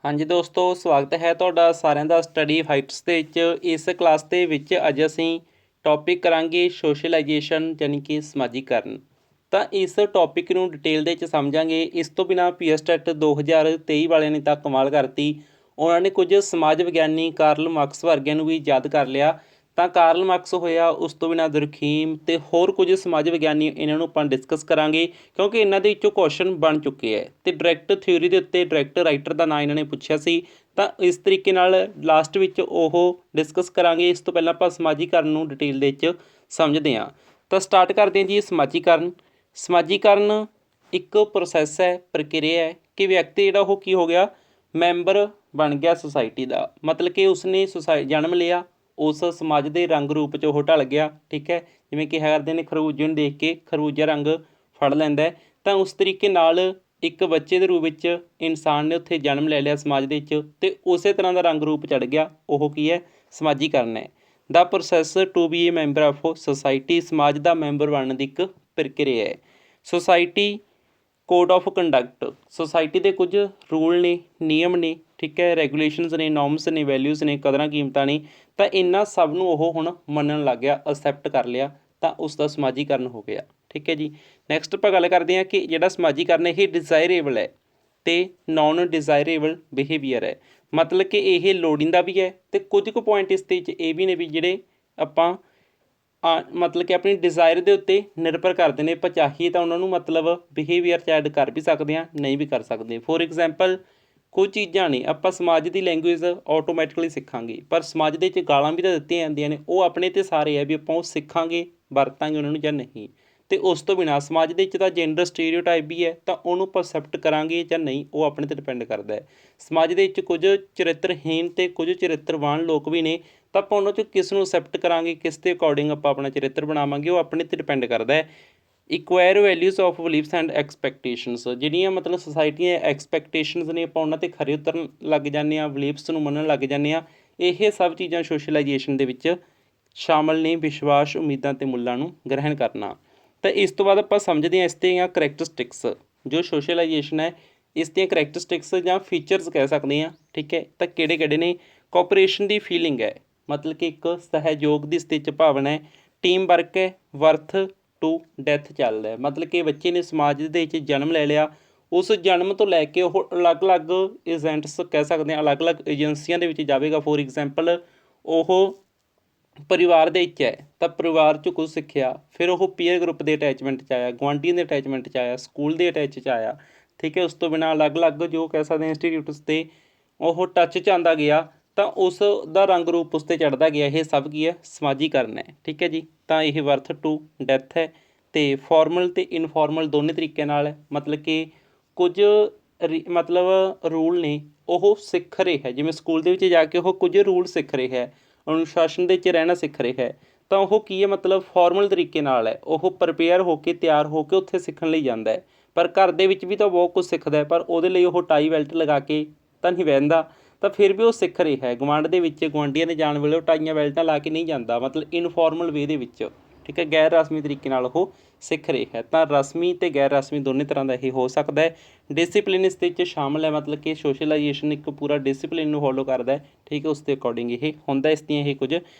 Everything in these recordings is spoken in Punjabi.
हाँ जी दोस्तों, स्वागत है ਤੁਹਾਡਾ ਸਾਰਿਆਂ ਦਾ ਸਟੱਡੀ ਫਾਈਟਸ ਦੇ ਵਿੱਚ। ਇਸ ਕਲਾਸ ਦੇ ਵਿੱਚ ਅੱਜ ਅਸੀਂ ਟੌਪਿਕ ਕਰਾਂਗੇ ਸੋਸ਼ਲਾਈਜੇਸ਼ਨ ਯਾਨੀ ਕਿ ਸਮਾਜੀਕਰਨ। ਤਾਂ ਇਸ ਟੌਪਿਕ ਨੂੰ ਡਿਟੇਲ ਦੇ ਵਿੱਚ ਸਮਝਾਂਗੇ। ਇਸ ਤੋਂ ਬਿਨਾਂ ਪੀਐਸਟੈਟ 2023 ਵਾਲਿਆਂ ਨੇ ਤਾਂ ਕਮਾਲ ਕਰਤੀ। ਉਹਨਾਂ ਨੇ ਕੁਝ ਸਮਾਜ ਵਿਗਿਆਨੀ ਕਾਰਲ ਮਾਰਕਸ ਵਰਗਿਆਂ ਨੂੰ ਵੀ ਯਾਦ ਕਰ ਲਿਆ। ਤਾਂ ਕਾਰਲ ਮਾਰਕਸ ਹੋਇਆ, ਉਸ ਤੋਂ ਬਿਨਾਂ ਦੁਰਖੀਮ ਅਤੇ ਹੋਰ ਕੁਝ ਸਮਾਜ ਵਿਗਿਆਨੀ, ਇਹਨਾਂ ਨੂੰ ਆਪਾਂ ਡਿਸਕਸ ਕਰਾਂਗੇ ਕਿਉਂਕਿ ਇਹਨਾਂ ਦੇ ਵਿੱਚੋਂ ਕੁਐਸਚਨ ਬਣ ਚੁੱਕੇ ਹੈ ਅਤੇ ਡਾਇਰੈਕਟ ਥਿਊਰੀ ਦੇ ਉੱਤੇ ਡਾਇਰੈਕਟ ਰਾਈਟਰ ਦਾ ਨਾਂ ਇਹਨਾਂ ਨੇ ਪੁੱਛਿਆ ਸੀ। ਤਾਂ ਇਸ ਤਰੀਕੇ ਨਾਲ ਲਾਸਟ ਵਿੱਚ ਉਹ ਡਿਸਕਸ ਕਰਾਂਗੇ। ਇਸ ਤੋਂ ਪਹਿਲਾਂ ਆਪਾਂ ਸਮਾਜੀਕਰਨ ਨੂੰ ਡਿਟੇਲ ਦੇ ਵਿੱਚ ਸਮਝਦੇ ਹਾਂ। ਤਾਂ ਸਟਾਰਟ ਕਰਦੇ ਹਾਂ ਜੀ। ਸਮਾਜੀਕਰਨ ਇੱਕ ਪ੍ਰੋਸੈਸ ਹੈ, ਪ੍ਰਕਿਰਿਆ ਹੈ ਕਿ ਵਿਅਕਤੀ ਜਿਹੜਾ ਉਹ ਕੀ ਹੋ ਗਿਆ, ਮੈਂਬਰ ਬਣ ਗਿਆ ਸੁਸਾਇਟੀ ਦਾ। ਮਤਲਬ ਕਿ ਉਸਨੇ ਜਨਮ ਲਿਆ, ਉਸ ਸਮਾਜ ਦੇ ਰੰਗ ਰੂਪ 'ਚ ਉਹ ਢਲ ਗਿਆ। ਠੀਕ ਹੈ, ਜਿਵੇਂ ਕਿ ਕਰਦੇ ਨੇ ਖਰਬੂਜੇ ਨੂੰ ਦੇਖ ਕੇ ਖਰਬੂਜਾ ਰੰਗ ਫੜ ਲੈਂਦਾ। ਤਾਂ ਉਸ ਤਰੀਕੇ ਨਾਲ ਇੱਕ ਬੱਚੇ ਦੇ ਰੂਪ ਵਿੱਚ ਇਨਸਾਨ ਨੇ ਉੱਥੇ ਜਨਮ ਲੈ ਲਿਆ ਸਮਾਜ ਦੇ ਵਿੱਚ ਅਤੇ ਉਸੇ ਤਰ੍ਹਾਂ ਦਾ ਰੰਗ ਰੂਪ ਚੜ੍ਹ ਗਿਆ। ਉਹ ਕੀ ਹੈ, ਸਮਾਜੀਕਰਨ ਹੈ। ਦਾ process to be a member of society, ਸਮਾਜ ਦਾ ਮੈਂਬਰ ਬਣਨ ਦੀ ਇੱਕ ਪ੍ਰਕਿਰਿਆ ਹੈ। Society code of conduct, society ਦੇ ਕੁਝ ਰੂਲ ਨੇ, ਨਿਯਮ ਨੇ, ਠੀਕ ਹੈ, ਰੈਗੂਲੇਸ਼ਨਸ ਨੇ, ਨੋਰਮਸ ਨੇ, ਵੈਲਿਊਜ਼ ਨੇ, ਕਦਰਾਂ ਕੀਮਤਾਂ ਨੇ। ਤਾਂ ਇਹਨਾਂ ਸਭ ਨੂੰ ਉਹ ਹੁਣ ਮੰਨਣ ਲੱਗ ਗਿਆ, ਅਸੈਪਟ ਕਰ ਲਿਆ। ਤਾਂ ਉਸ ਦਾ ਸਮਾਜੀਕਰਨ ਹੋ ਗਿਆ। ਠੀਕ ਹੈ ਜੀ। ਨੈਕਸਟ ਆਪਾਂ ਗੱਲ ਕਰਦੇ ਹਾਂ ਕਿ ਜਿਹੜਾ ਸਮਾਜੀਕਰਨ ਇਹ ਡਿਜ਼ਾਇਰੇਬਲ ਹੈ ਅਤੇ ਨੋਨ ਡਿਜ਼ਾਇਰੇਬਲ ਬਿਹੇਵੀਅਰ ਹੈ। ਮਤਲਬ ਕਿ ਇਹ ਲੋੜੀਂਦਾ ਵੀ ਹੈ ਅਤੇ ਕੁਝ ਕੁ ਪੁਆਇੰਟ ਇਸ ਦੇ ਵਿੱਚ ਇਹ ਵੀ ਨੇ ਵੀ ਜਿਹੜੇ ਆਪਾਂ ਮਤਲਬ ਕਿ ਆਪਣੀ ਡਿਜ਼ਾਇਰ ਦੇ ਉੱਤੇ ਨਿਰਭਰ ਕਰਦੇ ਨੇ। ਆਪਾਂ ਚਾਹੀਏ ਤਾਂ ਉਹਨਾਂ ਨੂੰ ਮਤਲਬ ਬਿਹੇਵੀਅਰ 'ਚ ਐਡ ਕਰ ਵੀ ਸਕਦੇ ਹਾਂ, ਨਹੀਂ ਵੀ ਕਰ ਸਕਦੇ। ਫੋਰ ਐਗਜ਼ਾਮਪਲ ਕੁਝ ਚੀਜ਼ਾਂ ਨੇ ਆਪਾਂ ਸਮਾਜ ਦੀ ਲੈਂਗੁਏਜ ਆਟੋਮੈਟਿਕਲੀ ਸਿੱਖਾਂਗੇ, ਪਰ ਸਮਾਜ ਦੇ ਵਿੱਚ ਗਾਲਾਂ ਵੀ ਤਾਂ ਦਿੱਤੀਆਂ ਜਾਂਦੀਆਂ ਨੇ, ਉਹ ਆਪਣੇ 'ਤੇ ਸਾਰੇ ਹੈ ਵੀ ਆਪਾਂ ਉਹ ਸਿੱਖਾਂਗੇ, ਵਰਤਾਂਗੇ ਉਹਨਾਂ ਨੂੰ ਜਾਂ ਨਹੀਂ। ਅਤੇ ਉਸ ਤੋਂ ਬਿਨਾਂ ਸਮਾਜ ਦੇ ਵਿੱਚ ਤਾਂ ਜੈਂਡਰ ਸਟੀਰੀਓਟਾਈਪ ਵੀ ਹੈ, ਤਾਂ ਉਹਨੂੰ ਆਪਾਂ ਅਸੈਪਟ ਕਰਾਂਗੇ ਜਾਂ ਨਹੀਂ, ਉਹ ਆਪਣੇ 'ਤੇ ਡਿਪੈਂਡ ਕਰਦਾ ਹੈ। ਸਮਾਜ ਦੇ ਵਿੱਚ ਕੁਝ ਚਰਿੱਤਰਹੀਣ ਅਤੇ ਕੁਝ ਚਰਿੱਤਰਵਾਨ ਲੋਕ ਵੀ ਨੇ, ਤਾਂ ਆਪਾਂ ਉਹਨਾਂ 'ਚੋਂ ਕਿਸ ਨੂੰ ਅਸੈਪਟ ਕਰਾਂਗੇ, ਕਿਸ ਦੇ ਅਕੋਰਡਿੰਗ ਆਪਾਂ ਆਪਣਾ ਚਰਿੱਤਰ ਬਣਾਵਾਂਗੇ, ਉਹ ਆਪਣੇ 'ਤੇ ਡਿਪੈਂਡ ਕਰਦਾ ਹੈ। ਇਕੁਆਇਰ values of beliefs and expectations, ਜਿਹੜੀਆਂ ਮਤਲਬ ਸੁਸਾਇਟੀਆਂ ਐਕਸਪੈਕਟੇਸ਼ਨਸ ਨੇ, ਆਪਾਂ ਉਹਨਾਂ 'ਤੇ ਖਰੇ ਉਤਰਨ ਲੱਗ ਜਾਂਦੇ ਹਾਂ, ਬਲੀਫਸ ਨੂੰ ਮੰਨਣ ਲੱਗ ਜਾਂਦੇ ਹਾਂ। ਇਹ ਸਭ ਚੀਜ਼ਾਂ ਸੋਸ਼ਲਾਈਜੇਸ਼ਨ ਦੇ ਵਿੱਚ ਸ਼ਾਮਲ ਨੇ, ਵਿਸ਼ਵਾਸ, ਉਮੀਦਾਂ ਅਤੇ ਮੁੱਲਾਂ ਨੂੰ ਗ੍ਰਹਿਣ ਕਰਨਾ। ਤਾਂ ਇਸ ਤੋਂ ਬਾਅਦ ਆਪਾਂ ਸਮਝਦੇ ਹਾਂ ਇਸ ਦੀਆਂ ਕਰੈਕਟਰਿਸਟਿਕਸ। ਜੋ ਸੋਸ਼ਲਾਈਜੇਸ਼ਨ ਹੈ, ਇਸ ਦੀਆਂ ਕਰੈਕਟਰਿਸਟਿਕਸ ਜਾਂ ਫੀਚਰਸ ਕਹਿ ਸਕਦੇ ਹਾਂ। ਠੀਕ ਹੈ, ਤਾਂ ਕਿਹੜੇ ਕਿਹੜੇ ਨੇ? ਕੋਆਪਰੇਸ਼ਨ ਦੀ ਫੀਲਿੰਗ ਹੈ, ਮਤਲਬ ਕਿ ਇੱਕ ਸਹਿਯੋਗ ਦੀ ਸਥਿਤੀ 'ਚ ਭਾਵਨਾ ਹੈ। ਟੀਮ ਵਰਕ ਹੈ, ਵਰਥ ਟੂ ਡੈਥ ਚੱਲਦਾ। ਮਤਲਬ ਕਿ ਬੱਚੇ ਨੇ ਸਮਾਜ ਦੇ ਵਿੱਚ ਜਨਮ ਲੈ ਲਿਆ, ਉਸ ਜਨਮ ਤੋਂ ਲੈ ਕੇ ਉਹ ਅਲੱਗ-ਅਲੱਗ ਏਜੰਟਸ ਕਹਿ ਸਕਦੇ ਹਾਂ, ਅਲੱਗ-ਅਲੱਗ ਏਜੰਸੀਆਂ ਦੇ ਵਿੱਚ ਜਾਵੇਗਾ। ਫੋਰ ਐਗਜ਼ਾਮਪਲ ਉਹ ਪਰਿਵਾਰ ਦੇ ਵਿੱਚ ਹੈ ਤਾਂ ਪਰਿਵਾਰ 'ਚੋਂ ਕੁਝ ਸਿੱਖਿਆ, ਫਿਰ ਉਹ ਪੀਅਰ ਗਰੁੱਪ ਦੇ ਅਟੈਚਮੈਂਟ 'ਚ ਆਇਆ, ਗੁਆਂਢੀਆਂ ਦੇ ਅਟੈਚਮੈਂਟ 'ਚ ਆਇਆ, ਸਕੂਲ ਦੇ ਅਟੈਚ 'ਚ ਆਇਆ। ਠੀਕ ਹੈ, ਉਸ ਤੋਂ ਬਿਨਾਂ ਅਲੱਗ-ਅਲੱਗ ਜੋ ਕਹਿ ਸਕਦੇ ਹਾਂ ਇੰਸਟੀਟਿਊਟਸ 'ਤੇ ਉਹ ਟੱਚ 'ਚ ਆਉਂਦਾ ਗਿਆ, ਤਾਂ ਉਸ ਦਾ ਰੰਗ ਰੂਪ ਉਸ 'ਤੇ ਚੜ੍ਹਦਾ ਗਿਆ। ਇਹ ਸਭ ਕੀ ਹੈ, ਸਮਾਜੀਕਰਨ ਹੈ। ਠੀਕ ਹੈ ਜੀ। ਤਾਂ ਇਹ ਵਰਥ ਟੂ ਡੈਥ ਹੈ ਅਤੇ ਫਾਰਮਲ ਅਤੇ ਇਨਫੋਰਮਲ ਦੋਨੇ ਤਰੀਕਿਆਂ ਨਾਲ ਹੈ। ਮਤਲਬ ਕਿ ਕੁਝ ਮਤਲਬ ਰੂਲ ਨੇ ਉਹ ਸਿੱਖ ਰਿਹਾ, ਜਿਵੇਂ ਸਕੂਲ ਦੇ ਵਿੱਚ ਜਾ ਕੇ ਉਹ ਕੁਝ ਰੂਲ ਸਿੱਖ ਰਿਹਾ, ਅਨੁਸ਼ਾਸਨ ਦੇ ਵਿੱਚ ਰਹਿਣਾ ਸਿੱਖ ਰਿਹਾ ਹੈ। ਤਾਂ ਉਹ ਕੀ ਹੈ, ਮਤਲਬ ਫਾਰਮਲ ਤਰੀਕੇ ਨਾਲ ਹੈ, ਉਹ ਪ੍ਰੀਪੇਅਰ ਹੋ ਕੇ, ਤਿਆਰ ਹੋ ਕੇ ਉੱਥੇ ਸਿੱਖਣ ਲਈ ਜਾਂਦਾ ਹੈ। ਪਰ ਘਰ ਦੇ ਵਿੱਚ ਵੀ ਤਾਂ ਬਹੁਤ ਕੁਝ ਸਿੱਖਦਾ, ਪਰ ਉਹਦੇ ਲਈ ਉਹ ਟਾਈ ਬੈਲਟ ਲਗਾ ਕੇ ਤਾਂ ਨਹੀਂ ਬਹਿੰਦਾ, ਤਾਂ ਫਿਰ ਵੀ ਉਹ ਸਿੱਖ ਰਿਹਾ ਹੈ। ਗੁਆਂਢ ਦੇ ਵਿੱਚ ਗੁਆਂਢੀਆਂ ਦੇ ਜਾਣ ਵੇਲੇ ਉਹ ਟਾਈਆਂ ਬੈਲਟਾਂ ਲਾ ਕੇ ਨਹੀਂ ਜਾਂਦਾ, ਮਤਲਬ ਇਨਫੋਰਮਲ ਵੇ ਦੇ ਵਿੱਚ। ਠੀਕ ਹੈ, ਗੈਰ ਰਸਮੀ ਤਰੀਕੇ ਨਾਲ ਉਹ ਸਿੱਖ ਰਿਹਾ ਹੈ। ਤਾਂ ਰਸਮੀ ਅਤੇ ਗੈਰ ਰਸਮੀ ਦੋਨੇ ਤਰ੍ਹਾਂ ਦਾ ਇਹ ਹੋ ਸਕਦਾ ਹੈ। ਡਿਸਿਪਲਿਨ ਇਸ ਦੇ ਵਿੱਚ ਸ਼ਾਮਲ ਹੈ, ਮਤਲਬ ਕਿ ਸੋਸ਼ਲਾਈਜੇਸ਼ਨ ਇੱਕ ਪੂਰਾ ਡਿਸਿਪਲਿਨ ਨੂੰ ਫੋਲੋ ਕਰਦਾ ਹੈ। ਠੀਕ ਹੈ, ਉਸ ਦੇ ਅਕੋਰਡਿੰਗ ਇਹ ਹੁੰਦਾ। ਇਸ ਦੀਆਂ ਇਹ ਕੁਝ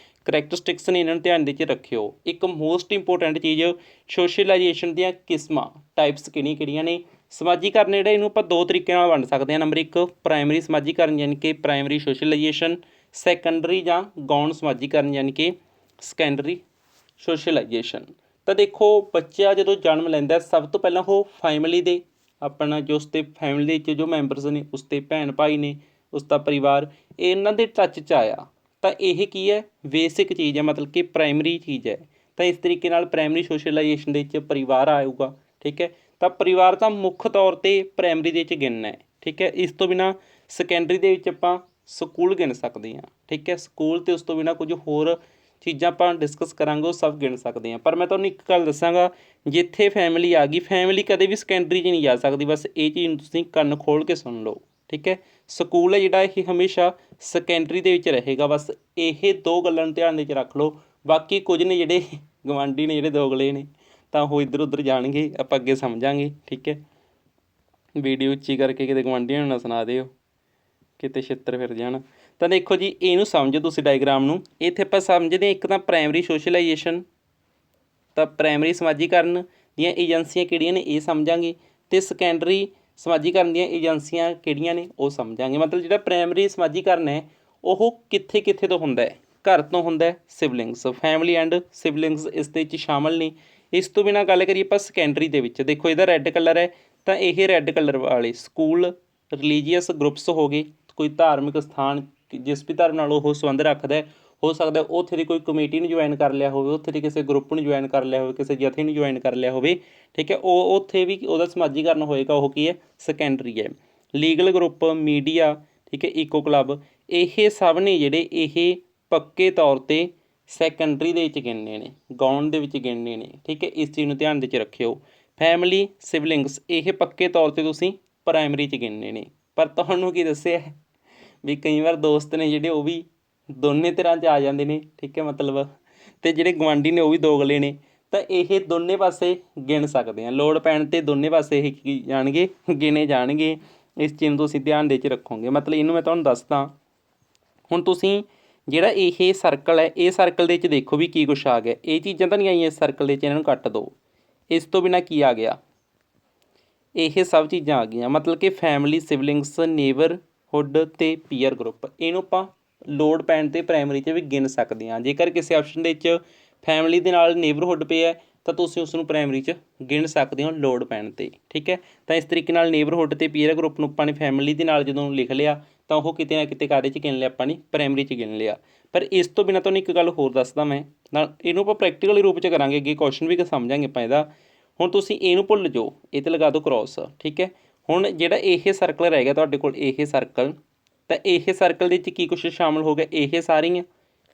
ਕਰੈਕਟਰਿਸਟਿਕਸ ਨੇ, ਇਹਨਾਂ ਨੂੰ ਧਿਆਨ ਦੇ 'ਚ ਰੱਖਿਓ। ਇੱਕ ਮੋਸਟ ਇੰਪੋਰਟੈਂਟ ਚੀਜ਼, ਸੋਸ਼ਲਾਈਜੇਸ਼ਨ ਦੀਆਂ ਕਿਸਮਾਂ, ਟਾਈਪਸ ਕਿਹੜੀਆਂ ਕਿਹੜੀਆਂ ਨੇ। ਸਮਾਜੀਕਰਨ ਜਿਹੜਾ, ਇਹਨੂੰ ਆਪਾਂ ਦੋ ਤਰੀਕੇ ਨਾਲ ਵੰਡ ਸਕਦੇ ਹਾਂ। ਨੰਬਰ 1 ਪ੍ਰਾਇਮਰੀ ਸਮਾਜੀਕਰਨ ਯਾਨੀ ਕਿ ਪ੍ਰਾਇਮਰੀ ਸੋਸ਼ਲਾਈਜੇਸ਼ਨ, ਸੈਕੰਡਰੀ ਜਾਂ ਗੌਣ ਸਮਾਜੀਕਰਨ ਯਾਨੀ ਕਿ ਸੈਕੰਡਰੀ ਸੋਸ਼ਲਾਈਜੇਸ਼ਨ। ਤਾਂ ਦੇਖੋ, ਬੱਚਾ ਜਦੋਂ ਜਨਮ ਲੈਂਦਾ, ਸਭ ਤੋਂ ਪਹਿਲਾਂ ਉਹ ਫੈਮਿਲੀ ਦੇ ਆਪਣਾ ਜੋ ਉਸਦੇ ਫੈਮਿਲੀ ਦੇ ਵਿੱਚ ਜੋ ਮੈਂਬਰਸ ਨੇ, ਉਸਦੇ ਭੈਣ ਭਾਈ ਨੇ, ਉਸਦਾ ਪਰਿਵਾਰ, ਇਹਨਾਂ ਦੇ ਟੱਚ 'ਚ ਆਇਆ। ਤਾਂ ਇਹ ਕੀ ਹੈ, ਬੇਸਿਕ ਚੀਜ਼ ਹੈ, ਮਤਲਬ ਕਿ ਪ੍ਰਾਇਮਰੀ ਚੀਜ਼ ਹੈ। ਤਾਂ ਇਸ ਤਰੀਕੇ ਨਾਲ ਪ੍ਰਾਇਮਰੀ ਸੋਸ਼ਲਾਈਜੇਸ਼ਨ ਦੇ ਵਿੱਚ ਪਰਿਵਾਰ ਆਊਗਾ। ਠੀਕ ਹੈ, ਤਾਂ ਪਰਿਵਾਰ ਤਾਂ ਮੁੱਖ ਤੌਰ 'ਤੇ ਪ੍ਰਾਇਮਰੀ ਦੇ ਵਿੱਚ ਗਿਣਨਾ ਹੈ। ਠੀਕ ਹੈ, ਇਸ ਤੋਂ ਬਿਨਾਂ ਸੈਕੰਡਰੀ ਦੇ ਵਿੱਚ ਆਪਾਂ ਸਕੂਲ ਗਿਣ ਸਕਦੇ ਹਾਂ। ਠੀਕ ਹੈ, ਸਕੂਲ ਅਤੇ ਉਸ ਤੋਂ ਬਿਨਾਂ ਕੁਝ ਹੋਰ ਚੀਜ਼ਾਂ ਆਪਾਂ ਡਿਸਕਸ ਕਰਾਂਗੇ, ਉਹ ਸਭ ਗਿਣ ਸਕਦੇ ਹਾਂ। ਪਰ ਮੈਂ ਤੁਹਾਨੂੰ ਇੱਕ ਗੱਲ ਦੱਸਾਂਗਾ, ਜਿੱਥੇ ਫੈਮਿਲੀ ਆ ਗਈ, ਫੈਮਿਲੀ ਕਦੇ ਵੀ ਸੈਕੰਡਰੀ 'ਚ ਨਹੀਂ ਜਾ ਸਕਦੀ। ਬਸ ਇਹ ਚੀਜ਼ ਨੂੰ ਤੁਸੀਂ ਕੰਨ ਖੋਲ੍ਹ ਕੇ ਸੁਣ ਲਓ। ਠੀਕ ਹੈ, ਸਕੂਲ ਹੈ ਜਿਹੜਾ, ਇਹ ਹਮੇਸ਼ਾ ਸੈਕੰਡਰੀ ਦੇ ਵਿੱਚ ਰਹੇਗਾ। ਬਸ ਇਹ ਦੋ ਗੱਲਾਂ ਨੂੰ ਧਿਆਨ ਦੇ ਵਿੱਚ ਰੱਖ ਲਓ। ਬਾਕੀ ਕੁਝ ਨੇ ਜਿਹੜੇ ਗਵਾਂਢੀ ਨੇ, ਜਿਹੜੇ ਦੋਗਲੇ ਨੇ, ਤਾਂ ਉਹ ਇੱਧਰ ਉੱਧਰ ਜਾਣਗੇ, ਆਪਾਂ ਅੱਗੇ ਸਮਝਾਂਗੇ। ਠੀਕ ਹੈ, ਵੀਡੀਓ ਉੱਚੀ ਕਰਕੇ ਕਿਤੇ ਗੁਆਂਢੀਆਂ ਨੂੰ ਨਾ ਸੁਣਾ ਦਿਓ। ਕਿਤੇ ਛਿੱਤਰ ਫਿਰ ਜਾਣ। ਤਾਂ ਦੇਖੋ ਜੀ ਇਹਨੂੰ ਸਮਝੋ ਤੁਸੀਂ ਡਾਇਗਰਾਮ ਨੂੰ। ਇੱਥੇ ਆਪਾਂ ਸਮਝਦੇ ਹਾਂ ਇੱਕ ਤਾਂ ਪ੍ਰਾਇਮਰੀ ਸੋਸ਼ਲਾਈਜੇਸ਼ਨ, ਤਾਂ ਪ੍ਰਾਇਮਰੀ ਸਮਾਜੀਕਰਨ ਦੀਆਂ ਏਜੰਸੀਆਂ ਕਿਹੜੀਆਂ ਨੇ ਇਹ ਸਮਝਾਂਗੇ, ਅਤੇ ਸੈਕੰਡਰੀ ਸਮਾਜੀਕਰਨ ਦੀਆਂ ਏਜੰਸੀਆਂ ਕਿਹੜੀਆਂ ਨੇ ਉਹ ਸਮਝਾਂਗੇ। ਮਤਲਬ ਜਿਹੜਾ ਪ੍ਰਾਇਮਰੀ ਸਮਾਜੀਕਰਨ ਹੈ ਉਹ ਕਿੱਥੇ ਕਿੱਥੇ ਤੋਂ ਹੁੰਦਾ ਹੈ, ਘਰ ਤੋਂ ਹੁੰਦਾ ਹੈ, ਸਿਬਲਿੰਗਸ, ਫੈਮਿਲੀ ਐਂਡ ਸਿਬਲਿੰਗਸ ਇਸ ਦੇ ਵਿੱਚ ਸ਼ਾਮਲ ਨੇ। ਇਸ ਤੋਂ ਬਿਨਾਂ ਗੱਲ ਕਰੀਏ ਆਪਾਂ ਸੈਕੰਡਰੀ ਦੇ ਵਿੱਚ, ਦੇਖੋ ਇਹਦਾ ਰੈੱਡ ਕਲਰ ਹੈ, ਤਾਂ ਇਹ ਰੈੱਡ ਕਲਰ ਵਾਲੇ ਸਕੂਲ, ਰਿਲੀਜੀਅਸ ਗਰੁੱਪਸ ਹੋ ਗਏ, ਕੋਈ ਧਾਰਮਿਕ ਸਥਾਨ ਜਿਸ ਵੀ ਧਰਮ ਨਾਲ ਉਹ ਸੰਬੰਧ ਰੱਖਦਾ ਹੈ, ਹੋ ਸਕਦਾ ਉੱਥੇ ਦੀ ਕੋਈ ਕਮੇਟੀ ਨੂੰ ਜੁਆਇਨ ਕਰ ਲਿਆ ਹੋਵੇ, ਉੱਥੇ ਦੀ ਕਿਸੇ ਗਰੁੱਪ ਨੂੰ ਜੁਆਇਨ ਕਰ ਲਿਆ ਹੋਵੇ, ਕਿਸੇ ਜਥੇ ਨੂੰ ਜੁਆਇਨ ਕਰ ਲਿਆ ਹੋਵੇ, ਠੀਕ ਹੈ, ਉਹ ਉੱਥੇ ਵੀ ਉਹਦਾ ਸਮਾਜੀਕਰਨ ਹੋਏਗਾ, ਉਹ ਕੀ ਹੈ, ਸੈਕੰਡਰੀ ਹੈ। ਲੀਗਲ ਗਰੁੱਪ, ਮੀਡੀਆ, ਠੀਕ ਹੈ, ਈਕੋ ਕਲੱਬ, ਇਹ ਸਭ ਨੇ ਜਿਹੜੇ ਇਹ ਪੱਕੇ ਤੌਰ 'ਤੇ ਸੈਕੰਡਰੀ ਦੇ ਵਿੱਚ ਗਿਣਨੇ ਨੇ, ਗਾਉਣ ਦੇ ਵਿੱਚ ਗਿਣਨੇ ਨੇ, ਠੀਕ ਹੈ, ਇਸ ਚੀਜ਼ ਨੂੰ ਧਿਆਨ ਦੇ ਵਿੱਚ ਰੱਖਿਓ। ਫੈਮਿਲੀ ਸਿਬਲਿੰਗਸ ਇਹ ਪੱਕੇ ਤੌਰ 'ਤੇ ਤੁਸੀਂ ਪ੍ਰਾਇਮਰੀ 'ਚ ਗਿਣਨੇ ਨੇ। ਪਰ ਤੁਹਾਨੂੰ ਕੀ ਦੱਸਿਆ ਵੀ ਕਈ ਵਾਰ ਦੋਸਤ ਨੇ ਜਿਹੜੇ ਉਹ ਵੀ ਦੋਨੇ ਤਰ੍ਹਾਂ 'ਚ ਆ ਜਾਂਦੇ ਨੇ, ਠੀਕ ਹੈ, ਮਤਲਬ, ਅਤੇ ਜਿਹੜੇ ਗੁਆਂਢੀ ਨੇ ਉਹ ਵੀ ਦੋਗਲੇ ਨੇ, ਤਾਂ ਇਹ ਦੋਨੇ ਪਾਸੇ ਗਿਣ ਸਕਦੇ ਹਾਂ, ਲੋੜ ਪੈਣ 'ਤੇ ਦੋਨੇ ਪਾਸੇ ਇਹ ਕੀ ਜਾਣਗੇ, ਗਿਣੇ ਜਾਣਗੇ। ਇਸ ਚੀਜ਼ ਨੂੰ ਤੁਸੀਂ ਧਿਆਨ ਦੇ 'ਚ ਰੱਖੋਗੇ। ਮਤਲਬ ਇਹਨੂੰ ਮੈਂ ਤੁਹਾਨੂੰ ਦੱਸਦਾ, ਹੁਣ ਤੁਸੀਂ ਜਿਹੜਾ ਇਹ ਸਰਕਲ ਹੈ, ਇਹ ਸਰਕਲ ਦੇ ਵਿੱਚ ਦੇਖੋ ਵੀ ਕੀ ਕੁਛ ਆ ਗਿਆ। ਇਹ ਚੀਜ਼ਾਂ ਤਾਂ ਨਹੀਂ ਆਈਆਂ ਇਸ ਸਰਕਲ ਦੇ ਵਿੱਚ, ਇਹਨਾਂ ਨੂੰ ਕੱਟ ਦਿਓ। ਇਸ ਤੋਂ ਬਿਨਾਂ ਕੀ ਆ ਗਿਆ, ਇਹ ਸਭ ਚੀਜ਼ਾਂ ਆ ਗਈਆਂ। ਮਤਲਬ ਕਿ ਫੈਮਿਲੀ, ਸਿਬਲਿੰਗਸ, ਨੇਬਰਹੁੱਡ ਅਤੇ ਪੀਅਰ ਗਰੁੱਪ, ਇਹਨੂੰ ਆਪਾਂ ਲੋੜ ਪੈਣ 'ਤੇ ਪ੍ਰਾਇਮਰੀ 'ਚ ਵੀ ਗਿਣ ਸਕਦੇ ਹਾਂ। ਜੇਕਰ ਕਿਸੇ ਆਪਸ਼ਨ ਦੇ ਵਿੱਚ ਫੈਮਿਲੀ ਦੇ ਨਾਲ ਨੇਬਰਹੁੱਡ ਪਿਆ ਤਾਂ ਤੁਸੀਂ ਉਸ ਨੂੰ ਪ੍ਰਾਇਮਰੀ 'ਚ ਗਿਣ ਸਕਦੇ ਹੋ ਲੋੜ ਪੈਣ 'ਤੇ, ਠੀਕ ਹੈ। ਤਾਂ ਇਸ ਤਰੀਕੇ ਨਾਲ ਨੇਬਰਹੁੱਡ ਅਤੇ ਪੀਅਰ ਗਰੁੱਪ ਨੂੰ ਆਪਾਂ ਨੇ ਫੈਮਿਲੀ ਦੇ ਨਾਲ ਜਦੋਂ ਲਿਖ ਲਿਆ ਤਾਂ ਉਹ ਕਿਤੇ ਨਾ ਕਿਤੇ ਕਾਹਦੇ 'ਚ ਗਿਣ ਲਿਆ, ਆਪਾਂ ਨੇ ਪ੍ਰਾਇਮਰੀ 'ਚ ਗਿਣ ਲਿਆ। ਪਰ ਇਸ ਤੋਂ ਬਿਨਾਂ ਤੁਹਾਨੂੰ ਇੱਕ ਗੱਲ ਹੋਰ ਦੱਸਦਾ ਮੈਂ, ਨਾਲ ਇਹਨੂੰ ਆਪਾਂ ਪ੍ਰੈਕਟੀਕਲੀ ਰੂਪ 'ਚ ਕਰਾਂਗੇ, ਅੱਗੇ ਕੁਐਸਚਨ ਵੀ ਸਮਝਾਂਗੇ ਆਪਾਂ ਇਹਦਾ। ਹੁਣ ਤੁਸੀਂ ਇਹਨੂੰ ਭੁੱਲ ਜਾਓ, ਇਹ 'ਤੇ ਲਗਾ ਦਿਓ ਕ੍ਰੋਸ, ਠੀਕ ਹੈ। ਹੁਣ ਜਿਹੜਾ ਇਹ ਸਰਕਲ ਰਹਿ ਗਿਆ ਤੁਹਾਡੇ ਕੋਲ, ਇਹ ਸਰਕਲ, ਤਾਂ ਇਹ ਸਰਕਲ ਦੇ ਵਿੱਚ ਕੀ ਕੁਛ ਸ਼ਾਮਲ ਹੋ ਗਿਆ, ਇਹ ਸਾਰੀਆਂ,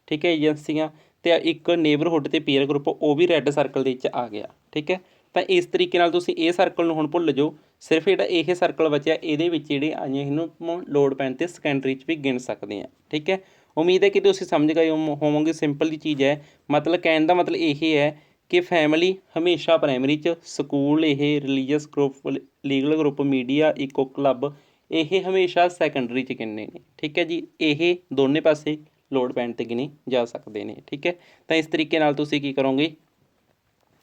ਠੀਕ ਹੈ, ਏਜੰਸੀਆਂ, ਅਤੇ ਇੱਕ ਨੇਬਰਹੁੱਡ ਅਤੇ ਪੀਅਰ ਗਰੁੱਪ, ਉਹ ਵੀ ਰੈੱਡ ਸਰਕਲ ਦੇ ਵਿੱਚ ਆ ਗਿਆ, ਠੀਕ ਹੈ। ਤਾਂ ਇਸ ਤਰੀਕੇ ਨਾਲ ਤੁਸੀਂ ਇਹ ਸਰਕਲ ਨੂੰ ਹੁਣ ਭੁੱਲ ਜਾਓ, ਸਿਰਫ ਜਿਹੜਾ ਇਹ ਸਰਕਲ ਬਚਿਆ ਇਹਦੇ ਵਿੱਚ ਜਿਹੜੇ ਆਈਆਂ ਇਹਨੂੰ ਲੋੜ ਪੈਣ 'ਤੇ ਸੈਕੰਡਰੀ 'ਚ ਵੀ ਗਿਣ ਸਕਦੇ ਹਾਂ, ਠੀਕ ਹੈ। ਉਮੀਦ ਹੈ ਕਿ ਤੁਸੀਂ ਸਮਝ ਗਏ ਹੋਵੋਗੇ। ਸਿੰਪਲ ਦੀ ਚੀਜ਼ ਹੈ, ਮਤਲਬ ਕਹਿਣ ਦਾ ਮਤਲਬ ਇਹ ਹੈ ਕਿ ਫੈਮਿਲੀ ਹਮੇਸ਼ਾ ਪ੍ਰਾਇਮਰੀ 'ਚ, ਸਕੂਲ, ਇਹ religious group, legal group, media, eco club, ਇਹ ਹਮੇਸ਼ਾ ਸੈਕੰਡਰੀ 'ਚ ਗਿਣਨੇ ਨੇ, ਠੀਕ ਹੈ ਜੀ। ਇਹ ਦੋਨੇ ਪਾਸੇ ਲੋੜ ਪੈਣ 'ਤੇ ਗਿਣੇ ਜਾ ਸਕਦੇ ਨੇ, ਠੀਕ ਹੈ। ਤਾਂ ਇਸ ਤਰੀਕੇ ਨਾਲ ਤੁਸੀਂ ਕੀ ਕਰੋਗੇ,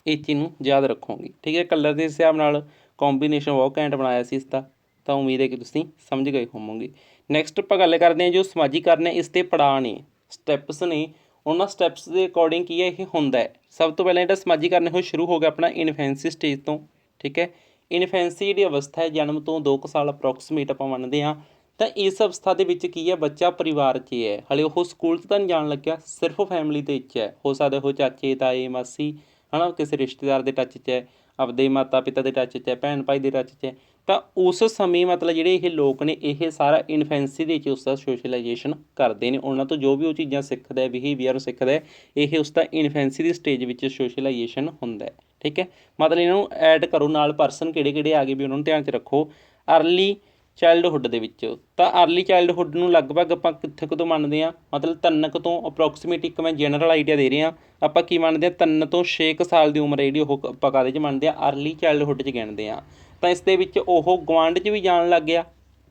ਇਸ ਚੀਜ਼ ਨੂੰ ਯਾਦ ਰੱਖੋਗੇ, ਠੀਕ ਹੈ। ਕਲਰ ਦੇ ਹਿਸਾਬ ਨਾਲ ਕੋਂਬੀਨੇਸ਼ਨ ਬਹੁਤ ਘੈਂਟ ਬਣਾਇਆ ਸੀ ਇਸ ਦਾ, ਤਾਂ ਉਮੀਦ ਹੈ ਕਿ ਤੁਸੀਂ ਸਮਝ ਗਏ ਹੋਵੋਗੇ। ਨੈਕਸਟ ਆਪਾਂ ਗੱਲ ਕਰਦੇ ਹਾਂ ਜੋ ਸਮਾਜੀਕਰਨ ਹੈ, ਇਸ 'ਤੇ ਪੜਾਅ ਨੇ, ਸਟੈਪਸ ਨੇ, ਉਹਨਾਂ ਸਟੈਪਸ ਦੇ ਅਕੋਰਡਿੰਗ ਕੀ ਹੈ ਇਹ ਹੁੰਦਾ ਹੈ। ਸਭ ਤੋਂ ਪਹਿਲਾਂ ਜਿਹੜਾ ਸਮਾਜੀਕਰਨ ਉਹ ਸ਼ੁਰੂ ਹੋ ਗਿਆ ਆਪਣਾ ਇਨਫੈਂਸੀ ਸਟੇਜ ਤੋਂ, ਠੀਕ ਹੈ। ਇਨਫੈਂਸੀ ਜਿਹੜੀ ਅਵਸਥਾ ਹੈ, ਜਨਮ ਤੋਂ 2 ਕੁ ਸਾਲ ਅਪਰੋਕਸੀਮੇਟ ਆਪਾਂ ਮੰਨਦੇ ਹਾਂ। ਤਾਂ ਇਸ ਅਵਸਥਾ ਦੇ ਵਿੱਚ ਕੀ ਹੈ, ਬੱਚਾ ਪਰਿਵਾਰ 'ਚ ਹੈ, ਹਾਲੇ ਉਹ ਸਕੂਲ 'ਚ ਤਾਂ ਨਹੀਂ ਜਾਣ ਲੱਗਿਆ, ਸਿਰਫ ਫੈਮਿਲੀ ਦੇ ਵਿੱਚ ਹੈ। ਹੋ ਸਕਦਾ ਉਹ ਚਾਚੇ, ਤਾਏ, ਮਾਸੀ, ਹੈ ਨਾ, ਕਿਸੇ ਰਿਸ਼ਤੇਦਾਰ ਦੇ ਟੱਚ 'ਚ ਹੈ, ਆਪਦੇ ਮਾਤਾ ਪਿਤਾ ਦੇ ਟੱਚ 'ਚ ਹੈ, ਭੈਣ ਭਾਈ ਦੇ ਟੱਚ 'ਚ ਹੈ। ਤਾਂ ਉਸ ਸਮੇਂ ਮਤਲਬ ਜਿਹੜੇ ਇਹ ਲੋਕ ਨੇ ਇਹ ਸਾਰਾ ਇਨਫੈਂਸੀ ਦੇ ਵਿੱਚ ਉਸ ਦਾ ਸੋਸ਼ਲਾਈਜੇਸ਼ਨ ਕਰਦੇ ਨੇ। ਉਹਨਾਂ ਤੋਂ ਜੋ ਵੀ ਉਹ ਚੀਜ਼ਾਂ ਸਿੱਖਦਾ, ਬਿਹੇਵੀਅਰ ਸਿੱਖਦਾ, ਇਹ ਉਸ ਦਾ ਇਨਫੈਂਸੀ ਦੀ ਸਟੇਜ ਵਿੱਚ ਸੋਸ਼ਲਾਈਜੇਸ਼ਨ ਹੁੰਦਾ, ਠੀਕ ਹੈ। ਮਤਲਬ ਇਹਨਾਂ ਨੂੰ ਐਡ ਕਰੋ ਨਾਲ, ਪਰਸਨ ਕਿਹੜੇ ਕਿਹੜੇ ਆ ਗਏ ਵੀ ਉਹਨਾਂ ਨੂੰ ਧਿਆਨ 'ਚ ਰੱਖੋ। ਅਰਲੀ ਚਾਈਲਡਹੁੱਡ ਦੇ ਵਿੱਚ, ਤਾਂ ਅਰਲੀ ਚਾਈਲਡਹੁੱਡ ਨੂੰ ਲਗਭਗ ਆਪਾਂ ਕਿੱਥੇ ਕੁ ਤੋਂ ਮੰਨਦੇ ਹਾਂ, ਮਤਲਬ 3 ਕੁ ਤੋਂ ਅਪਰੋਕਸੀਮੇਟ, ਇੱਕ ਮੈਂ ਜਨਰਲ ਆਈਡੀਆ ਦੇ ਰਿਹਾ, ਆਪਾਂ ਕੀ ਮੰਨਦੇ ਹਾਂ 3 ਤੋਂ 6 ਕੁ ਸਾਲ ਦੀ ਉਮਰ ਹੈ ਜਿਹੜੀ ਉਹ ਆਪਾਂ ਕਾਹਦੇ 'ਚ ਮੰਨਦੇ ਹਾਂ, ਅਰਲੀ ਚਾਈਲਡਹੁੱਡ 'ਚ ਗਿਣਦੇ ਹਾਂ। ਤਾਂ ਇਸ ਦੇ ਵਿੱਚ ਉਹ ਗੁਆਂਢ 'ਚ ਵੀ ਜਾਣ ਲੱਗ ਗਿਆ,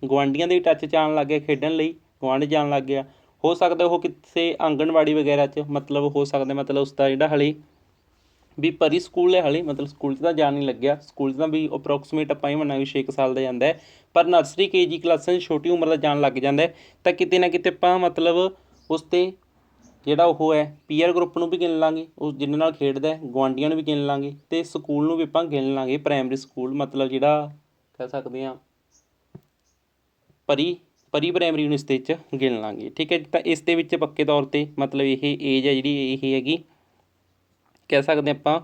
ਗੁਆਂਢੀਆਂ ਦੇ ਵੀ ਟੱਚ 'ਚ ਆਉਣ ਲੱਗ ਗਿਆ, ਖੇਡਣ ਲਈ ਗੁਆਂਢ ਜਾਣ ਲੱਗ ਗਿਆ। ਹੋ ਸਕਦਾ ਉਹ ਕਿਸੇ ਆਂਗਣਵਾੜੀ ਵਗੈਰਾ 'ਚ, ਮਤਲਬ ਹੋ ਸਕਦਾ ਮਤਲਬ ਉਸ ਦਾ ਜਿਹੜਾ ਹਾਲੇ ਵੀ ਪਰੀ ਸਕੂਲ ਹੈ, ਹਾਲੇ ਮਤਲਬ ਸਕੂਲ 'ਚ ਤਾਂ ਜਾਣ ਨਹੀਂ ਲੱਗਿਆ, ਸਕੂਲ 'ਚ ਤਾਂ ਵੀ ਅਪਰੋਕਸੀਮੇਟ ਆਪਾਂ ਇਹ ਮੰਨਾਂਗੇ 6 ਕੁ ਸਾਲ ਦਾ ਜਾਂਦਾ ਹੈ। ਪਰ ਨਰਸਰੀ KG ਕਲਾਸਾਂ 'ਚ ਛੋਟੀ ਉਮਰ ਦਾ ਜਾਣ ਲੱਗ ਜਾਂਦਾ। ਤਾਂ ਕਿਤੇ ਨਾ ਕਿਤੇ ਆਪਾਂ ਮਤਲਬ ਉਸ 'ਤੇ ਜਿਹੜਾ ਉਹ ਹੈ ਪੀਅਰ ਗਰੁੱਪ ਨੂੰ ਵੀ ਗਿਣ ਲਾਂਗੇ, ਉਸ ਜਿਹਨਾਂ ਨਾਲ ਖੇਡਦਾ, ਗੁਆਂਢੀਆਂ ਨੂੰ ਵੀ ਗਿਣ ਲਾਂਗੇ, ਅਤੇ ਸਕੂਲ ਨੂੰ ਵੀ ਆਪਾਂ ਗਿਣ ਲਾਂਗੇ, ਪ੍ਰਾਇਮਰੀ ਸਕੂਲ, ਮਤਲਬ ਜਿਹੜਾ ਕਹਿ ਸਕਦੇ ਹਾਂ ਪਰੀ ਪ੍ਰਾਇਮਰੀ ਨੂੰ ਇਸ ਦੇ ਵਿੱਚ ਗਿਣ ਲਾਂਗੇ, ਠੀਕ ਹੈ। ਤਾਂ ਇਸ ਦੇ ਵਿੱਚ ਪੱਕੇ ਤੌਰ 'ਤੇ ਮਤਲਬ ਇਹ ਏਜ ਹੈ ਜਿਹੜੀ ਇਹ ਹੈਗੀ, ਕਹਿ ਸਕਦੇ ਆਪਾਂ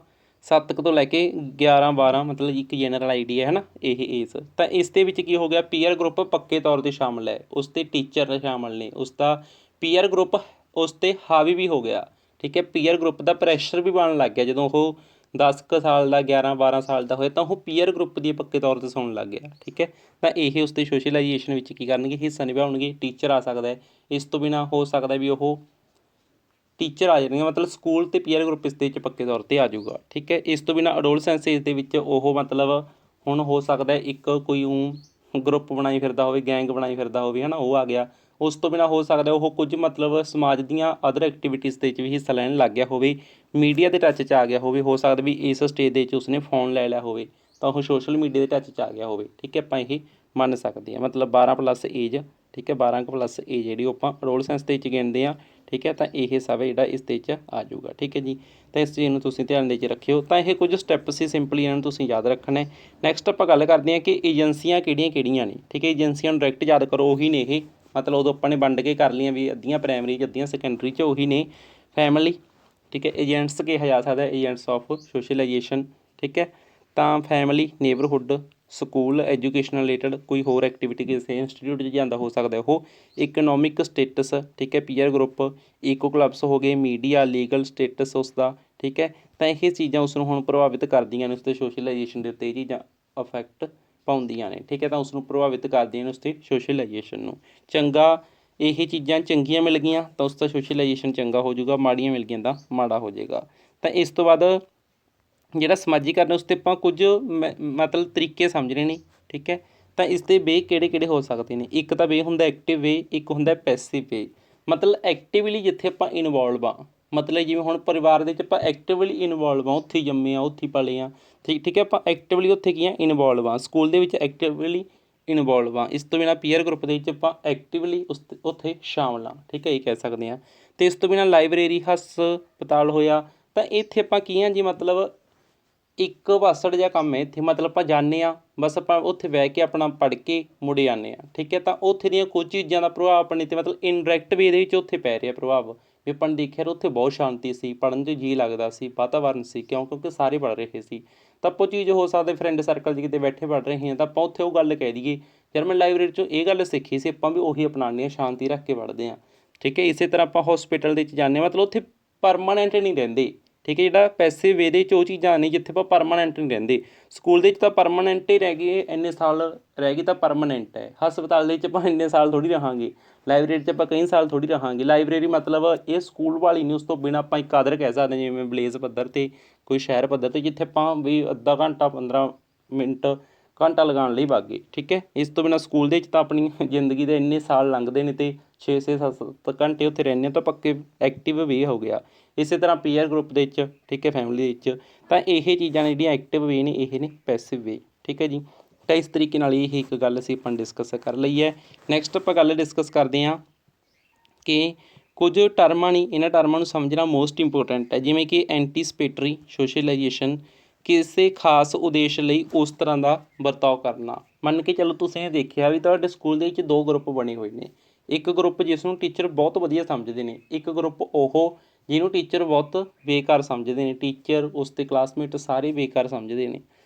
7 ਕੁ ਤੋਂ ਲੈ ਕੇ 11 12, ਮਤਲਬ ਇੱਕ ਜਨਰਲ ਆਈਡੀਆ ਹੈ ਨਾ ਇਹ ਏਜ। ਤਾਂ ਇਸ ਦੇ ਵਿੱਚ ਕੀ ਹੋ ਗਿਆ, ਪੀਅਰ ਗਰੁੱਪ ਪੱਕੇ ਤੌਰ 'ਤੇ ਸ਼ਾਮਲ ਹੈ, ਉਸ 'ਤੇ ਟੀਚਰ ਸ਼ਾਮਲ ਨੇ, ਉਸ ਦਾ ਪੀਅਰ ਗਰੁੱਪ ਉਸ 'ਤੇ ਹਾਵੀ ਵੀ ਹੋ ਗਿਆ, ਠੀਕ ਹੈ। ਪੀਅਰ ਗਰੁੱਪ ਦਾ ਪ੍ਰੈਸ਼ਰ ਵੀ ਬਣਨ ਲੱਗ ਗਿਆ ਜਦੋਂ ਉਹ 10 ਕੁ ਸਾਲ ਦਾ, 11 12 ਸਾਲ ਦਾ ਹੋਇਆ, ਤਾਂ ਉਹ ਪੀਅਰ ਗਰੁੱਪ ਦੀ ਪੱਕੇ ਤੌਰ 'ਤੇ ਸੁਣਨ ਲੱਗ ਗਿਆ, ਠੀਕ ਹੈ। ਤਾਂ ਇਹ ਉਸ 'ਤੇ ਸੋਸ਼ਲਾਈਜੇਸ਼ਨ ਵਿੱਚ ਕੀ ਕਰਨਗੇ, ਹਿੱਸਾ ਨਿਭਾਉਣਗੇ। ਟੀਚਰ ਆ ਸਕਦਾ ਹੈ, ਇਸ ਤੋਂ ਬਿਨਾਂ ਹੋ ਸਕਦਾ ਵੀ ਉਹ ਟੀਚਰ ਆ ਜਾਣਗੇ, ਮਤਲਬ ਸਕੂਲ ਅਤੇ ਪੀਅਰ ਗਰੁੱਪ ਇਸ ਦੇ ਵਿੱਚ ਪੱਕੇ ਤੌਰ 'ਤੇ ਆ ਜਾਊਗਾ, ਠੀਕ ਹੈ। ਇਸ ਤੋਂ ਬਿਨਾਂ ਅਡੋਲਸੈਂਸ ਏਜ ਦੇ ਵਿੱਚ ਉਹ ਮਤਲਬ ਹੁਣ ਹੋ ਸਕਦਾ ਇੱਕ ਕੋਈ ਗਰੁੱਪ ਬਣਾਈ ਫਿਰਦਾ ਹੋਵੇ, ਗੈਂਗ ਬਣਾਈ ਫਿਰਦਾ ਹੋਵੇ, ਹੈ ਨਾ, ਉਹ ਆ ਗਿਆ। ਉਸ ਤੋਂ ਬਿਨਾਂ ਹੋ ਸਕਦਾ ਉਹ ਕੁਝ ਮਤਲਬ ਸਮਾਜ ਦੀਆਂ ਅਦਰ ਐਕਟੀਵਿਟੀਜ਼ ਦੇ ਵਿੱਚ ਵੀ ਹਿੱਸਾ ਲੈਣ ਲੱਗ ਗਿਆ ਹੋਵੇ, ਮੀਡੀਆ ਦੇ ਟੱਚ 'ਚ ਆ ਗਿਆ ਹੋਵੇ। ਹੋ ਸਕਦਾ ਵੀ ਇਸ ਸਟੇਜ ਦੇ ਵਿੱਚ ਉਸਨੇ ਫੋਨ ਲੈ ਲਿਆ ਹੋਵੇ ਤਾਂ ਉਹ ਸੋਸ਼ਲ ਮੀਡੀਆ ਦੇ ਟੱਚ 'ਚ ਆ ਗਿਆ ਹੋਵੇ। ਠੀਕ ਹੈ, ਆਪਾਂ ਇਹ ਮੰਨ ਸਕਦੇ ਹਾਂ। ਮਤਲਬ 12+ ਏਜ, ਠੀਕ ਹੈ, 12+ ਏਜ ਜਿਹੜੀ ਉਹ ਆਪਾਂ ਰੋਲ ਸਾਇੰਸ ਦੇ ਵਿੱਚ ਗਿਣਦੇ ਹਾਂ। ਠੀਕ ਹੈ, ਤਾਂ ਇਹ ਸਭ ਜਿਹੜਾ ਇਸ ਦੇ 'ਚ ਆ ਜਾਊਗਾ। ਠੀਕ ਹੈ ਜੀ, ਤਾਂ ਇਸ ਚੀਜ਼ ਨੂੰ ਤੁਸੀਂ ਧਿਆਨ ਦੇ 'ਚ ਰੱਖਿਓ। ਤਾਂ ਇਹ ਕੁਝ ਸਟੈਪ ਸੀ, ਸਿੰਪਲੀ ਇਹਨਾਂ ਨੂੰ ਤੁਸੀਂ ਯਾਦ ਰੱਖਣਾ। ਨੈਕਸਟ ਆਪਾਂ ਗੱਲ ਕਰਦੇ ਹਾਂ ਕਿ ਏਜੰਸੀਆਂ ਕਿਹੜੀਆਂ ਕਿਹੜੀਆਂ ਨੇ। ਠੀਕ ਹੈ, ਏਜੰਸੀਆਂ ਨੂੰ ਡਾਇਰੈਕਟ ਯਾਦ ਕਰੋ, ਉਹੀ ਨੇ ਇਹ। ਮਤਲਬ ਉਦੋਂ ਆਪਾਂ ਨੇ ਵੰਡ ਕੇ ਕਰ ਲਈਆਂ ਵੀ ਅੱਧੀਆਂ ਪ੍ਰਾਇਮਰੀ 'ਚ ਅੱਧੀਆਂ ਸੈਕੰਡਰੀ 'ਚ, ਉਹੀ ਨੇ। ਫੈਮਿਲੀ, ਠੀਕ ਹੈ, ਏਜੰਟਸ ਕਿਹਾ ਜਾ ਸਕਦਾ, ਏਜੰਟਸ ਆਫ ਸੋਸ਼ਲਾਈਜੇਸ਼ਨ। ਠੀਕ ਹੈ, ਤਾਂ family, neighbourhood, school, education related ਕੋਈ ਹੋਰ ਐਕਟੀਵਿਟੀ ਕਿਸੇ ਇੰਸਟੀਟਿਊਟ 'ਚ ਜਾਂਦਾ ਹੋ ਸਕਦਾ ਉਹ, ਇਕਨੋਮਿਕ ਸਟੇਟਸ, ਠੀਕ ਹੈ, ਪੀਅਰ ਗਰੁੱਪ, ਈਕੋ ਕਲੱਬਸ ਹੋ ਗਏ, ਮੀਡੀਆ, ਲੀਗਲ ਸਟੇਟਸ ਉਸਦਾ। ਠੀਕ ਹੈ, ਤਾਂ ਇਹ ਚੀਜ਼ਾਂ ਉਸ ਨੂੰ ਹੁਣ ਪ੍ਰਭਾਵਿਤ ਕਰਦੀਆਂ ਨੇ, ਉਸ 'ਤੇ ਸੋਸ਼ਲਾਈਜੇਸ਼ਨ ਦੇ ਉੱਤੇ ਇਹ ਚੀਜ਼ਾਂ ਅਫੈਕਟ ਪਾਉਂਦੀਆਂ ਨੇ। ਠੀਕ ਹੈ, ਤਾਂ ਉਸ ਨੂੰ ਪ੍ਰਭਾਵਿਤ ਕਰਦੀਆਂ ਨੇ, ਉਸ 'ਤੇ ਸੋਸ਼ਲਾਈਜੇਸ਼ਨ ਨੂੰ। ਚੰਗਾ, ਇਹ ਚੀਜ਼ਾਂ ਚੰਗੀਆਂ ਮਿਲ ਗਈਆਂ ਤਾਂ ਉਸ ਦਾ ਸੋਸ਼ਲਾਈਜੇਸ਼ਨ ਚੰਗਾ ਹੋ ਜਾਊਗਾ, ਮਾੜੀਆਂ ਮਿਲ ਗਈਆਂ ਤਾਂ ਮਾੜਾ ਹੋ ਜਾਏਗਾ। ਤਾਂ ਇਸ ਤੋਂ ਬਾਅਦ ਜਿਹੜਾ ਸਮਾਜੀਕਰਨ ਉਸ 'ਤੇ ਆਪਾਂ ਕੁਝ ਮਤਲਬ ਤਰੀਕੇ ਸਮਝਣੇ ਨੇ। ਠੀਕ ਹੈ, ਤਾਂ ਇਸ ਦੇ ਵੇ ਕਿਹੜੇ ਕਿਹੜੇ ਹੋ ਸਕਦੇ ਨੇ। ਇੱਕ ਤਾਂ ਵੇ ਹੁੰਦਾ ਐਕਟਿਵ ਵੇ, ਇੱਕ ਹੁੰਦਾ ਪੈਸਿਵ ਵੇ। ਮਤਲਬ ਐਕਟਿਵਲੀ ਜਿੱਥੇ ਆਪਾਂ ਇਨਵੋਲਵ ਹਾਂ, ਮਤਲਬ ਜਿਵੇਂ ਹੁਣ ਪਰਿਵਾਰ ਦੇ ਵਿੱਚ ਆਪਾਂ ਐਕਟਿਵਲੀ ਇਨਵੋਲਵ ਹਾਂ, ਉੱਥੇ ਜੰਮੇ ਹਾਂ, ਉੱਥੇ ਪਲੇ ਹਾਂ। ਠੀਕ ਹੈ, ਆਪਾਂ ਐਕਟਿਵਲੀ ਉੱਥੇ ਕੀ ਆ, ਇਨਵੋਲਵ ਹਾਂ। ਸਕੂਲ ਦੇ ਵਿੱਚ ਐਕਟਿਵਲੀ ਇਨਵੋਲਵ ਹਾਂ। ਇਸ ਤੋਂ ਬਿਨਾਂ ਪੀਅਰ ਗਰੁੱਪ ਦੇ ਵਿੱਚ ਆਪਾਂ ਐਕਟਿਵਲੀ ਉੱਥੇ ਸ਼ਾਮਲ ਹਾਂ। ਠੀਕ ਹੈ, ਇਹ ਕਹਿ ਸਕਦੇ ਹਾਂ। ਅਤੇ ਇਸ ਤੋਂ ਬਿਨਾਂ ਲਾਇਬ੍ਰੇਰੀ, ਹਸਪਤਾਲ ਹੋਇਆ, ਤਾਂ ਇੱਥੇ ਆਪਾਂ ਕੀ ਹਾਂ ਜੀ, ਮਤਲਬ ਇੱਕ ਪਾਸੜ ਜਿਹਾ ਕੰਮ ਹੈ ਇੱਥੇ। ਮਤਲਬ ਆਪਾਂ ਜਾਂਦੇ ਹਾਂ, ਬਸ ਆਪਾਂ ਉੱਥੇ ਬਹਿ ਕੇ ਆਪਣਾ ਪੜ੍ਹ ਕੇ ਮੁੜ ਜਾਂਦੇ ਹਾਂ। ਠੀਕ ਹੈ, ਤਾਂ ਉੱਥੇ ਦੀਆਂ ਕੁਝ ਚੀਜ਼ਾਂ ਦਾ ਪ੍ਰਭਾਵ ਆਪਣੇ 'ਤੇ ਮਤਲਬ ਇਨਡਾਇਰੈਕਟ ਵੇ ਦੇ ਵਿੱਚ ਉੱਥੇ ਪੈ ਰਿਹਾ ਪ੍ਰਭਾਵ। ਵੀ ਆਪਾਂ ਨੇ ਦੇਖਿਆ ਉੱਥੇ ਬਹੁਤ ਸ਼ਾਂਤੀ ਸੀ, ਪੜ੍ਹਨ 'ਚ ਜੀਅ ਲੱਗਦਾ ਸੀ, ਵਾਤਾਵਰਨ ਸੀ, ਕਿਉਂਕਿ ਸਾਰੇ ਪੜ੍ਹ ਰਹੇ ਸੀ। ਤਾਂ ਆਪਾਂ ਚੀਜ਼ ਹੋ ਸਕਦਾ ਫਰੈਂਡ ਸਰਕਲ 'ਚ ਕਿਤੇ ਬੈਠੇ ਪੜ੍ਹ ਰਹੇ ਹਾਂ ਤਾਂ ਆਪਾਂ ਉੱਥੇ ਉਹ ਗੱਲ ਕਹਿ ਦਈਏ, ਯਾਰ ਮੈਂ ਲਾਇਬ੍ਰੇਰੀ 'ਚੋਂ ਇਹ ਗੱਲ ਸਿੱਖੀ ਸੀ, ਆਪਾਂ ਵੀ ਉਹੀ ਅਪਣਾਉਂਦੇ ਹਾਂ, ਸ਼ਾਂਤੀ ਰੱਖ ਕੇ ਪੜ੍ਹਦੇ ਹਾਂ। ਠੀਕ ਹੈ, ਇਸੇ ਤਰ੍ਹਾਂ ਆਪਾਂ ਹੋਸਪਿਟਲ ਦੇ ਵਿੱਚ ਜਾਂਦੇ ਹਾਂ, ਮਤਲਬ ਉੱਥੇ ਪਰਮਾਨੈਂਟ ਨਹੀਂ ਰਹਿੰਦੇ। ਠੀਕ ਹੈ, ਜਿਹੜਾ ਪੈਸੇ ਵੇ ਦੇ 'ਚ ਉਹ ਚੀਜ਼ਾਂ ਨਹੀਂ ਜਿੱਥੇ ਆਪਾਂ ਪਰਮਾਨੈਂਟ ਨਹੀਂ ਰਹਿੰਦੇ। ਸਕੂਲ ਦੇ ਵਿੱਚ ਤਾਂ ਪਰਮਾਨੈਂਟ ਹੀ ਰਹਿ ਗਏ, ਇੰਨੇ ਸਾਲ ਰਹਿ ਗਏ ਤਾਂ ਪਰਮਾਨੈਂਟ ਹੈ। ਹਸਪਤਾਲ ਦੇ ਵਿੱਚ ਆਪਾਂ ਇੰਨੇ ਸਾਲ ਥੋੜ੍ਹੀ ਰਹਾਂਗੇ, ਲਾਇਬ੍ਰੇਰੀ 'ਚ ਆਪਾਂ ਕਈ ਸਾਲ ਥੋੜ੍ਹੀ ਰਹਾਂਗੇ। ਲਾਇਬ੍ਰੇਰੀ ਮਤਲਬ ਇਹ ਸਕੂਲ ਵਾਲੀ ਨਹੀਂ, ਉਸ ਤੋਂ ਬਿਨਾਂ ਆਪਾਂ ਇੱਕ ਆਦਰ ਕਹਿ ਸਕਦੇ ਹਾਂ, ਜਿਵੇਂ ਵਿਲੇਜ ਪੱਧਰ 'ਤੇ, ਕੋਈ ਸ਼ਹਿਰ ਪੱਧਰ 'ਤੇ, ਜਿੱਥੇ ਆਪਾਂ ਵੀ ਅੱਧਾ ਘੰਟਾ 15 ਮਿੰਟ ਘੰਟਾ ਲਗਾਉਣ ਲਈ ਵਗ ਗਏ। ਠੀਕ ਹੈ, ਇਸ ਤੋਂ ਬਿਨਾਂ ਸਕੂਲ ਦੇ ਵਿੱਚ ਤਾਂ ਆਪਣੀ ਜ਼ਿੰਦਗੀ ਦੇ ਇੰਨੇ ਸਾਲ ਲੰਘਦੇ ਨੇ ਅਤੇ 6-6 7 ਘੰਟੇ ਉੱਥੇ ਰਹਿੰਦੇ ਹਾਂ ਤਾਂ ਪੱਕੇ ਐਕਟਿਵ ਵੇ ਹੋ ਗਿਆ। ਇਸੇ ਤਰ੍ਹਾਂ ਪੀਅਰ ਗਰੁੱਪ ਦੇ ਵਿੱਚ, ਠੀਕ ਹੈ, ਫੈਮਿਲੀ ਦੇ ਵਿੱਚ, ਤਾਂ ਇਹ ਚੀਜ਼ਾਂ ਨੇ ਜਿਹੜੀਆਂ ਐਕਟਿਵ ਵੇ ਨੇ, ਇਹ ਨੇ ਪੈਸਿਵ ਵੇ। ਠੀਕ ਹੈ ਜੀ, ਤਾਂ ਇਸ ਤਰੀਕੇ ਨਾਲ ਇਹ ਇੱਕ ਗੱਲ ਅਸੀਂ ਆਪਾਂ ਡਿਸਕਸ ਕਰ ਲਈ ਹੈ। ਨੈਕਸਟ ਆਪਾਂ ਗੱਲ ਡਿਸਕਸ ਕਰਦੇ ਹਾਂ ਕਿ ਕੁਝ ਟਰਮਾਂ ਨੇ, ਇਹਨਾਂ ਟਰਮਾਂ ਨੂੰ ਸਮਝਣਾ ਮੋਸਟ ਇੰਪੋਰਟੈਂਟ ਹੈ। ਜਿਵੇਂ ਕਿ ਐਂਟੀਸਪੇਟਰੀ ਸੋਸ਼ਲਾਈਜੇਸ਼ਨ, ਕਿਸੇ ਖਾਸ ਉਦੇਸ਼ ਲਈ ਉਸ ਤਰ੍ਹਾਂ ਦਾ ਵਰਤਾਓ ਕਰਨਾ। ਮੰਨ ਕੇ ਚੱਲੋ ਤੁਸੀਂ ਇਹ ਦੇਖਿਆ ਵੀ ਤੁਹਾਡੇ ਸਕੂਲ ਦੇ ਵਿੱਚ 2 ਗਰੁੱਪ ਬਣੇ ਹੋਏ ਨੇ। ਇੱਕ ਗਰੁੱਪ ਜਿਸ ਨੂੰ ਟੀਚਰ ਬਹੁਤ ਵਧੀਆ ਸਮਝਦੇ ਨੇ, ਇੱਕ ਗਰੁੱਪ ਉਹ ਜਿਹਨੂੰ ਟੀਚਰ ਬਹੁਤ ਬੇਕਾਰ ਸਮਝਦੇ ਨੇ। ਟੀਚਰ, ਉਸ ਦੇ ਕਲਾਸਮੇਟ ਸਾਰੇ ਬੇਕਾਰ ਸਮਝਦੇ ਨੇ।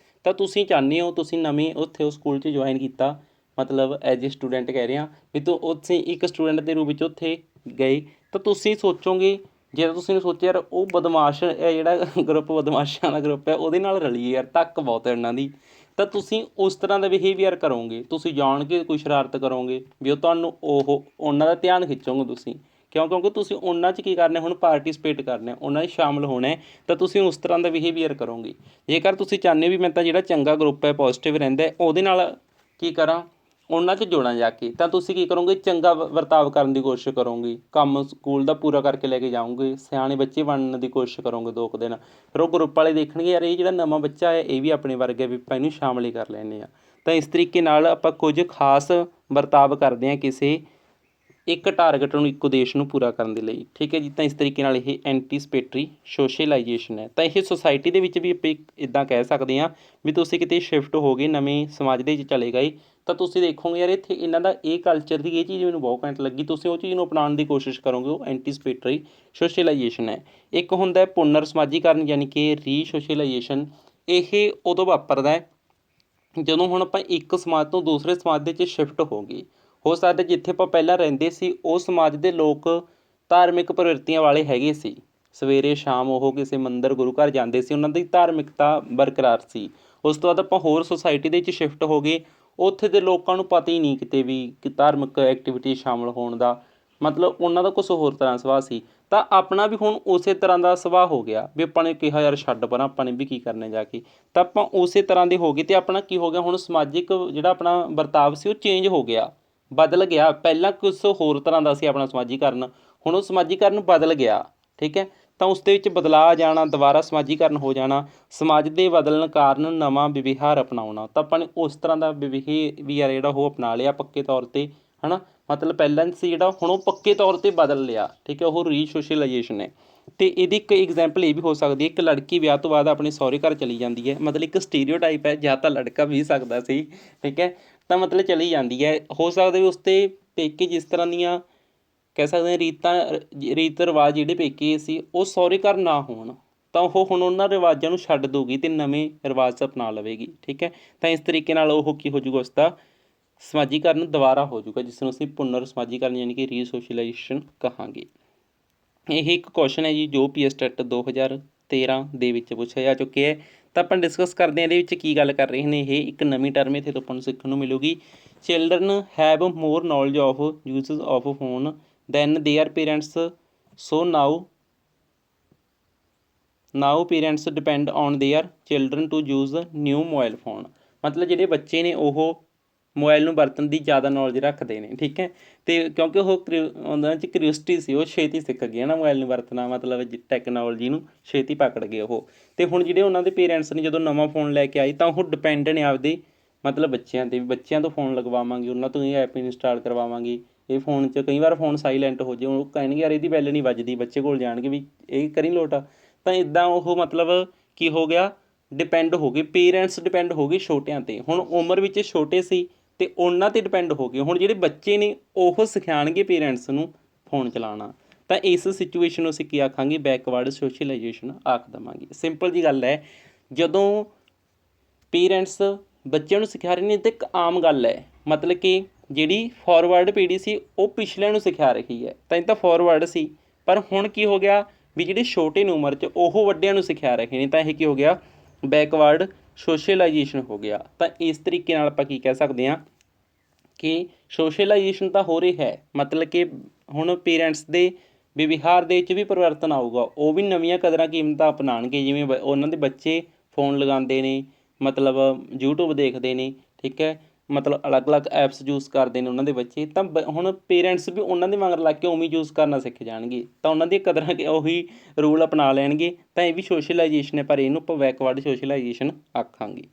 ਤਾਂ ਤੁਸੀਂ ਚਾਹੁੰਦੇ ਹੋ, ਤੁਸੀਂ ਨਵੇਂ ਉੱਥੇ ਉਸ ਸਕੂਲ 'ਚ ਜੁਆਇਨ ਕੀਤਾ, ਮਤਲਬ ਐਜ ਏ ਸਟੂਡੈਂਟ ਕਹਿ ਰਹੇ ਹਾਂ ਵੀ ਤੁਸੀਂ ਇੱਕ ਸਟੂਡੈਂਟ ਦੇ ਰੂਪ ਵਿੱਚ ਉੱਥੇ ਗਏ, ਤਾਂ ਤੁਸੀਂ ਸੋਚੋਗੇ, ਜੇ ਤੁਸੀਂ ਸੋਚਿਆ ਯਾਰ ਉਹ ਬਦਮਾਸ਼ ਹੈ, ਜਿਹੜਾ ਗਰੁੱਪ ਬਦਮਾਸ਼ਾਂ ਦਾ ਗਰੁੱਪ ਹੈ, ਉਹਦੇ ਨਾਲ ਰਲੀਏ ਯਾਰ, ਧੱਕ ਬਹੁਤ ਹੈ ਉਹਨਾਂ ਦੀ, ਤਾਂ ਤੁਸੀਂ ਉਸ ਤਰ੍ਹਾਂ ਦਾ ਬਿਹੇਵੀਅਰ ਕਰੋਗੇ। ਤੁਸੀਂ ਜਾਣ ਕੇ ਕੋਈ ਸ਼ਰਾਰਤ ਕਰੋਗੇ ਵੀ ਉਹ ਤੁਹਾਨੂੰ ਉਹਨਾਂ ਦਾ ਧਿਆਨ ਖਿੱਚੋਗੇ ਤੁਸੀਂ। ਕਿਉਂਕਿ ਤੁਸੀਂ ਉਹਨਾਂ 'ਚ ਕੀ ਕਰਨਾ, ਹੁਣ ਪਾਰਟੀਸਪੇਟ ਕਰਨਾ, ਉਹਨਾਂ 'ਚ ਸ਼ਾਮਲ ਹੋਣਾ, ਤਾਂ ਤੁਸੀਂ ਉਸ ਤਰ੍ਹਾਂ ਦਾ ਬਿਹੇਵੀਅਰ ਕਰੋਗੇ। ਜੇਕਰ ਤੁਸੀਂ ਚਾਹੁੰਦੇ ਹੋ ਵੀ ਮੈਂ ਤਾਂ ਜਿਹੜਾ ਚੰਗਾ ਗਰੁੱਪ ਹੈ, ਪੋਜ਼ੀਟਿਵ ਰਹਿੰਦਾ, ਉਹਦੇ ਨਾਲ ਕੀ ਕਰਾਂ, ਉਹਨਾਂ 'ਚ ਜੁੜਾਂ ਜਾ ਕੇ, ਤਾਂ ਤੁਸੀਂ ਕੀ ਕਰੋਗੇ, ਚੰਗਾ ਵਰਤਾਵ ਕਰਨ ਦੀ ਕੋਸ਼ਿਸ਼ ਕਰੋਗੇ, ਕੰਮ ਸਕੂਲ ਦਾ ਪੂਰਾ ਕਰਕੇ ਲੈ ਕੇ ਜਾਓਗੇ, ਸਿਆਣੇ ਬੱਚੇ ਬਣਨ ਦੀ ਕੋਸ਼ਿਸ਼ ਕਰੋਗੇ 2 ਕੁ ਦਿਨ। ਫਿਰ ਉਹ ਗਰੁੱਪ ਵਾਲੇ ਦੇਖਣਗੇ ਯਾਰ ਇਹ ਜਿਹੜਾ ਨਵਾਂ ਬੱਚਾ ਹੈ ਇਹ ਵੀ ਆਪਣੇ ਵਰਗਾ, ਵੀ ਆਪਾਂ ਇਹਨੂੰ ਸ਼ਾਮਲ ਹੀ ਕਰ ਲੈਂਦੇ ਹਾਂ। ਤਾਂ ਇਸ ਤਰੀਕੇ ਨਾਲ ਆਪਾਂ ਕੁਝ ਖਾਸ ਵਰਤਾਵ ਕਰਦੇ ਹਾਂ ਕਿਸੇ ਇੱਕ ਟਾਰਗੇਟ ਨੂੰ, ਇੱਕ ਉਦੇਸ਼ ਨੂੰ ਪੂਰਾ ਕਰਨ ਦੇ ਲਈ। ਠੀਕ ਹੈ ਜੀ, ਤਾਂ ਇਸ ਤਰੀਕੇ ਨਾਲ ਇਹ ਐਂਟੀਸਪੇਟਰੀ ਸੋਸ਼ਲਾਈਜੇਸ਼ਨ ਹੈ। ਤਾਂ ਇਹ ਸੁਸਾਇਟੀ ਦੇ ਵਿੱਚ ਵੀ ਆਪਾਂ ਇੱਦਾਂ ਕਹਿ ਸਕਦੇ ਹਾਂ ਵੀ ਤੁਸੀਂ ਕਿਤੇ ਸ਼ਿਫਟ ਹੋ ਗਏ, ਨਵੇਂ ਸਮਾਜ ਦੇ ਵਿੱਚ ਚਲੇ ਗਏ, ਤਾਂ ਤੁਸੀਂ ਦੇਖੋਗੇ ਯਾਰ ਇੱਥੇ ਇਹਨਾਂ ਦਾ ਇਹ ਕਲਚਰ ਦੀ ਇਹ ਚੀਜ਼ ਮੈਨੂੰ ਬਹੁਤ ਘੈਂਟ ਲੱਗੀ, ਤੁਸੀਂ ਉਹ ਚੀਜ਼ ਨੂੰ ਅਪਣਾਉਣ ਦੀ ਕੋਸ਼ਿਸ਼ ਕਰੋਗੇ, ਉਹ ਐਂਟੀਸਪੇਟਰੀ ਸੋਸ਼ਲਾਈਜੇਸ਼ਨ ਹੈ। ਇੱਕ ਹੁੰਦਾ ਪੁਨਰ ਸਮਾਜੀਕਰਨ, ਯਾਨੀ ਕਿ ਰੀਸੋਸ਼ਲਾਈਜੇਸ਼ਨ। ਇਹ ਉਦੋਂ ਵਾਪਰਦਾ ਜਦੋਂ ਹੁਣ ਆਪਾਂ ਇੱਕ ਸਮਾਜ ਤੋਂ ਦੂਸਰੇ ਸਮਾਜ ਦੇ ਵਿੱਚ ਸ਼ਿਫਟ ਹੋ ਗਏ। ਹੋ ਸਕਦਾ ਜਿੱਥੇ ਆਪਾਂ ਪਹਿਲਾਂ ਰਹਿੰਦੇ ਸੀ ਉਹ ਸਮਾਜ ਦੇ ਲੋਕ ਧਾਰਮਿਕ ਪ੍ਰਵਿਰਤੀਆਂ ਵਾਲੇ ਹੈਗੇ ਸੀ, ਸਵੇਰੇ ਸ਼ਾਮ ਉਹ ਕਿਸੇ ਮੰਦਰ ਗੁਰੂ ਘਰ ਜਾਂਦੇ ਸੀ, ਉਹਨਾਂ ਦੀ ਧਾਰਮਿਕਤਾ ਬਰਕਰਾਰ ਸੀ। ਉਸ ਤੋਂ ਬਾਅਦ ਆਪਾਂ ਹੋਰ ਸੁਸਾਇਟੀ ਦੇ ਵਿੱਚ ਸ਼ਿਫਟ ਹੋ ਗਏ, ਉੱਥੇ ਦੇ ਲੋਕਾਂ ਨੂੰ ਪਤਾ ਹੀ ਨਹੀਂ ਕਿਤੇ ਵੀ ਕਿ ਧਾਰਮਿਕ ਐਕਟੀਵਿਟੀ ਸ਼ਾਮਲ ਹੋਣ ਦਾ, ਮਤਲਬ ਉਹਨਾਂ ਦਾ ਕੁਛ ਹੋਰ ਤਰ੍ਹਾਂ ਸੁਭਾਅ ਸੀ। ਤਾਂ ਆਪਣਾ ਵੀ ਹੁਣ ਉਸੇ ਤਰ੍ਹਾਂ ਦਾ ਸੁਭਾਅ ਹੋ ਗਿਆ ਵੀ ਆਪਾਂ ਨੇ ਕਿਹਾ ਯਾਰ ਛੱਡ ਪਰਾਂ, ਆਪਾਂ ਨੇ ਵੀ ਕੀ ਕਰਨਾ ਜਾ ਕੇ, ਤਾਂ ਆਪਾਂ ਉਸੇ ਤਰ੍ਹਾਂ ਦੇ ਹੋ ਗਏ। ਅਤੇ ਆਪਣਾ ਕੀ ਹੋ ਗਿਆ, ਹੁਣ ਸਮਾਜਿਕ ਜਿਹੜਾ ਆਪਣਾ ਵਰਤਾਵ ਸੀ ਉਹ ਚੇਂਜ ਹੋ ਗਿਆ, ਬਦਲ ਗਿਆ। ਪਹਿਲਾਂ ਕੁਛ ਹੋਰ ਤਰ੍ਹਾਂ ਦਾ ਸੀ ਆਪਣਾ ਸਮਾਜੀਕਰਨ, ਹੁਣ ਉਹ ਸਮਾਜੀਕਰਨ ਬਦਲ ਗਿਆ। ਠੀਕ ਹੈ, ਤਾਂ ਉਸ ਦੇ ਵਿੱਚ ਬਦਲਾਅ ਆ ਜਾਣਾ, ਦੁਬਾਰਾ ਸਮਾਜੀਕਰਨ ਹੋ ਜਾਣਾ, ਸਮਾਜ ਦੇ ਬਦਲਣ ਕਾਰਨ ਨਵਾਂ ਵਿਵਹਾਰ ਅਪਣਾਉਣਾ। ਤਾਂ ਆਪਾਂ ਨੇ ਉਸ ਤਰ੍ਹਾਂ ਦਾ ਵਿਵਹਾਰ ਜਿਹੜਾ ਉਹ ਅਪਣਾ ਲਿਆ ਪੱਕੇ ਤੌਰ 'ਤੇ, ਹੈ ਨਾ। ਮਤਲਬ ਪਹਿਲਾਂ ਸੀ ਜਿਹੜਾ, ਹੁਣ ਉਹ ਪੱਕੇ ਤੌਰ 'ਤੇ ਬਦਲ ਲਿਆ। ਠੀਕ ਹੈ, ਉਹ ਰੀਸੋਸ਼ਲਾਈਜੇਸ਼ਨ ਹੈ। ਅਤੇ ਇਹਦੀ ਇੱਕ ਐਗਜ਼ਾਮਪਲ ਇਹ ਵੀ ਹੋ ਸਕਦੀ ਹੈ, ਇੱਕ ਲੜਕੀ ਵਿਆਹ ਤੋਂ ਬਾਅਦ ਆਪਣੇ ਸਹੁਰੇ ਘਰ ਚਲੀ ਜਾਂਦੀ ਹੈ। ਮਤਲਬ ਇੱਕ ਸਟੀਰੀਓਟਾਈਪ ਹੈ, ਜਾਂ ਤਾਂ ਲੜਕਾ ਵੀ ਸਕਦਾ ਸੀ। ਠੀਕ ਹੈ, ਤਾਂ ਮਤਲਬ ਚਲੀ ਜਾਂਦੀ ਹੈ। ਹੋ ਸਕਦਾ ਵੀ ਉਸ 'ਤੇ ਪੇਕੇ ਜਿਸ ਤਰ੍ਹਾਂ ਦੀਆਂ ਕਹਿ ਸਕਦੇ ਹਾਂ ਰੀਤ ਰਿਵਾਜ ਜਿਹੜੇ ਪੇਕੇ ਸੀ ਉਹ ਸਹੁਰੇ ਘਰ ਨਾ ਹੋਣ, ਤਾਂ ਉਹ ਹੁਣ ਉਹਨਾਂ ਰਿਵਾਜ਼ਾਂ ਨੂੰ ਛੱਡ ਦਊਗੀ ਅਤੇ ਨਵੇਂ ਰਿਵਾਜ਼ ਅਪਣਾ ਲਵੇਗੀ। ਠੀਕ ਹੈ, ਤਾਂ ਇਸ ਤਰੀਕੇ ਨਾਲ ਉਹ ਕੀ ਹੋ ਜਾਊਗਾ, ਉਸਦਾ ਸਮਾਜੀਕਰਨ ਦੁਬਾਰਾ ਹੋ ਜਾਊਗਾ, ਜਿਸ ਨੂੰ ਅਸੀਂ ਪੁਨਰ ਸਮਾਜੀਕਰਨ ਯਾਨੀ ਕਿ ਰੀਸੋਸ਼ਲਾਈਜੇਸ਼ਨ ਕਹਾਂਗੇ। ਇਹ ਇੱਕ ਕੁਐਸਚਨ ਹੈ ਜੀ ਜੋ PSTET 2013 ਦੇ ਵਿੱਚ ਪੁੱਛਿਆ ਜਾ ਚੁੱਕਿਆ ਹੈ। ਤਾਂ ਆਪਾਂ ਡਿਸਕਸ ਕਰਦੇ ਹਾਂ ਇਹਦੇ ਵਿੱਚ ਕੀ ਗੱਲ ਕਰ ਰਹੇ ਨੇ। ਇਹ ਇੱਕ ਨਵੀਂ ਟਰਮ ਇੱਥੇ ਤੋਂ ਆਪਾਂ ਨੂੰ ਸਿੱਖਣ ਨੂੰ ਮਿਲੂਗੀ। Children have more knowledge of uses of phone than their parents, so now parents depend on their children to use new mobile phone. ਮਤਲਬ ਜਿਹੜੇ ਬੱਚੇ ਨੇ ਉਹ ਮੋਬਾਈਲ ਨੂੰ ਵਰਤਣ ਦੀ ਜ਼ਿਆਦਾ ਨੌਲੇਜ ਰੱਖਦੇ ਨੇ। ਠੀਕ ਹੈ, ਅਤੇ ਕਿਉਂਕਿ ਉਹ ਉਹਨਾਂ 'ਚ ਕਰਿਓਸਿਟੀ ਸੀ, ਉਹ ਛੇਤੀ ਸਿੱਖ ਗਏ ਨਾ ਮੋਬਾਈਲ ਨੂੰ ਵਰਤਣਾ, ਮਤਲਬ ਟੈਕਨੋਲੋਜੀ ਨੂੰ ਛੇਤੀ ਪਕੜ ਗਏ ਉਹ। ਅਤੇ ਹੁਣ ਜਿਹੜੇ ਉਹਨਾਂ ਦੇ ਪੇਰੈਂਟਸ ਨੇ ਜਦੋਂ ਨਵਾਂ ਫੋਨ ਲੈ ਕੇ ਆਏ ਤਾਂ ਉਹ ਡਿਪੈਂਡ ਨੇ ਆਪਦੇ ਮਤਲਬ ਬੱਚਿਆਂ 'ਤੇ, ਵੀ ਬੱਚਿਆਂ ਤੋਂ ਫੋਨ ਲਗਵਾਵਾਂਗੇ, ਉਹਨਾਂ ਤੋਂ ਹੀ ਐਪ ਇੰਸਟਾਲ ਕਰਵਾਵਾਂਗੇ। ਇਹ ਫੋਨ 'ਚ ਕਈ ਵਾਰ ਫੋਨ ਸਾਈਲੈਂਟ ਹੋ ਜਾਏ, ਉਹ ਕਹਿਣਗੇ ਯਾਰ ਇਹਦੀ ਬੈਲ ਨਹੀਂ ਵੱਜਦੀ, ਬੱਚੇ ਕੋਲ ਜਾਣਗੇ ਵੀ ਇਹ ਕਰੀ ਲੋਟ। ਤਾਂ ਇੱਦਾਂ ਉਹ ਮਤਲਬ ਕੀ ਹੋ ਗਿਆ, ਡਿਪੈਂਡ ਹੋ ਗਏ, ਪੇਰੈਂਟਸ ਡਿਪੈਂਡ ਹੋ ਗਏ ਛੋਟਿਆਂ 'ਤੇ। ਹੁਣ ਉਮਰ ਵਿੱਚ ਛੋਟੇ ਸੀ ਅਤੇ ਉਹਨਾਂ 'ਤੇ ਡਿਪੈਂਡ ਹੋ ਗਏ। ਹੁਣ ਜਿਹੜੇ ਬੱਚੇ ਨੇ ਉਹ ਸਿਖਾਉਣਗੇ ਪੇਰੈਂਟਸ ਨੂੰ ਫੋਨ ਚਲਾਉਣਾ। ਤਾਂ ਇਸ ਸਿਚੁਏਸ਼ਨ ਨੂੰ ਅਸੀਂ ਕੀ ਆਖਾਂਗੇ, ਬੈਕਵਰਡ ਸੋਸ਼ਲਾਈਜੇਸ਼ਨ ਆਖ ਦੇਵਾਂਗੇ। ਸਿੰਪਲ ਜੀ ਗੱਲ ਹੈ, ਜਦੋਂ ਪੇਰੈਂਟਸ ਬੱਚਿਆਂ ਨੂੰ ਸਿਖਾ ਰਹੇ ਨੇ ਤਾਂ ਇੱਕ ਆਮ ਗੱਲ ਹੈ, ਮਤਲਬ ਕਿ ਜਿਹੜੀ ਫਾਰਵਰਡ ਪੀੜ੍ਹੀ ਸੀ ਉਹ ਪਿਛਲਿਆਂ ਨੂੰ ਸਿਖਾ ਰਹੀ ਹੈ, ਤਾਂ ਇਹ ਤਾਂ ਫਾਰਵਰਡ ਸੀ। ਪਰ ਹੁਣ ਕੀ ਹੋ ਗਿਆ ਵੀ ਜਿਹੜੇ ਛੋਟੇ ਨੇ ਉਮਰ 'ਚ ਉਹ ਵੱਡਿਆਂ ਨੂੰ ਸਿਖਾ ਰਹੇ ਨੇ, ਤਾਂ ਇਹ ਕੀ ਹੋ ਗਿਆ, ਬੈਕਵਰਡ ਸੋਸ਼ਲਾਈਜੇਸ਼ਨ ਹੋ ਗਿਆ। ਤਾਂ ਇਸ ਤਰੀਕੇ ਨਾਲ ਆਪਾਂ ਕੀ ਕਹਿ ਸਕਦੇ ਹਾਂ ਕਿ ਸੋਸ਼ਲਾਈਜੇਸ਼ਨ ਤਾਂ ਹੋ ਰਹੀ ਹੈ, ਮਤਲਬ ਕਿ ਹੁਣ ਪੇਰੈਂਟਸ ਦੇ ਵਿਵਹਾਰ ਦੇ ਵਿੱਚ ਵੀ ਪਰਿਵਰਤਨ ਆਊਗਾ, ਉਹ ਵੀ ਨਵੀਆਂ ਕਦਰਾਂ ਕੀਮਤਾਂ ਅਪਣਾਉਣਗੇ। ਜਿਵੇਂ ਉਹਨਾਂ ਦੇ ਬੱਚੇ ਫੋਨ ਲਗਾਉਂਦੇ ਨੇ, ਮਤਲਬ YouTube ਦੇਖਦੇ ਨੇ। ਠੀਕ ਹੈ, ਮਤਲਬ ਅਲੱਗ ਅਲੱਗ ਐਪਸ ਯੂਜ਼ ਕਰਦੇ ਨੇ ਉਹਨਾਂ ਦੇ ਬੱਚੇ, ਤਾਂ ਹੁਣ ਪੇਰੈਂਟਸ ਵੀ ਉਹਨਾਂ ਦੇ ਮਗਰ ਲੱਗ ਕੇ ਉਵੇਂ ਯੂਜ਼ ਕਰਨਾ ਸਿੱਖ ਜਾਣਗੇ, ਤਾਂ ਉਹਨਾਂ ਦੀਆਂ ਕਦਰਾਂ ਉਹੀ ਰੂਲ ਅਪਣਾ ਲੈਣਗੇ। ਤਾਂ ਇਹ ਵੀ ਸੋਸ਼ਲਾਈਜੇਸ਼ਨ ਹੈ, ਪਰ ਇਹਨੂੰ ਆਪਾਂ ਬੈਕਵਰਡ ਸੋਸ਼ਲਾਈਜੇਸ਼ਨ ਆਖਾਂਗੇ।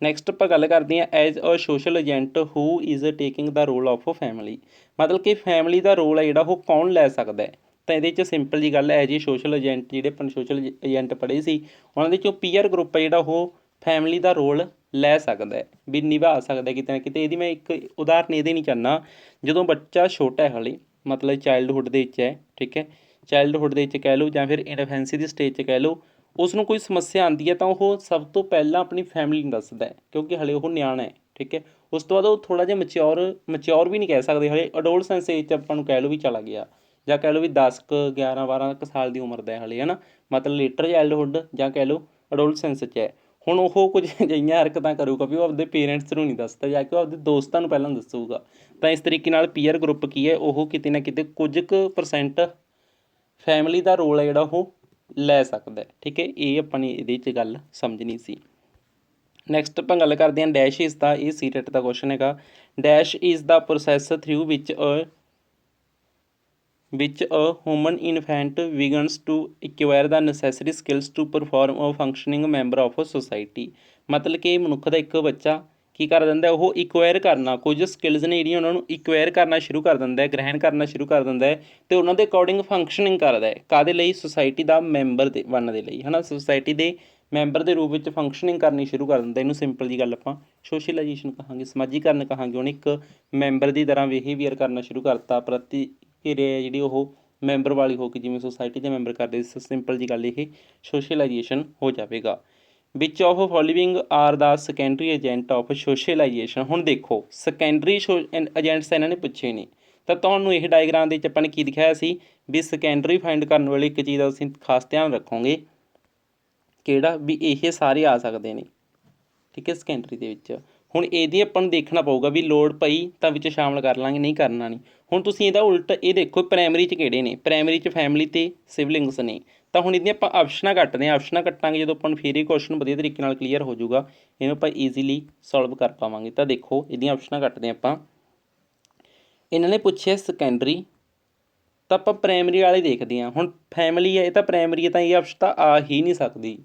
ਨੈਕਸਟ ਆਪਾਂ ਗੱਲ ਕਰਦੇ ਹਾਂ as a social agent who is taking the role of family. ਮਤਲਬ ਕਿ ਫੈਮਿਲੀ ਦਾ ਰੋਲ ਹੈ ਜਿਹੜਾ ਉਹ ਕੌਣ ਲੈ ਸਕਦਾ ਹੈ। ਤਾਂ ਇਹਦੇ 'ਚ ਸਿੰਪਲ ਜੀ ਗੱਲ ਹੈ, ਐਜ ਏ ਸੋਸ਼ਲ ਏਜੰਟ ਜਿਹੜੇ ਆਪਾਂ ਸੋਸ਼ਲ ਏਜੰਟ ਪੜ੍ਹੇ ਸੀ ਉਹਨਾਂ ਦੇ 'ਚੋਂ ਪੀਅਰ ਗਰੁੱਪ ਹੈ ਜਿਹੜਾ ਉਹ ਫੈਮਿਲੀ ਦਾ ਰੋਲ ਲੈ ਸਕਦਾ ਹੈ, ਵੀ ਨਿਭਾ ਸਕਦਾ ਕਿਤੇ ਨਾ ਕਿਤੇ। ਇਹਦੀ ਮੈਂ ਇੱਕ ਉਦਾਹਰਨ ਇਹ ਦੇਣੀ ਚਾਹੁੰਦਾ, ਜਦੋਂ ਬੱਚਾ ਛੋਟਾ ਹੈ ਹਾਲੇ, ਮਤਲਬ ਚਾਈਲਡਹੁੱਡ ਦੇ ਵਿੱਚ ਹੈ। ਠੀਕ ਹੈ, ਚਾਈਲਡਹੁੱਡ ਦੇ ਵਿੱਚ ਕਹਿ ਲਓ ਜਾਂ ਫਿਰ ਇਨਫੈਂਸੀ ਦੀ ਸਟੇਜ 'ਚ ਕਹਿ ਲਓ, ਉਸ ਨੂੰ ਕੋਈ ਸਮੱਸਿਆ ਆਉਂਦੀ ਹੈ ਤਾਂ ਉਹ ਸਭ ਤੋਂ ਪਹਿਲਾਂ ਆਪਣੀ ਫੈਮਿਲੀ ਨੂੰ ਦੱਸਦਾ ਹੈ, ਕਿਉਂਕਿ ਹਾਲੇ ਉਹ ਨਿਆਣਾ ਹੈ। ਠੀਕ ਹੈ, ਉਸ ਤੋਂ ਬਾਅਦ ਉਹ ਥੋੜ੍ਹਾ ਜਿਹਾ ਮਚਿਓਰ ਵੀ ਨਹੀਂ ਕਹਿ ਸਕਦੇ, ਹਾਲੇ ਅਡੋਲਸੈਂਸ ਏਜ 'ਚ ਆਪਾਂ ਨੂੰ ਕਹਿ ਲਓ ਵੀ ਚਲਾ ਗਿਆ, ਜਾਂ ਕਹਿ ਲਓ ਵੀ 10 ਕੁ 11 12 ਕੁ ਸਾਲ ਦੀ ਉਮਰ ਦਾ ਹਾਲੇ, ਹੈ ਨਾ। ਮਤਲਬ ਲੇਟਰ ਚਾਈਲਡਹੁੱਡ ਜਾਂ ਕਹਿ ਲਓ ਅਡੋਲਸੈਂਸ 'ਚ ਹੈ। ਹੁਣ ਉਹ ਕੁਝ ਅਜਿਹੀਆਂ ਹਰਕਤਾਂ ਕਰੂਗਾ ਵੀ ਉਹ ਆਪਦੇ ਪੇਰੈਂਟਸ ਨੂੰ ਨਹੀਂ ਦੱਸਦਾ, ਜਾਂ ਕਿ ਉਹ ਆਪਦੇ ਦੋਸਤਾਂ ਨੂੰ ਪਹਿਲਾਂ ਦੱਸੂਗਾ। ਤਾਂ ਇਸ ਤਰੀਕੇ ਨਾਲ ਪੀਅਰ ਗਰੁੱਪ ਕੀ ਹੈ, ਉਹ ਕਿਤੇ ਨਾ ਕਿਤੇ ਕੁਝ ਕੁ % ਫੈਮਿਲੀ ਦਾ ਰੋਲ ਹੈ ਜਿਹੜਾ ਉਹ ਲੈ ਸਕਦਾ। ਠੀਕ ਹੈ, ਇਹ ਆਪਾਂ ਨੇ ਇਹਦੇ 'ਚ ਗੱਲ ਸਮਝਣੀ ਸੀ। ਨੈਕਸਟ ਆਪਾਂ ਗੱਲ ਕਰਦੇ ਹਾਂ ਡੈਸ਼ ਇਜ਼ ਦਾ, ਇਹ ਸੀਟੈਟ ਦਾ ਕੁਐਸਚਨ ਹੈਗਾ। Dash is the process through which a human infant begins to acquire the necessary skills to perform a functioning member of society. ਮਤਲਬ ਕਿ ਮਨੁੱਖ ਦਾ ਇੱਕ ਬੱਚਾ ਕੀ ਕਰ ਦਿੰਦਾ, ਉਹ ਇਕਵਾਇਰ ਕਰਨਾ, ਕੁਝ ਸਕਿੱਲਸ ਨੇ ਜਿਹੜੀਆਂ ਉਹਨਾਂ ਨੂੰ ਇਕਵਾਇਰ ਕਰਨਾ ਸ਼ੁਰੂ ਕਰ ਦਿੰਦਾ ਹੈ, ਗ੍ਰਹਿਣ ਕਰਨਾ ਸ਼ੁਰੂ ਕਰ ਦਿੰਦਾ ਹੈ, ਅਤੇ ਉਹਨਾਂ ਦੇ ਅਕੋਰਡਿੰਗ ਫੰਕਸ਼ਨਿੰਗ ਕਰਦਾ ਹੈ। ਕਾਹਦੇ ਲਈ, ਸੁਸਾਇਟੀ ਦਾ ਮੈਂਬਰ ਬਣਨ ਦੇ ਲਈ, ਹੈ ਨਾ। ਸੁਸਾਇਟੀ ਦੇ ਮੈਂਬਰ ਦੇ ਰੂਪ ਵਿੱਚ ਫੰਕਸ਼ਨਿੰਗ ਕਰਨੀ ਸ਼ੁਰੂ ਕਰ ਦਿੰਦਾ। ਇਹਨੂੰ ਸਿੰਪਲ ਜੀ ਗੱਲ ਆਪਾਂ ਸੋਸ਼ਲਾਈਜੇਸ਼ਨ ਕਹਾਂਗੇ, ਸਮਾਜੀਕਰਨ ਕਹਾਂਗੇ। ਉਹਨੇ ਇੱਕ ਮੈਂਬਰ ਦੀ ਤਰ੍ਹਾਂ ਬਿਹੇਵੀਅਰ ਕਰਨਾ ਸ਼ੁਰੂ ਕਰਤਾ, ਪ੍ਰਤੀਕਿਰਿਆ ਜਿਹੜੀ ਉਹ ਮੈਂਬਰ ਵਾਲੀ ਹੋ ਕੇ ਜਿਵੇਂ ਸੁਸਾਇਟੀ ਦੇ ਮੈਂਬਰ ਕਰਦੇ। ਸਿੰਪਲ ਜੀ ਗੱਲ ਇਹ ਸੋਸ਼ਲਾਈਜੇਸ਼ਨ ਹੋ ਜਾਵੇਗਾ। Which of following are the secondary agent of socialization. ਹੁਣ ਦੇਖੋ ਸੈਕੰਡਰੀ ਏਜੰਟਸ ਇਹਨਾਂ ਨੇ ਪੁੱਛੇ ਨੇ, ਤਾਂ ਤੁਹਾਨੂੰ ਇਹ ਡਾਇਗਰਾਮ ਦੇ ਵਿੱਚ ਆਪਾਂ ਨੇ ਕੀ ਦਿਖਾਇਆ ਸੀ ਵੀ ਸੈਕੰਡਰੀ ਫਾਈਂਡ ਕਰਨ ਵੇਲੇ ਇੱਕ ਚੀਜ਼ ਦਾ ਤੁਸੀਂ ਖਾਸ ਧਿਆਨ ਰੱਖੋਗੇ, ਕਿਹੜਾ ਵੀ ਇਹ ਸਾਰੇ ਆ ਸਕਦੇ ਨੇ। ਠੀਕ ਹੈ, ਸੈਕੰਡਰੀ ਦੇ ਵਿੱਚ ਹੁਣ ਇਹਦੀ ਆਪਾਂ ਨੂੰ ਦੇਖਣਾ ਪਊਗਾ ਵੀ ਲੋੜ ਪਈ ਤਾਂ ਵਿੱਚ ਸ਼ਾਮਲ ਕਰ ਲਾਂਗੇ, ਨਹੀਂ ਕਰਨਾ ਨਹੀਂ। ਹੁਣ ਤੁਸੀਂ ਇਹਦਾ ਉਲਟ ਇਹ ਦੇਖੋ ਪ੍ਰਾਇਮਰੀ 'ਚ ਕਿਹੜੇ ਨੇ, ਪ੍ਰਾਇਮਰੀ 'ਚ ਫੈਮਿਲੀ ਅਤੇ ਸਿਵਲਿੰਗਸ ਨੇ। ਤਾਂ ਹੁਣ ਇਹਦੀਆਂ ਆਪਾਂ ਆਪਸ਼ਨਾਂ ਕੱਟਦੇ ਹਾਂ, ਆਪਸ਼ਨਾਂ ਕੱਟਾਂਗੇ ਜਦੋਂ ਆਪਾਂ ਨੂੰ ਫਿਰ ਇਹ ਕੁਐਸਚਨ ਵਧੀਆ ਤਰੀਕੇ ਨਾਲ ਕਲੀਅਰ ਹੋ ਜਾਊਗਾ, ਇਹਨੂੰ ਆਪਾਂ ਈਜ਼ੀਲੀ ਸੋਲਵ ਕਰ ਪਾਵਾਂਗੇ। ਤਾਂ ਦੇਖੋ ਇਹਦੀਆਂ ਆਪਸ਼ਨਾਂ ਕੱਟਦੇ ਹਾਂ ਆਪਾਂ। ਇਹਨਾਂ ਨੇ ਪੁੱਛਿਆ ਸੈਕੰਡਰੀ, ਤਾਂ ਆਪਾਂ ਪ੍ਰਾਇਮਰੀ ਵਾਲੇ ਦੇਖਦੇ ਹਾਂ। ਹੁਣ ਫੈਮਿਲੀ ਹੈ, ਇਹ ਤਾਂ ਪ੍ਰਾਇਮਰੀ ਹੈ, ਤਾਂ ਇਹ ਆਪਸ਼ਨ ਤਾਂ ਆ ਹੀ ਨਹੀਂ ਸਕਦੀ।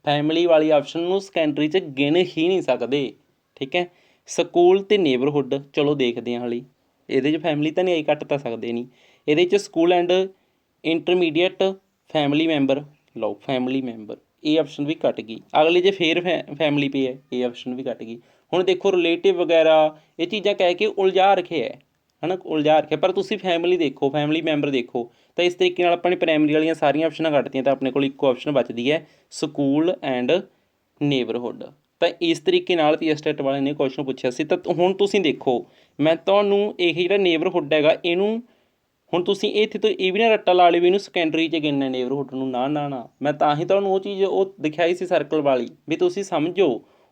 ਫੈਮਿਲੀ ਵਾਲੀ ਆਪਸ਼ਨ ਨੂੰ ਸੈਕੰਡਰੀ 'ਚ ਗਿਣ ਹੀ ਨਹੀਂ ਸਕਦੇ, ਠੀਕ ਹੈ। ਸਕੂਲ ਅਤੇ ਨੇਬਰਹੁੱਡ ਚਲੋ ਦੇਖਦੇ ਹਾਂ ਹਾਲੀ, ਇਹਦੇ 'ਚ ਫੈਮਿਲੀ ਤਾਂ ਨਹੀਂ ਆਈ, ਕੱਟ ਤਾਂ ਸਕਦੇ ਨਹੀਂ। ਇਹਦੇ 'ਚ school and intermediate family member, ਲਓ ਫੈਮਿਲੀ ਮੈਂਬਰ, ਇਹ ਆਪਸ਼ਨ ਵੀ ਕੱਟ ਗਈ। ਅਗਲੇ ਜੇ ਫੇਰ ਫੈਮਿਲੀ ਪੇ ਹੈ, ਇਹ ਆਪਸ਼ਨ ਵੀ ਕੱਟ ਗਈ। ਹੁਣ ਦੇਖੋ ਰਿਲੇਟਿਵ ਵਗੈਰਾ ਇਹ ਚੀਜ਼ਾਂ ਕਹਿ ਕੇ ਉਲਝਾ ਰੱਖਿਆ ਹੈ ਨਾ, ਉਲਝਾ ਰੱਖਿਆ, ਪਰ ਤੁਸੀਂ ਫੈਮਿਲੀ ਦੇਖੋ, ਫੈਮਿਲੀ ਮੈਂਬਰ ਦੇਖੋ। ਤਾਂ ਇਸ ਤਰੀਕੇ ਨਾਲ ਆਪਾਂ ਨੇ ਪ੍ਰਾਇਮਰੀ ਵਾਲੀਆਂ ਸਾਰੀਆਂ ਆਪਸ਼ਨਾਂ ਕੱਟਤੀਆਂ, ਤਾਂ ਆਪਣੇ ਕੋਲ ਇੱਕੋ ਆਪਸ਼ਨ ਬਚਦੀ ਹੈ ਸਕੂਲ ਐਂਡ ਨੇਬਰਹੁੱਡ। ਤਾਂ ਇਸ ਤਰੀਕੇ ਨਾਲ ਪੀਐਸਟੈਟ ਵਾਲਿਆਂ ਨੇ ਕੁਐਸਚਨ ਪੁੱਛਿਆ ਸੀ। ਤਾਂ ਹੁਣ ਤੁਸੀਂ ਦੇਖੋ ਮੈਂ ਤੁਹਾਨੂੰ ਇਹ ਜਿਹੜਾ ਨੇਬਰਹੁੱਡ ਹੈਗਾ ਇਹਨੂੰ, ਹੁਣ ਤੁਸੀਂ ਇੱਥੇ ਤੋਂ ਇਹ ਵੀ ਨਾ ਰੱਟਾ ਲਾ ਲਿਓ ਵੀ ਇਹਨੂੰ ਸੈਕੰਡਰੀ 'ਚ ਗਿਣਨਾ ਨੇਬਰਹੁੱਡ ਨੂੰ, ਨਾ ਨਾ ਨਾ, ਮੈਂ ਤਾਂ ਹੀ ਤੁਹਾਨੂੰ ਉਹ ਚੀਜ਼ ਉਹ ਦਿਖਾਈ ਸੀ ਸਰਕਲ ਵਾਲੀ ਵੀ ਤੁਸੀਂ ਸਮਝੋ।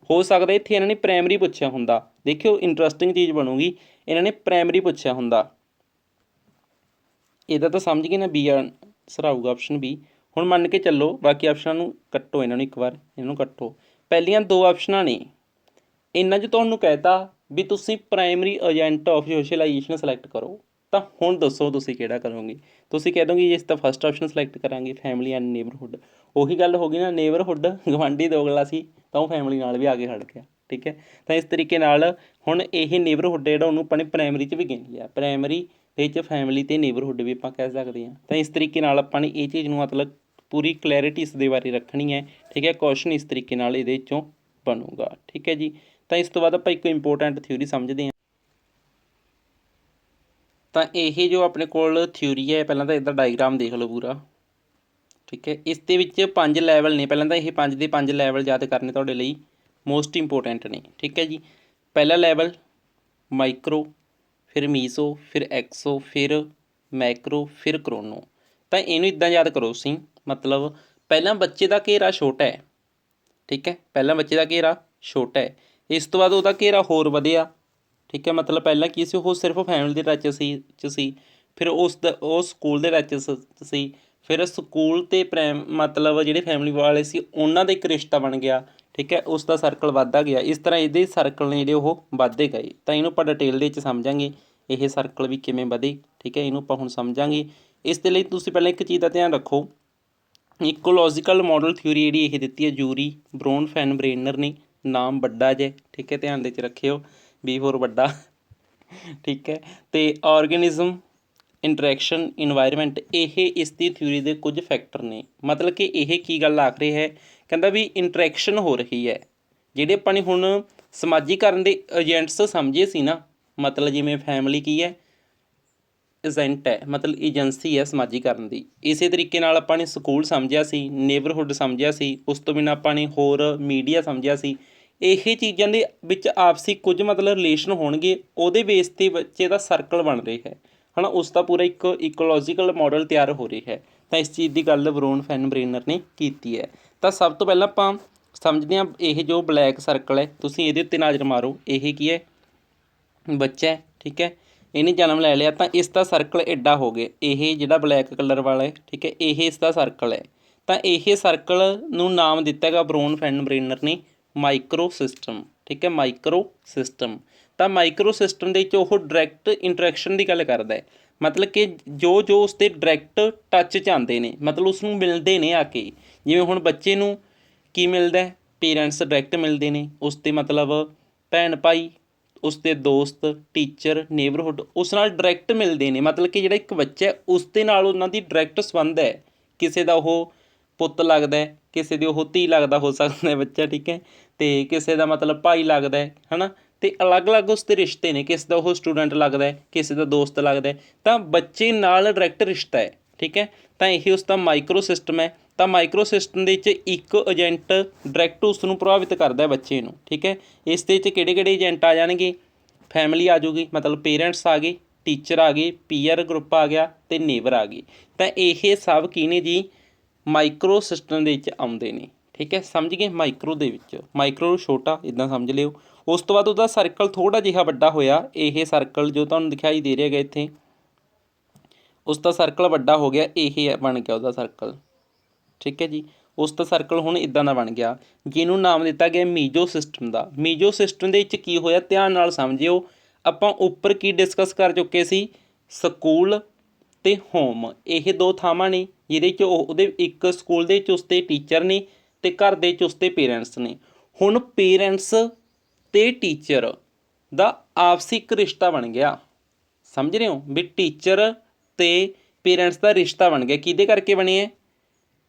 ਹੋ ਸਕਦਾ ਇੱਥੇ ਇਹਨਾਂ ਨੇ ਪ੍ਰਾਇਮਰੀ ਪੁੱਛਿਆ ਹੁੰਦਾ, ਦੇਖਿਓ ਇੰਟਰਸਟਿੰਗ ਚੀਜ਼ ਬਣੂਗੀ। ਇਹਨਾਂ ਨੇ ਪ੍ਰਾਇਮਰੀ ਪੁੱਛਿਆ ਹੁੰਦਾ, ਇਹਦਾ ਤਾਂ ਸਮਝ ਗਏ ਨਾ, ਬੀ ਆਨਸਰ ਆਊਗਾ ਆਪਸ਼ਨ ਬੀ। ਹੁਣ ਮੰਨ ਕੇ ਚੱਲੋ ਬਾਕੀ ਆਪਸ਼ਨਾਂ ਨੂੰ ਕੱਟੋ, ਇਹਨਾਂ ਨੂੰ ਇੱਕ ਵਾਰ ਇਹਨੂੰ ਕੱਟੋ। ਪਹਿਲੀਆਂ ਦੋ ਆਪਸ਼ਨਾਂ ਨੇ, ਇਹਨਾਂ 'ਚ ਤੁਹਾਨੂੰ ਕਹਿਤਾ ਵੀ ਤੁਸੀਂ primary agent of socialisation select ਕਰੋ। ਤਾਂ ਹੁਣ ਦੱਸੋ ਤੁਸੀਂ ਕਿਹੜਾ ਕਰੋਗੇ? ਤੁਸੀਂ ਕਹਿ ਦੋਗੇ ਇਸ ਤਾਂ ਫਸਟ ਆਪਸ਼ਨ ਸਿਲੈਕਟ ਕਰਾਂਗੇ ਫੈਮਿਲੀ ਐਂਡ ਨੇਬਰਹੁੱਡ। ਉਹੀ ਗੱਲ ਹੋ ਗਈ ਨਾ, ਨੇਬਰਹੁੱਡ ਗਵਾਂਢੀ ਦੋਗਲਾ ਸੀ ਤਾਂ ਉਹ ਫੈਮਿਲੀ ਨਾਲ ਵੀ ਆ ਕੇ ਖੜ੍ਹ ਗਿਆ, ਠੀਕ ਹੈ। ਤਾਂ ਇਸ ਤਰੀਕੇ ਨਾਲ ਹੁਣ ਇਹ ਨੇਬਰਹੁੱਡ ਜਿਹੜਾ ਉਹਨੂੰ ਆਪਾਂ ਨੇ ਪ੍ਰਾਇਮਰੀ 'ਚ ਵੀ ਗਿਣ ਲਿਆ, ਪ੍ਰਾਇਮਰੀ ਦੇ 'ਚ ਫੈਮਿਲੀ ਅਤੇ ਨੇਬਰਹੁੱਡ ਵੀ ਆਪਾਂ ਕਹਿ ਸਕਦੇ ਹਾਂ। ਤਾਂ ਇਸ ਤਰੀਕੇ ਨਾਲ ਆਪਾਂ ਨੇ ਇਹ ਚੀਜ਼ ਨੂੰ ਮਤਲਬ ਪੂਰੀ ਕਲੈਰਿਟੀ ਇਸ ਦੇ ਬਾਰੇ ਰੱਖਣੀ ਹੈ, ਠੀਕ ਹੈ। ਕੁਐਸਚਨ ਇਸ ਤਰੀਕੇ ਨਾਲ ਇਹਦੇ 'ਚੋਂ ਬਣੂਗਾ, ਠੀਕ ਹੈ ਜੀ। ਤਾਂ ਇਸ ਤੋਂ ਬਾਅਦ ਆਪਾਂ ਇੱਕ ਇੰਪੋਰਟੈਂਟ ਥਿਊਰੀ ਸਮਝਦੇ ਹਾਂ। ਤਾਂ ਇਹ ਜੋ ਆਪਣੇ ਕੋਲ ਥਿਊਰੀ ਹੈ, ਪਹਿਲਾਂ ਤਾਂ ਇਹਦਾ ਡਾਇਗਰਾਮ ਦੇਖ ਲਓ ਪੂਰਾ, ਠੀਕ ਹੈ। ਇਸ ਦੇ ਵਿੱਚ 5 ਲੈਵਲ ਨੇ, ਪਹਿਲਾਂ ਤਾਂ ਇਹ 5 ਦੇ 5 ਲੈਵਲ ਯਾਦ ਕਰਨੇ ਤੁਹਾਡੇ ਲਈ ਮੋਸਟ ਇੰਪੋਰਟੈਂਟ ਨੇ, ਠੀਕ ਹੈ ਜੀ। ਪਹਿਲਾ ਲੈਵਲ ਮਾਈਕਰੋ, ਫਿਰ ਮੀਸੋ, ਫਿਰ ਐਕਸੋ, ਫਿਰ ਮੈਕਰੋ, ਫਿਰ ਕਰੋਨੋ। ਤਾਂ ਇਹਨੂੰ ਇੱਦਾਂ ਯਾਦ ਕਰੋ ਤੁਸੀਂ, ਮਤਲਬ ਪਹਿਲਾਂ ਬੱਚੇ ਦਾ ਘੇਰਾ ਛੋਟਾ ਹੈ, ਠੀਕ ਹੈ, ਪਹਿਲਾਂ ਬੱਚੇ ਦਾ ਘੇਰਾ ਛੋਟਾ ਹੈ। ਇਸ ਤੋਂ ਬਾਅਦ ਉਹਦਾ ਘੇਰਾ ਹੋਰ ਵਧਿਆ, ਠੀਕ ਹੈ। ਮਤਲਬ ਪਹਿਲਾਂ ਕੀ ਸੀ, ਉਹ ਸਿਰਫ ਫੈਮਿਲੀ ਦੇ ਟੱਚ ਸੀ, ਫਿਰ ਉਹ ਸਕੂਲ ਦੇ ਟੱਚ ਸੀ, ਫਿਰ ਸਕੂਲ ਅਤੇ ਮਤਲਬ ਜਿਹੜੇ ਫੈਮਿਲੀ ਵਾਲੇ ਸੀ ਉਹਨਾਂ ਦਾ ਇੱਕ ਰਿਸ਼ਤਾ ਬਣ ਗਿਆ, ਠੀਕ ਹੈ। ਉਸ ਦਾ ਸਰਕਲ ਵੱਧਦਾ ਗਿਆ। ਇਸ ਤਰ੍ਹਾਂ ਇਹਦੇ ਸਰਕਲ ਨੇ ਜਿਹੜੇ ਉਹ ਵੱਧਦੇ ਗਏ। ਤਾਂ ਇਹਨੂੰ ਆਪਾਂ ਡਿਟੇਲ ਦੇ ਵਿੱਚ ਸਮਝਾਂਗੇ, ਇਹ ਸਰਕਲ ਵੀ ਕਿਵੇਂ ਵਧੇ, ਠੀਕ ਹੈ। ਇਹਨੂੰ ਆਪਾਂ ਹੁਣ ਸਮਝਾਂਗੇ। ਇਸ ਦੇ ਲਈ ਤੁਸੀਂ ਪਹਿਲਾਂ ਇੱਕ ਚੀਜ਼ ਦਾ ਧਿਆਨ ਰੱਖੋ, ਇਕੋਲੋਜੀਕਲ ਮਾਡਲ ਥਿਊਰੀ ਜਿਹੜੀ ਇਹ ਦਿੱਤੀ ਹੈ ਜੂਰੀ ਬ੍ਰੌਨਫੈਨ-ਬ੍ਰੇਨਰ ਨੇ, ਨਾਮ ਵੱਡਾ ਜੇ, ਠੀਕ ਹੈ, ਧਿਆਨ ਦੇ ਵਿੱਚ ਰੱਖਿਓ, ਬੀ ਫੋਰ ਵੱਡਾ, ਠੀਕ ਹੈ। ਅਤੇ ਆਰਗੇਨਿਜ਼ਮ, ਇੰਟਰੈਕਸ਼ਨ, ਇਨਵਾਇਰਮੈਂਟ, ਇਹ ਇਸ ਦੀ ਥਿਊਰੀ ਦੇ ਕੁਝ ਫੈਕਟਰ ਨੇ। ਮਤਲਬ ਕਿ ਇਹ ਕੀ ਗੱਲ ਆਖ ਰਿਹਾ ਹੈ, ਕਹਿੰਦਾ ਵੀ ਇੰਟਰੈਕਸ਼ਨ ਹੋ ਰਹੀ ਹੈ, ਜਿਹੜੇ ਆਪਾਂ ਨੇ ਹੁਣ ਸਮਾਜੀਕਰਨ ਦੇ ਏਜੰਟਸ ਸਮਝੇ ਸੀ ਨਾ, ਮਤਲਬ ਜਿਵੇਂ ਫੈਮਿਲੀ ਕੀ ਹੈ, ਏਜੰਟ ਹੈ, ਮਤਲਬ ਏਜੰਸੀ ਹੈ ਸਮਾਜੀਕਰਨ ਦੀ। ਇਸੇ ਤਰੀਕੇ ਨਾਲ ਆਪਾਂ ਨੇ ਸਕੂਲ ਸਮਝਿਆ ਸੀ, ਨੇਬਰਹੁੱਡ ਸਮਝਿਆ ਸੀ, ਉਸ ਤੋਂ ਬਿਨਾਂ ਆਪਾਂ ਨੇ ਹੋਰ ਮੀਡੀਆ ਸਮਝਿਆ ਸੀ। ਇਹ ਚੀਜ਼ਾਂ ਦੇ ਵਿੱਚ ਆਪਸੀ ਕੁਝ ਮਤਲਬ ਰਿਲੇਸ਼ਨ ਹੋਣਗੇ, ਉਹਦੇ ਬੇਸ 'ਤੇ ਬੱਚੇ ਦਾ ਸਰਕਲ ਬਣ ਰਿਹਾ ਹੈ ਨਾ, ਉਸ ਦਾ ਪੂਰਾ ਇੱਕ ਇਕੋਲੋਜੀਕਲ ਮਾਡਲ ਤਿਆਰ ਹੋ ਰਿਹਾ ਹੈ। ਤਾਂ ਇਸ ਚੀਜ਼ ਦੀ ਗੱਲ ਬ੍ਰੌਨਫੈਨ-ਬ੍ਰੇਨਰ ਨੇ ਕੀਤੀ ਹੈ। ਤਾਂ ਸਭ ਤੋਂ ਪਹਿਲਾਂ ਆਪਾਂ ਸਮਝਦੇ ਹਾਂ, ਇਹ ਜੋ ਬਲੈਕ ਸਰਕਲ ਹੈ, ਤੁਸੀਂ ਇਹਦੇ ਉੱਤੇ ਨਜ਼ਰ ਮਾਰੋ, ਇਹ ਕੀ ਹੈ, ਬੱਚਾ ਹੈ, ਠੀਕ ਹੈ। ਇਹਨੇ ਜਨਮ ਲੈ ਲਿਆ, ਤਾਂ ਇਸ ਦਾ ਸਰਕਲ ਐਡਾ ਹੋ ਗਿਆ, ਇਹ ਜਿਹੜਾ ਬਲੈਕ ਕਲਰ ਵਾਲਾ ਹੈ, ਠੀਕ ਹੈ, ਇਹ ਇਸ ਦਾ ਸਰਕਲ ਹੈ। ਤਾਂ ਇਹ ਸਰਕਲ ਨੂੰ ਨਾਮ ਦਿੱਤਾ ਹੈਗਾ ਬ੍ਰੌਨਫੈਨ-ਬ੍ਰੇਨਰ ਨੇ ਮਾਈਕਰੋ ਸਿਸਟਮ, ਠੀਕ ਹੈ, ਮਾਈਕਰੋ ਸਿਸਟਮ। ਤਾਂ ਮਾਈਕਰੋ ਸਿਸਟਮ ਦੇ ਵਿੱਚ ਉਹ ਡਾਇਰੈਕਟ ਇੰਟਰੈਕਸ਼ਨ ਦੀ ਗੱਲ ਕਰਦਾ ਹੈ, ਮਤਲਬ ਕਿ ਜੋ ਉਸ 'ਤੇ ਡਾਇਰੈਕਟ ਟੱਚ 'ਚ ਆਉਂਦੇ ਨੇ, ਮਤਲਬ ਉਸ ਨੂੰ ਮਿਲਦੇ ਨੇ ਆ ਕੇ। ਜਿਵੇਂ ਹੁਣ ਬੱਚੇ ਨੂੰ ਕੀ ਮਿਲਦਾ, ਪੇਰੈਂਟਸ ਡਾਇਰੈਕਟ ਮਿਲਦੇ ਨੇ, ਉਸ 'ਤੇ ਮਤਲਬ ਭੈਣ ਭਾਈ, ਉਸ ਦੇ ਦੋਸਤ, ਟੀਚਰ, ਨੇਬਰਹੁੱਡ ਉਸ ਨਾਲ ਡਾਇਰੈਕਟ ਮਿਲਦੇ ਨੇ। ਮਤਲਬ ਕਿ ਜਿਹੜਾ ਇੱਕ ਬੱਚਾ ਹੈ ਉਸ ਦੇ ਨਾਲ ਉਹਨਾਂ ਦੀ ਡਾਇਰੈਕਟ ਸੰਬੰਧ ਹੈ, ਕਿਸੇ ਦਾ ਉਹ ਪੁੱਤ ਲੱਗਦਾ, ਕਿਸੇ ਦੀ ਉਹ ਧੀ ਲੱਗਦਾ ਹੋ ਸਕਦਾ ਬੱਚਾ, ਠੀਕ ਹੈ, ਅਤੇ ਕਿਸੇ ਦਾ ਮਤਲਬ ਭਾਈ ਲੱਗਦਾ ਹੈ ਨਾ, ਅਤੇ ਅਲੱਗ-ਅਲੱਗ ਉਸ ਦੇ ਰਿਸ਼ਤੇ ਨੇ, ਕਿਸੇ ਦਾ ਉਹ ਸਟੂਡੈਂਟ ਲੱਗਦਾ, ਕਿਸੇ ਦਾ ਦੋਸਤ ਲੱਗਦਾ। ਤਾਂ ਬੱਚੇ ਨਾਲ ਡਾਇਰੈਕਟ ਰਿਸ਼ਤਾ ਹੈ, ਠੀਕ ਹੈ। ਤਾਂ ਇਹ ਉਸ ਦਾ ਮਾਈਕਰੋ ਸਿਸਟਮ ਹੈ। ਤਾਂ ਮਾਈਕਰੋ ਸਿਸਟਮ ਦੇ ਵਿੱਚ ਇੱਕ ਏਜੰਟ ਡਾਇਰੈਕਟ ਉਸ ਨੂੰ ਪ੍ਰਭਾਵਿਤ ਕਰਦਾ ਬੱਚੇ ਨੂੰ, ਠੀਕ ਹੈ। ਇਸ ਦੇ ਵਿੱਚ ਕਿਹੜੇ ਏਜੰਟ ਆ ਜਾਣਗੇ, ਫੈਮਿਲੀ ਆ ਜਾਊਗੀ, ਮਤਲਬ ਪੇਰੈਂਟਸ ਆ ਗਏ, ਟੀਚਰ ਆ ਗਏ, ਪੀਅਰ ਗਰੁੱਪ ਆ ਗਿਆ, ਅਤੇ ਨੇਬਰ ਆ ਗਏ। ਤਾਂ ਇਹ ਸਭ ਕੀ ਨੇ ਜੀ, ਮਾਈਕਰੋ ਸਿਸਟਮ ਦੇ ਵਿੱਚ ਆਉਂਦੇ ਨੇ, ਠੀਕ ਹੈ। ਸਮਝ ਗਏ, ਮਾਈਕਰੋ ਦੇ ਵਿੱਚ, ਮਾਈਕਰੋ ਛੋਟਾ ਇੱਦਾਂ ਸਮਝ ਲਿਓ, ਉਸ ਤੋਂ ਬਾਅਦ ਉਹਦਾ ਸਰਕਲ ਥੋੜ੍ਹਾ ਜਿਹਾ ਵੱਡਾ ਹੋਇਆ, ਇਹ ਸਰਕਲ ਜੋ ਤੁਹਾਨੂੰ ਦਿਖਾਈ ਦੇ ਰਿਹਾ ਹੈਗਾ ਇੱਥੇ, ਉਸ ਦਾ ਸਰਕਲ ਵੱਡਾ ਹੋ ਗਿਆ, ਇਹ ਬਣ ਗਿਆ ਉਹਦਾ ਸਰਕਲ। ਠੀਕ ਹੈ ਜੀ, ਉਸ ਦਾ ਸਰਕਲ ਹੁਣ ਇੱਦਾਂ ਦਾ ਬਣ ਗਿਆ, ਜਿਹਨੂੰ ਨਾਮ ਦਿੱਤਾ ਗਿਆ ਮੀਜੋ ਸਿਸਟਮ ਦਾ। ਮੀਜੋ ਸਿਸਟਮ ਦੇ ਵਿੱਚ ਕੀ ਹੋਇਆ, ਧਿਆਨ ਨਾਲ ਸਮਝਿਓ। ਆਪਾਂ ਉੱਪਰ ਕੀ ਡਿਸਕਸ ਕਰ ਚੁੱਕੇ ਸੀ, ਸਕੂਲ ਅਤੇ ਹੋਮ, ਇਹ ਦੋ ਥਾਵਾਂ ਨੇ ਜਿਹਦੇ 'ਚ ਉਹਦੇ ਇੱਕ ਸਕੂਲ ਦੇ ਵਿੱਚ ਉਸਦੇ ਟੀਚਰ ਨੇ ਅਤੇ ਘਰ ਦੇ ਵਿੱਚ ਉਸਦੇ ਪੇਰੈਂਟਸ ਨੇ। ਹੁਣ ਪੇਰੈਂਟਸ ਅਤੇ ਟੀਚਰ ਦਾ ਆਪਸੀ ਇੱਕ ਰਿਸ਼ਤਾ ਬਣ ਗਿਆ, ਸਮਝ ਰਹੇ ਹੋ ਵੀ ਟੀਚਰ ਅਤੇ ਪੇਰੈਂਟਸ ਦਾ ਰਿਸ਼ਤਾ ਬਣ ਗਿਆ। ਕਿਹਦੇ ਕਰਕੇ ਬਣਿਆ,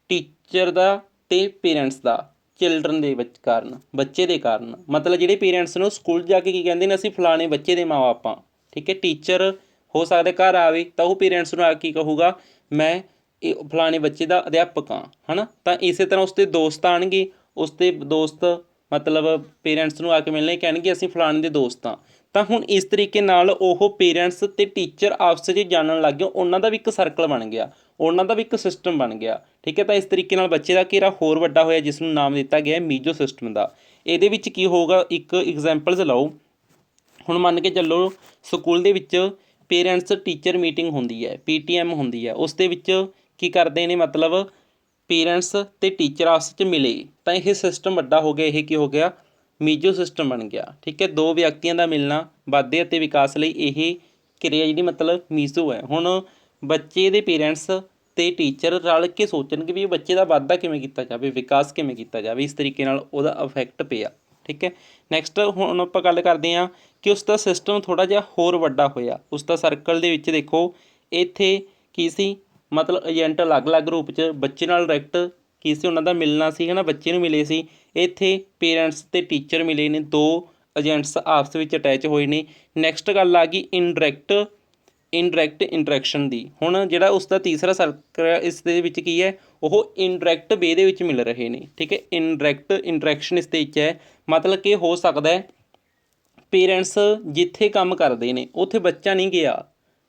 ਟੀਚਰ ਦਾ ਅਤੇ ਪੇਰੈਂਟਸ ਦਾ, ਚਿਲਡਰਨ ਦੇ ਵਿੱਚ ਕਾਰਨ, ਬੱਚੇ ਦੇ ਕਾਰਨ। ਮਤਲਬ ਜਿਹੜੇ ਪੇਰੈਂਟਸ ਨੂੰ ਸਕੂਲ ਜਾ ਕੇ ਕੀ ਕਹਿੰਦੇ ਨੇ, ਅਸੀਂ ਫਲਾਣੇ ਬੱਚੇ ਦੇ ਮਾਂ ਬਾਪ ਹਾਂ। ਠੀਕ ਹੈ, ਟੀਚਰ ਹੋ ਸਕਦਾ ਘਰ ਆਵੇ ਤਾਂ ਉਹ ਪੇਰੈਂਟਸ ਨੂੰ ਆ ਕੀ ਕਹੂਗਾ, ਮੈਂ ਇਹ ਫਲਾਣੇ ਬੱਚੇ ਦਾ ਅਧਿਆਪਕ ਹਾਂ, ਹੈ ਨਾ। ਤਾਂ ਇਸੇ ਤਰ੍ਹਾਂ ਉਸਦੇ ਦੋਸਤ ਆਉਣਗੇ, ਉਸਦੇ ਦੋਸਤ ਮਤਲਬ ਪੇਰੈਂਟਸ ਨੂੰ ਆ ਕੇ ਮਿਲਣੇ, ਕਹਿਣਗੇ ਅਸੀਂ ਫਲਾਣੇ ਦੇ ਦੋਸਤ ਹਾਂ। ਤਾਂ ਹੁਣ ਇਸ ਤਰੀਕੇ ਨਾਲ ਉਹ ਪੇਰੈਂਟਸ ਅਤੇ ਟੀਚਰ ਆਪਸ 'ਚ ਜਾਣਨ ਲੱਗ ਗਏ, ਉਹਨਾਂ ਦਾ ਵੀ ਇੱਕ ਸਰਕਲ ਬਣ ਗਿਆ, ਉਹਨਾਂ ਦਾ ਵੀ ਇੱਕ ਸਿਸਟਮ ਬਣ ਗਿਆ। ਠੀਕ ਹੈ, ਤਾਂ ਇਸ ਤਰੀਕੇ ਨਾਲ ਬੱਚੇ ਦਾ ਘੇਰਾ ਹੋਰ ਵੱਡਾ ਹੋਇਆ, ਜਿਸ ਨੂੰ ਨਾਮ ਦਿੱਤਾ ਗਿਆ ਮੀਜੋ ਸਿਸਟਮ ਦਾ। ਇਹਦੇ ਵਿੱਚ ਕੀ ਹੋਊਗਾ, ਇੱਕ ਐਗਜ਼ਾਮਪਲਸ ਲਓ। ਹੁਣ ਮੰਨ ਕੇ ਚੱਲੋ ਸਕੂਲ ਦੇ ਵਿੱਚ ਪੇਰੈਂਟਸ ਟੀਚਰ ਮੀਟਿੰਗ ਹੁੰਦੀ ਹੈ, PTM ਹੁੰਦੀ ਹੈ, ਉਸ ਦੇ ਵਿੱਚ ਕੀ ਕਰਦੇ ਨੇ, ਮਤਲਬ ਪੇਰੈਂਟਸ ਅਤੇ ਟੀਚਰ ਆਪਸ 'ਚ ਮਿਲੇ, ਤਾਂ ਇਹ ਸਿਸਟਮ ਵੱਡਾ ਹੋ ਗਿਆ। ਇਹ ਕੀ ਹੋ ਗਿਆ, ਮੀਜੋ ਸਿਸਟਮ ਬਣ ਗਿਆ। ਠੀਕ ਹੈ, ਦੋ ਵਿਅਕਤੀਆਂ ਦਾ ਮਿਲਣਾ ਵਾਧੇ ਅਤੇ ਵਿਕਾਸ ਲਈ ਇਹ ਕਿਰਿਆ ਜਿਹੜੀ ਮਤਲਬ ਮੀਜੋ ਹੈ। ਹੁਣ ਬੱਚੇ ਦੇ ਪੇਰੈਂਟਸ ਅਤੇ ਟੀਚਰ ਰਲ ਕੇ ਸੋਚਣਗੇ ਵੀ ਬੱਚੇ ਦਾ ਵਾਧਾ ਕਿਵੇਂ ਕੀਤਾ ਜਾਵੇ, ਵਿਕਾਸ ਕਿਵੇਂ ਕੀਤਾ ਜਾਵੇ, ਇਸ ਤਰੀਕੇ ਨਾਲ ਉਹਦਾ ਇਫੈਕਟ ਪਿਆ। ਠੀਕ ਹੈ, ਨੈਕਸਟ ਹੁਣ ਆਪਾਂ ਗੱਲ ਕਰਦੇ ਹਾਂ ਕਿ ਉਸ ਦਾ ਸਿਸਟਮ ਥੋੜ੍ਹਾ ਜਿਹਾ ਹੋਰ ਵੱਡਾ ਹੋਇਆ। ਉਸ ਦਾ ਸਰਕਲ ਦੇ ਵਿੱਚ ਦੇਖੋ, ਇੱਥੇ ਕੀ ਸੀ, ਮਤਲਬ ਏਜੰਟ ਅਲੱਗ-ਅਲੱਗ ਰੂਪ 'ਚ ਬੱਚੇ ਨਾਲ ਡਾਇਰੈਕਟ ਕੀ ਸੀ, ਉਹਨਾਂ ਦਾ ਮਿਲਣਾ ਸੀ, ਹੈ ਨਾ, ਬੱਚੇ ਨੂੰ ਮਿਲੇ ਸੀ। ਇੱਥੇ ਪੇਰੈਂਟਸ ਅਤੇ ਟੀਚਰ ਮਿਲੇ ਨੇ, ਦੋ ਏਜੰਟਸ ਆਪਸ ਵਿੱਚ ਅਟੈਚ ਹੋਏ ਨੇ। ਨੈਕਸਟ ਗੱਲ ਆ ਗਈ ਇਨਡਾਇਰੈਕਟ ਇੰਟਰੈਕਸ਼ਨ ਦੀ। ਹੁਣ ਜਿਹੜਾ ਉਸ ਦਾ ਤੀਸਰਾ ਸਰਕਲ ਹੈ, ਇਸ ਦੇ ਵਿੱਚ ਕੀ ਹੈ, ਉਹ ਇਨਡਾਇਰੈਕਟ ਵੇ ਦੇ ਵਿੱਚ ਮਿਲ ਰਹੇ ਨੇ। ਠੀਕ ਹੈ, ਇਨਡਾਇਰੈਕਟ ਇੰਟਰੈਕਸ਼ਨ ਇਸ ਦੇ ਵਿੱਚ ਹੈ, ਮਤਲਬ ਕਿ ਹੋ ਸਕਦਾ ਪੇਰੈਂਟਸ ਜਿੱਥੇ ਕੰਮ ਕਰਦੇ ਨੇ ਉੱਥੇ ਬੱਚਾ ਨਹੀਂ ਗਿਆ।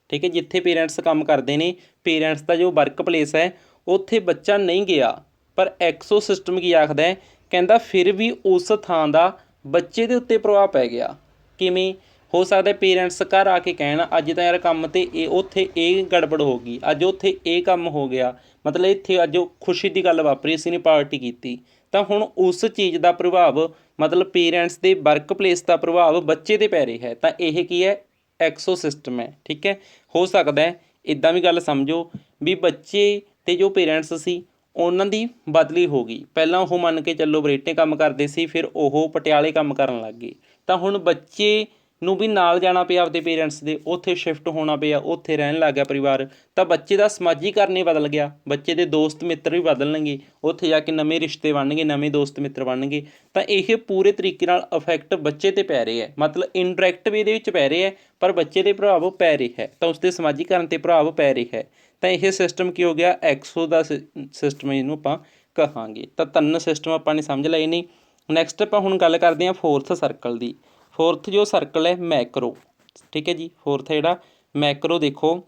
ਠੀਕ ਹੈ, ਜਿੱਥੇ ਪੇਰੈਂਟਸ ਕੰਮ ਕਰਦੇ ਨੇ, ਪੇਰੈਂਟਸ ਦਾ ਜੋ ਵਰਕ ਪਲੇਸ ਹੈ, ਉੱਥੇ ਬੱਚਾ ਨਹੀਂ ਗਿਆ, ਪਰ ਐਕਸੋ ਸਿਸਟਮ ਕੀ ਆਖਦਾ, ਕਹਿੰਦਾ ਫਿਰ ਵੀ ਉਸ ਥਾਂ ਦਾ ਬੱਚੇ ਦੇ ਉੱਤੇ ਪ੍ਰਭਾਵ ਪੈ ਗਿਆ। ਕਿਵੇਂ ਹੋ ਸਕਦਾ, ਪੇਰੈਂਟਸ ਘਰ ਆ ਕੇ ਕਹਿਣ ਅੱਜ ਤਾਂ ਯਾਰ ਕੰਮ 'ਤੇ ਇਹ ਉੱਥੇ ਇਹ ਗੜਬੜ ਹੋ ਗਈ, ਅੱਜ ਉੱਥੇ ਇਹ ਕੰਮ ਹੋ ਗਿਆ, ਮਤਲਬ ਇੱਥੇ ਅੱਜ ਖੁਸ਼ੀ ਦੀ ਗੱਲ ਵਾਪਰੀ, ਅਸੀਂ ਨੇ ਪਾਰਟੀ ਕੀਤੀ। ਤਾਂ ਹੁਣ ਉਸ ਚੀਜ਼ ਦਾ ਪ੍ਰਭਾਵ, ਮਤਲਬ ਪੇਰੈਂਟਸ ਦੇ ਵਰਕ ਪਲੇਸ ਦਾ ਪ੍ਰਭਾਵ ਬੱਚੇ 'ਤੇ ਪੈ ਰਿਹਾ ਹੈ, ਤਾਂ ਇਹ ਕੀ ਹੈ, ਐਕਸੋ ਸਿਸਟਮ ਹੈ। ਠੀਕ ਹੈ, ਹੋ ਸਕਦਾ ਇੱਦਾਂ ਵੀ ਗੱਲ ਸਮਝੋ ਵੀ ਬੱਚੇ ਅਤੇ ਜੋ ਪੇਰੈਂਟਸ ਸੀ ਉਹਨਾਂ ਦੀ ਬਦਲੀ ਹੋ ਗਈ। ਪਹਿਲਾਂ ਉਹ ਮੰਨ ਕੇ ਚੱਲੋ ਬਰੇਟੇ ਕੰਮ ਕਰਦੇ ਸੀ, ਫਿਰ ਉਹ ਪਟਿਆਲੇ ਕੰਮ ਕਰਨ ਲੱਗ ਗਏ। ਤਾਂ ਹੁਣ ਬੱਚੇ ਨੂੰ ਵੀ ਨਾਲ ਜਾਣਾ ਪਿਆ ਆਪਦੇ ਪੇਰੈਂਟਸ ਦੇ, ਉੱਥੇ ਸ਼ਿਫਟ ਹੋਣਾ ਪਿਆ, ਉੱਥੇ ਰਹਿਣ ਲੱਗ ਗਿਆ ਪਰਿਵਾਰ। ਤਾਂ ਬੱਚੇ ਦਾ ਸਮਾਜੀਕਰਨ ਹੀ ਬਦਲ ਗਿਆ, ਬੱਚੇ ਦੇ ਦੋਸਤ ਮਿੱਤਰ ਵੀ ਬਦਲਣਗੇ, ਉੱਥੇ ਜਾ ਕੇ ਨਵੇਂ ਰਿਸ਼ਤੇ ਬਣਨਗੇ, ਨਵੇਂ ਦੋਸਤ ਮਿੱਤਰ ਬਣਨਗੇ। ਤਾਂ ਇਹ ਪੂਰੇ ਤਰੀਕੇ ਨਾਲ ਇਫੈਕਟ ਬੱਚੇ 'ਤੇ ਪੈ ਰਿਹਾ ਹੈ, ਮਤਲਬ ਇਨਡਾਇਰੈਕਟ ਵੇ ਦੇ ਵਿੱਚ ਪੈ ਰਿਹਾ ਹੈ, ਪਰ ਬੱਚੇ 'ਤੇ ਪ੍ਰਭਾਵ ਪੈ ਰਿਹਾ ਹੈ, ਤਾਂ ਉਸਦੇ ਸਮਾਜੀਕਰਨ 'ਤੇ ਪ੍ਰਭਾਵ ਪੈ ਰਿਹਾ ਹੈ। ਤਾਂ ਇਹ ਸਿਸਟਮ ਕੀ ਹੋ ਗਿਆ, ਐਕਸੋ ਦਾ ਸਿਸਟਮ ਇਹਨੂੰ ਆਪਾਂ ਕਹਾਂਗੇ। ਤਾਂ ਤਿੰਨ ਸਿਸਟਮ ਆਪਾਂ ਨੇ ਸਮਝ ਲਏ ਨੇ। ਨੈਕਸਟ ਆਪਾਂ ਹੁਣ ਗੱਲ ਕਰਦੇ ਹਾਂ ਫੋਰਥ ਸਰਕਲ ਦੀ। ਫੋਰਥ ਜੋ ਸਰਕਲ ਹੈ ਮੈਕਰੋ। ਠੀਕ ਹੈ ਜੀ, ਫੋਰਥ ਜਿਹੜਾ ਮੈਕਰੋ, ਦੇਖੋ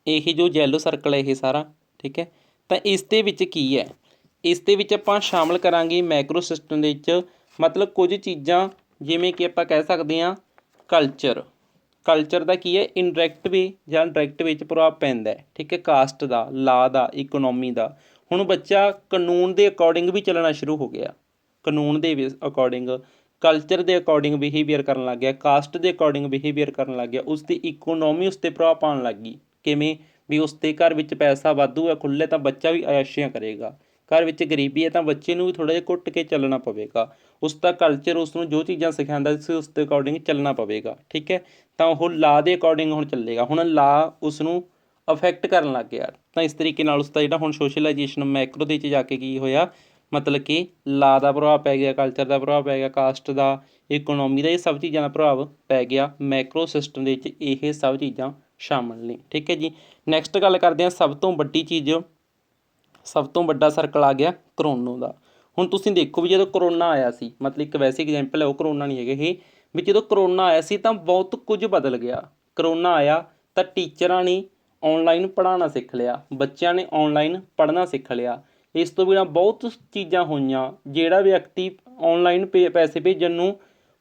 ਇਹ ਜੋ ਯੈਲੋ ਸਰਕਲ ਹੈ ਇਹ ਸਾਰਾ। ਠੀਕ ਹੈ, ਤਾਂ ਇਸ ਦੇ ਵਿੱਚ ਕੀ ਹੈ, ਇਸ ਦੇ ਵਿੱਚ ਆਪਾਂ ਸ਼ਾਮਲ ਕਰਾਂਗੇ ਮੈਕਰੋ ਸਿਸਟਮ ਦੇ ਵਿੱਚ ਮਤਲਬ ਕੁਝ ਚੀਜ਼ਾਂ, ਜਿਵੇਂ ਕਿ ਆਪਾਂ ਕਹਿ ਸਕਦੇ ਹਾਂ ਕਲਚਰ ਦਾ ਕੀ ਹੈ, ਇਨਡਾਇਰੈਕਟ ਵੇ ਜਾਂ ਡਾਇਰੈਕਟ ਵੇ 'ਚ ਪ੍ਰਭਾਵ ਪੈਂਦਾ ਹੈ। ਠੀਕ ਹੈ, ਕਾਸਟ ਦਾ, ਲਾ ਦਾ, ਇਕਨੋਮੀ ਦਾ। ਹੁਣ ਬੱਚਾ ਕਾਨੂੰਨ ਦੇ ਅਕੋਰਡਿੰਗ ਵੀ ਚੱਲਣਾ ਸ਼ੁਰੂ ਹੋ ਗਿਆ, ਕਾਨੂੰਨ ਦੇ ਅਕੋਰਡਿੰਗ, ਕਲਚਰ ਦੇ ਅਕੋਰਡਿੰਗ ਬਿਹੇਵੀਅਰ ਕਰਨ ਲੱਗ ਗਿਆ, ਕਾਸਟ ਦੇ ਅਕੋਰਡਿੰਗ ਬਿਹੇਵੀਅਰ ਕਰਨ ਲੱਗ ਗਿਆ, ਉਸ ਦੀ ਇਕੋਨੋਮੀ ਉਸ 'ਤੇ ਪ੍ਰਭਾਵ ਪਾਉਣ ਲੱਗ ਗਈ। ਕਿਵੇਂ ਵੀ ਉਸ ਦੇ ਘਰ ਵਿੱਚ ਪੈਸਾ ਵਾਧੂ ਹੈ, ਖੁੱਲ੍ਹੇ, ਤਾਂ ਬੱਚਾ ਵੀ ਐਸ਼ੀਆਂ ਕਰੇਗਾ। ਘਰ ਵਿੱਚ ਗਰੀਬੀ ਹੈ ਤਾਂ ਬੱਚੇ ਨੂੰ ਵੀ ਥੋੜ੍ਹਾ ਜਿਹਾ ਘੁੱਟ ਕੇ ਚੱਲਣਾ ਪਵੇਗਾ। ਉਸ ਦਾ ਕਲਚਰ ਉਸ ਨੂੰ ਜੋ ਚੀਜ਼ਾਂ ਸਿਖਾਉਂਦਾ ਸੀ ਉਸ ਦੇ ਅਕੋਰਡਿੰਗ ਚੱਲਣਾ ਪਵੇਗਾ। ਠੀਕ ਹੈ, ਤਾਂ ਉਹ ਲਾ ਦੇ ਅਕੋਰਡਿੰਗ ਹੁਣ ਚੱਲੇਗਾ। ਹੁਣ ਲਾ ਉਸ ਨੂੰ ਅਫੈਕਟ ਕਰਨ ਲੱਗ ਗਿਆ। ਤਾਂ ਇਸ ਤਰੀਕੇ ਨਾਲ ਉਸ ਦਾ ਜਿਹੜਾ ਹੁਣ ਸੋਸ਼ਲਾਈਜੇਸ਼ਨ ਮੈਕਰੋ ਦੇ ਵਿੱਚ ਜਾ ਕੇ ਕੀ ਹੋਇਆ, ਮਤਲਬ ਕਿ ਲਾ ਦਾ ਪ੍ਰਭਾਵ ਪੈ ਗਿਆ, ਕਲਚਰ ਦਾ ਪ੍ਰਭਾਵ ਪੈ ਗਿਆ, ਕਾਸਟ ਦਾ, ਇਕਨੋਮੀ ਦਾ, ਇਹ ਸਭ ਚੀਜ਼ਾਂ ਦਾ ਪ੍ਰਭਾਵ ਪੈ ਗਿਆ। ਮੈਕਰੋ ਸਿਸਟਮ ਦੇ ਵਿੱਚ ਇਹ ਸਭ ਚੀਜ਼ਾਂ ਸ਼ਾਮਲ ਨੇ। ਠੀਕ ਹੈ ਜੀ, ਨੈਕਸਟ ਗੱਲ ਕਰਦੇ ਹਾਂ ਸਭ ਤੋਂ ਵੱਡੀ ਚੀਜ਼, ਸਭ ਤੋਂ ਵੱਡਾ ਸਰਕਲ ਆ ਗਿਆ ਕਰੋਨਾ ਦਾ। ਹੁਣ ਤੁਸੀਂ ਦੇਖੋ ਵੀ ਜਦੋਂ ਕਰੋਨਾ ਆਇਆ ਸੀ, ਮਤਲਬ ਇੱਕ ਵੈਸੇ ਐਗਜ਼ਾਮਪਲ ਹੈ, ਉਹ ਕਰੋਨਾ ਨਹੀਂ ਹੈਗੇ ਇਹ, ਵੀ ਜਦੋਂ ਕਰੋਨਾ ਆਇਆ ਸੀ ਤਾਂ ਬਹੁਤ ਕੁਝ ਬਦਲ ਗਿਆ। ਕਰੋਨਾ ਆਇਆ ਤਾਂ ਟੀਚਰਾਂ ਨੇ ਔਨਲਾਈਨ ਪੜ੍ਹਾਉਣਾ ਸਿੱਖ ਲਿਆ, ਬੱਚਿਆਂ ਨੇ ਔਨਲਾਈਨ ਪੜ੍ਹਨਾ ਸਿੱਖ ਲਿਆ। ਇਸ ਤੋਂ ਬਿਨਾਂ ਬਹੁਤ ਚੀਜ਼ਾਂ ਹੋਈਆਂ, ਜਿਹੜਾ ਵਿਅਕਤੀ ਔਨਲਾਈਨ ਪੈਸੇ ਭੇਜਣ ਨੂੰ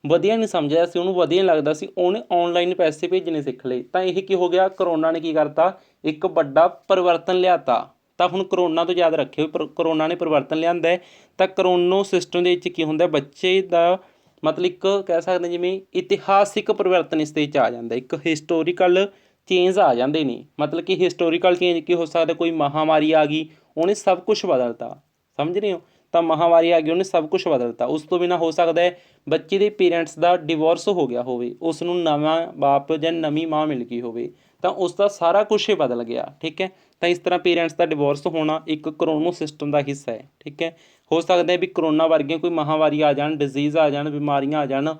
ਵਧੀਆ ਨਹੀਂ ਸਮਝਦਾ ਸੀ, ਉਹਨੂੰ ਵਧੀਆ ਨਹੀਂ ਲੱਗਦਾ ਸੀ, ਉਹਨੇ ਔਨਲਾਈਨ ਪੈਸੇ ਭੇਜਣੇ ਸਿੱਖ ਲਏ। ਤਾਂ ਇਹ ਕੀ ਹੋ ਗਿਆ, ਕਰੋਨਾ ਨੇ ਕੀ ਕਰਤਾ, ਇੱਕ ਵੱਡਾ ਪਰਿਵਰਤਨ ਲਿਆਤਾ। ਤਾਂ ਹੁਣ ਕਰੋਨਾ ਤੋਂ ਯਾਦ ਰੱਖਿਓ, ਕਰੋਨਾ ਨੇ ਪਰਿਵਰਤਨ ਲਿਆਂਦਾ ਹੈ। ਤਾਂ ਕਰੋਨੋ ਸਿਸਟਮ ਦੇ ਵਿੱਚ ਕੀ ਹੁੰਦਾ, ਬੱਚੇ ਦਾ ਮਤਲਬ ਇੱਕ ਕਹਿ ਸਕਦੇ ਜਿਵੇਂ ਇਤਿਹਾਸਿਕ ਪਰਿਵਰਤਨ ਇਸ ਦੇ ਵਿੱਚ ਆ ਜਾਂਦਾ, ਇੱਕ ਹਿਸਟੋਰੀਕਲ ਚੇਂਜ ਆ ਜਾਂਦੇ ਨੇ। ਮਤਲਬ ਕਿ ਹਿਸਟੋਰੀਕਲ ਚੇਂਜ ਕੀ ਹੋ ਸਕਦਾ, ਕੋਈ ਮਹਾਂਮਾਰੀ ਆ ਗਈ, ਉਹਨੇ ਸਭ ਕੁਛ ਬਦਲਤਾ, ਸਮਝ ਰਹੇ ਹੋ। ਤਾਂ ਮਹਾਂਮਾਰੀ ਆ ਗਈ, ਉਹਨੇ ਸਭ ਕੁਛ ਬਦਲਤਾ। ਉਸ ਤੋਂ ਬਿਨਾਂ ਹੋ ਸਕਦਾ ਹੈ ਬੱਚੇ ਦੇ ਪੇਰੈਂਟਸ ਦਾ ਡਿਵੋਰਸ ਹੋ ਗਿਆ ਹੋਵੇ, ਉਸ ਨੂੰ ਨਵਾਂ ਬਾਪ ਜਾਂ ਨਵੀਂ ਮਾਂ ਮਿਲ ਗਈ ਹੋਵੇ, ਤਾਂ ਉਸ ਦਾ ਸਾਰਾ ਕੁਛ ਹੀ ਬਦਲ ਗਿਆ, ਠੀਕ ਹੈ। ਤਾਂ ਇਸ ਤਰ੍ਹਾਂ ਪੇਰੈਂਟਸ ਦਾ ਡਿਵੋਰਸ ਹੋਣਾ ਇੱਕ ਕਰੋਨੋ ਸਿਸਟਮ ਦਾ ਹਿੱਸਾ ਹੈ, ਠੀਕ ਹੈ। ਹੋ ਸਕਦਾ ਹੈ ਵੀ ਕਰੋਨਾ ਵਰਗੀਆਂ ਕੋਈ ਮਹਾਂਮਾਰੀ ਆ ਜਾਣ, ਡਿਜ਼ੀਜ਼ ਆ ਜਾਣ, ਬਿਮਾਰੀਆਂ ਆ ਜਾਣ,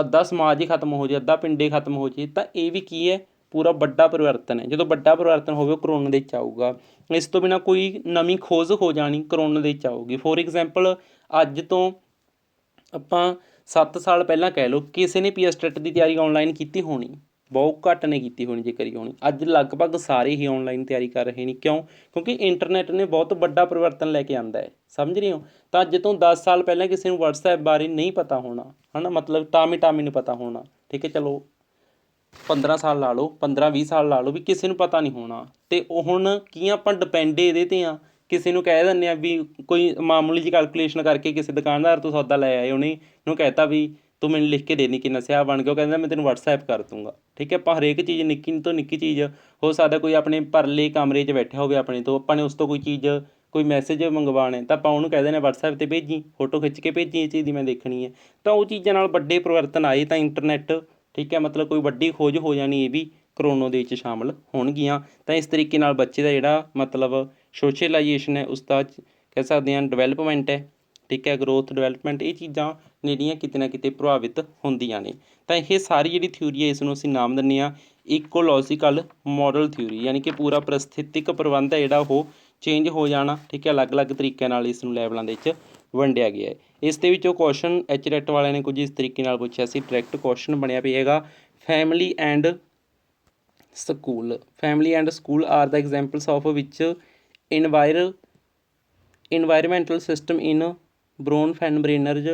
ਅੱਧਾ ਸਮਾਜ ਹੀ ਖਤਮ ਹੋ ਜਾਏ, ਅੱਧਾ ਪਿੰਡ ਹੀ ਖਤਮ ਹੋ ਜਾਏ। ਤਾਂ ਇਹ ਵੀ ਕੀ ਹੈ, ਪੂਰਾ ਵੱਡਾ ਪਰਿਵਰਤਨ ਹੈ। ਜਦੋਂ ਵੱਡਾ ਪਰਿਵਰਤਨ ਹੋਵੇ ਉਹ ਕਰੋਨਾ ਦੇ ਵਿੱਚ ਆਊਗਾ। ਇਸ ਤੋਂ ਬਿਨਾਂ ਕੋਈ ਨਵੀਂ ਖੋਜ ਹੋ ਜਾਣੀ, ਕਰੋਨਾ ਦੇ ਵਿੱਚ ਆਊਗੀ। ਫੋਰ ਐਗਜ਼ਾਮਪਲ, ਅੱਜ ਤੋਂ ਆਪਾਂ 7 ਸਾਲ ਪਹਿਲਾਂ ਕਹਿ ਲਓ, ਕਿਸੇ ਨੇ ਪੀ ਐਸ ਟੈਟ ਦੀ ਤਿਆਰੀ ਔਨਲਾਈਨ ਕੀਤੀ ਹੋਣੀ, ਬਹੁਤ ਘੱਟ ਨੇ ਕੀਤੀ ਹੋਣੀ ਜੇ ਕਰੀ ਹੋਣੀ। ਅੱਜ ਲਗਭਗ ਸਾਰੇ ਹੀ ਔਨਲਾਈਨ ਤਿਆਰੀ ਕਰ ਰਹੇ ਨੇ। ਕਿਉਂ? ਕਿਉਂਕਿ ਇੰਟਰਨੈਟ ਨੇ ਬਹੁਤ ਵੱਡਾ ਪਰਿਵਰਤਨ ਲੈ ਕੇ ਆਂਦਾ ਹੈ, ਸਮਝ ਰਹੇ ਹੋ। ਤਾਂ ਅੱਜ ਤੋਂ 10 ਸਾਲ ਪਹਿਲਾਂ ਕਿਸੇ ਨੂੰ ਵਟਸਐਪ ਬਾਰੇ ਨਹੀਂ ਪਤਾ ਹੋਣਾ, ਹੈ ਨਾ, ਮਤਲਬ ਟਾਮੀ ਨੂੰ ਪਤਾ ਹੋਣਾ, ਠੀਕ ਹੈ। ਚਲੋ 15 ਸਾਲ ਲਾ ਲਓ, 15-20 ਸਾਲ ਲਾ ਲਓ, ਵੀ ਕਿਸੇ ਨੂੰ ਪਤਾ ਨਹੀਂ ਹੋਣਾ। ਅਤੇ ਉਹ ਹੁਣ ਕੀ ਆਪਾਂ ਡਿਪੈਂਡ ਇਹਦੇ 'ਤੇ ਹਾਂ। ਕਿਸੇ ਨੂੰ ਕਹਿ ਦਿੰਦੇ ਹਾਂ ਵੀ ਕੋਈ ਮਾਮੂਲੀ ਜਿਹੀ ਕੈਲਕੂਲੇਸ਼ਨ ਕਰਕੇ ਕਿਸੇ ਦੁਕਾਨਦਾਰ ਤੋਂ ਸੌਦਾ ਲੈ ਆਏ, ਉਹਨੂੰ ਕਹਿਤਾ ਵੀ ਤੂੰ ਮੈਨੂੰ ਲਿਖ ਕੇ ਦੇ ਦੀ ਕਿੰਨਾ ਸਿਆਹ ਬਣ ਗਿਆ, ਉਹ ਕਹਿੰਦਾ ਮੈਂ ਤੈਨੂੰ ਵਟਸਐਪ ਕਰ ਦੂੰਗਾ, ਠੀਕ ਹੈ। ਆਪਾਂ ਹਰੇਕ ਚੀਜ਼, ਨਿੱਕੀ ਤੋਂ ਨਿੱਕੀ ਚੀਜ਼, ਹੋ ਸਕਦਾ ਕੋਈ ਆਪਣੇ ਪਰਲੇ ਕਮਰੇ 'ਚ ਬੈਠਾ ਹੋਵੇ ਆਪਣੇ ਤੋਂ, ਆਪਾਂ ਨੇ ਉਸ ਤੋਂ ਕੋਈ ਚੀਜ਼, ਕੋਈ ਮੈਸੇਜ ਮੰਗਵਾਉਣਾ, ਤਾਂ ਆਪਾਂ ਉਹਨੂੰ ਕਹਿ ਦਿੰਦੇ ਵਟਸਐਪ 'ਤੇ ਭੇਜੀ, ਫੋਟੋ ਖਿੱਚ ਕੇ ਭੇਜੀ, ਇਹ ਚੀਜ਼ ਦੀ ਮੈਂ ਦੇਖਣੀ ਹੈ। ਤਾਂ ਉਹ ਚੀਜ਼ਾਂ ਨਾਲ ਵੱਡੇ ਪਰਿਵਰਤਨ ਆਏ। ਤਾਂ ਇੰਟਰਨੈੱਟ, ਠੀਕ ਹੈ, ਮਤਲਬ ਕੋਈ ਵੱਡੀ ਖੋਜ ਹੋ ਜਾਣੀ, ਇਹ ਵੀ ਕਰੋਨਾ ਦੇ ਵਿੱਚ ਸ਼ਾਮਲ ਹੋਣਗੀਆਂ। ਤਾਂ ਇਸ ਤਰੀਕੇ ਨਾਲ ਬੱਚੇ ਦਾ ਜਿਹੜਾ ਮਤਲਬ ਸੋਸ਼ਲਾਈਜੇਸ਼ਨ ਹੈ, ਉਸਦਾ ਕਹਿ ਸਕਦੇ ਹਾਂ ਡਿਵੈਲਪਮੈਂਟ ਹੈ, ਠੀਕ ਹੈ, ਗਰੋਥ ਡਿਵੈਲਪਮੈਂਟ, ਇਹ ਚੀਜ਼ਾਂ ਜਿਹੜੀਆਂ ਕਿਤੇ ਨਾ ਕਿਤੇ ਪ੍ਰਭਾਵਿਤ ਹੁੰਦੀਆਂ ਨੇ। ਤਾਂ ਇਹ ਸਾਰੀ ਜਿਹੜੀ ਥਿਊਰੀ ਹੈ, ਇਸ ਨੂੰ ਅਸੀਂ ਨਾਮ ਦਿੰਦੇ ਹਾਂ ਇਕੋਲੋਜੀਕਲ ਮੋਡਲ ਥਿਊਰੀ, ਯਾਨੀ ਕਿ ਪੂਰਾ ਪਰਿਸਥਿਤਿਕ ਪ੍ਰਬੰਧ ਹੈ ਜਿਹੜਾ ਉਹ ਚੇਂਜ ਹੋ ਜਾਣਾ, ਠੀਕ ਹੈ। ਅਲੱਗ-ਅਲੱਗ ਤਰੀਕਿਆਂ ਨਾਲ ਇਸ ਨੂੰ ਲੈਵਲਾਂ ਦੇ ਵਿੱਚ ਵੰਡਿਆ ਗਿਆ ਹੈ। ਇਸ ਦੇ ਵਿੱਚੋਂ ਕੁਐਸਚਨ HTET ਵਾਲਿਆਂ ਨੇ ਕੁਝ ਇਸ ਤਰੀਕੇ ਨਾਲ ਪੁੱਛਿਆ ਸੀ। ਡਾਇਰੈਕਟ ਕੁਐਸਚਨ ਬਣਿਆ ਪਿਆ ਹੈਗਾ, family and school. Family and school are the examples of which environmental system in Bronfenbrenner's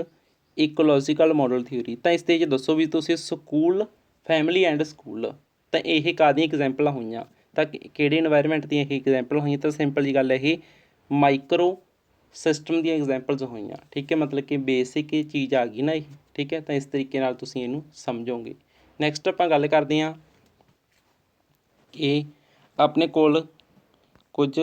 ecological model theory. ਤਾਂ ਇਸ ਦੇ ਵਿੱਚ ਦੱਸੋ ਵੀ ਤੁਸੀਂ ਸਕੂਲ, ਫੈਮਿਲੀ ਐਂਡ ਸਕੂਲ, ਤਾਂ ਇਹ ਕਾਹਦੀਆਂ ਐਗਜ਼ਾਮਪਲਾਂ ਹੋਈਆਂ, ਤਾਂ ਕਿਹੜੇ ਇਨਵਾਇਰਮੈਂਟ ਦੀਆਂ ਇਹ ਐਗਜ਼ਾਮਪਲ ਹੋਈਆਂ। ਤਾਂ ਸਿੰਪਲ ਜੀ ਗੱਲ ਇਹ ਮਾਈਕਰੋ ਸਿਸਟਮ ਦੀਆਂ ਐਗਜ਼ਾਮਪਲਸ ਹੋਈਆਂ, ਠੀਕ ਹੈ। ਮਤਲਬ ਕਿ ਬੇਸਿਕ ਇਹ ਚੀਜ਼ ਆ ਗਈ ਨਾ ਇਹ, ਠੀਕ ਹੈ। ਤਾਂ ਇਸ ਤਰੀਕੇ ਨਾਲ ਤੁਸੀਂ ਇਹਨੂੰ ਸਮਝੋਗੇ। ਨੈਕਸਟ ਆਪਾਂ ਗੱਲ ਕਰਦੇ ਹਾਂ ਕਿ ਆਪਣੇ ਕੋਲ ਕੁਝ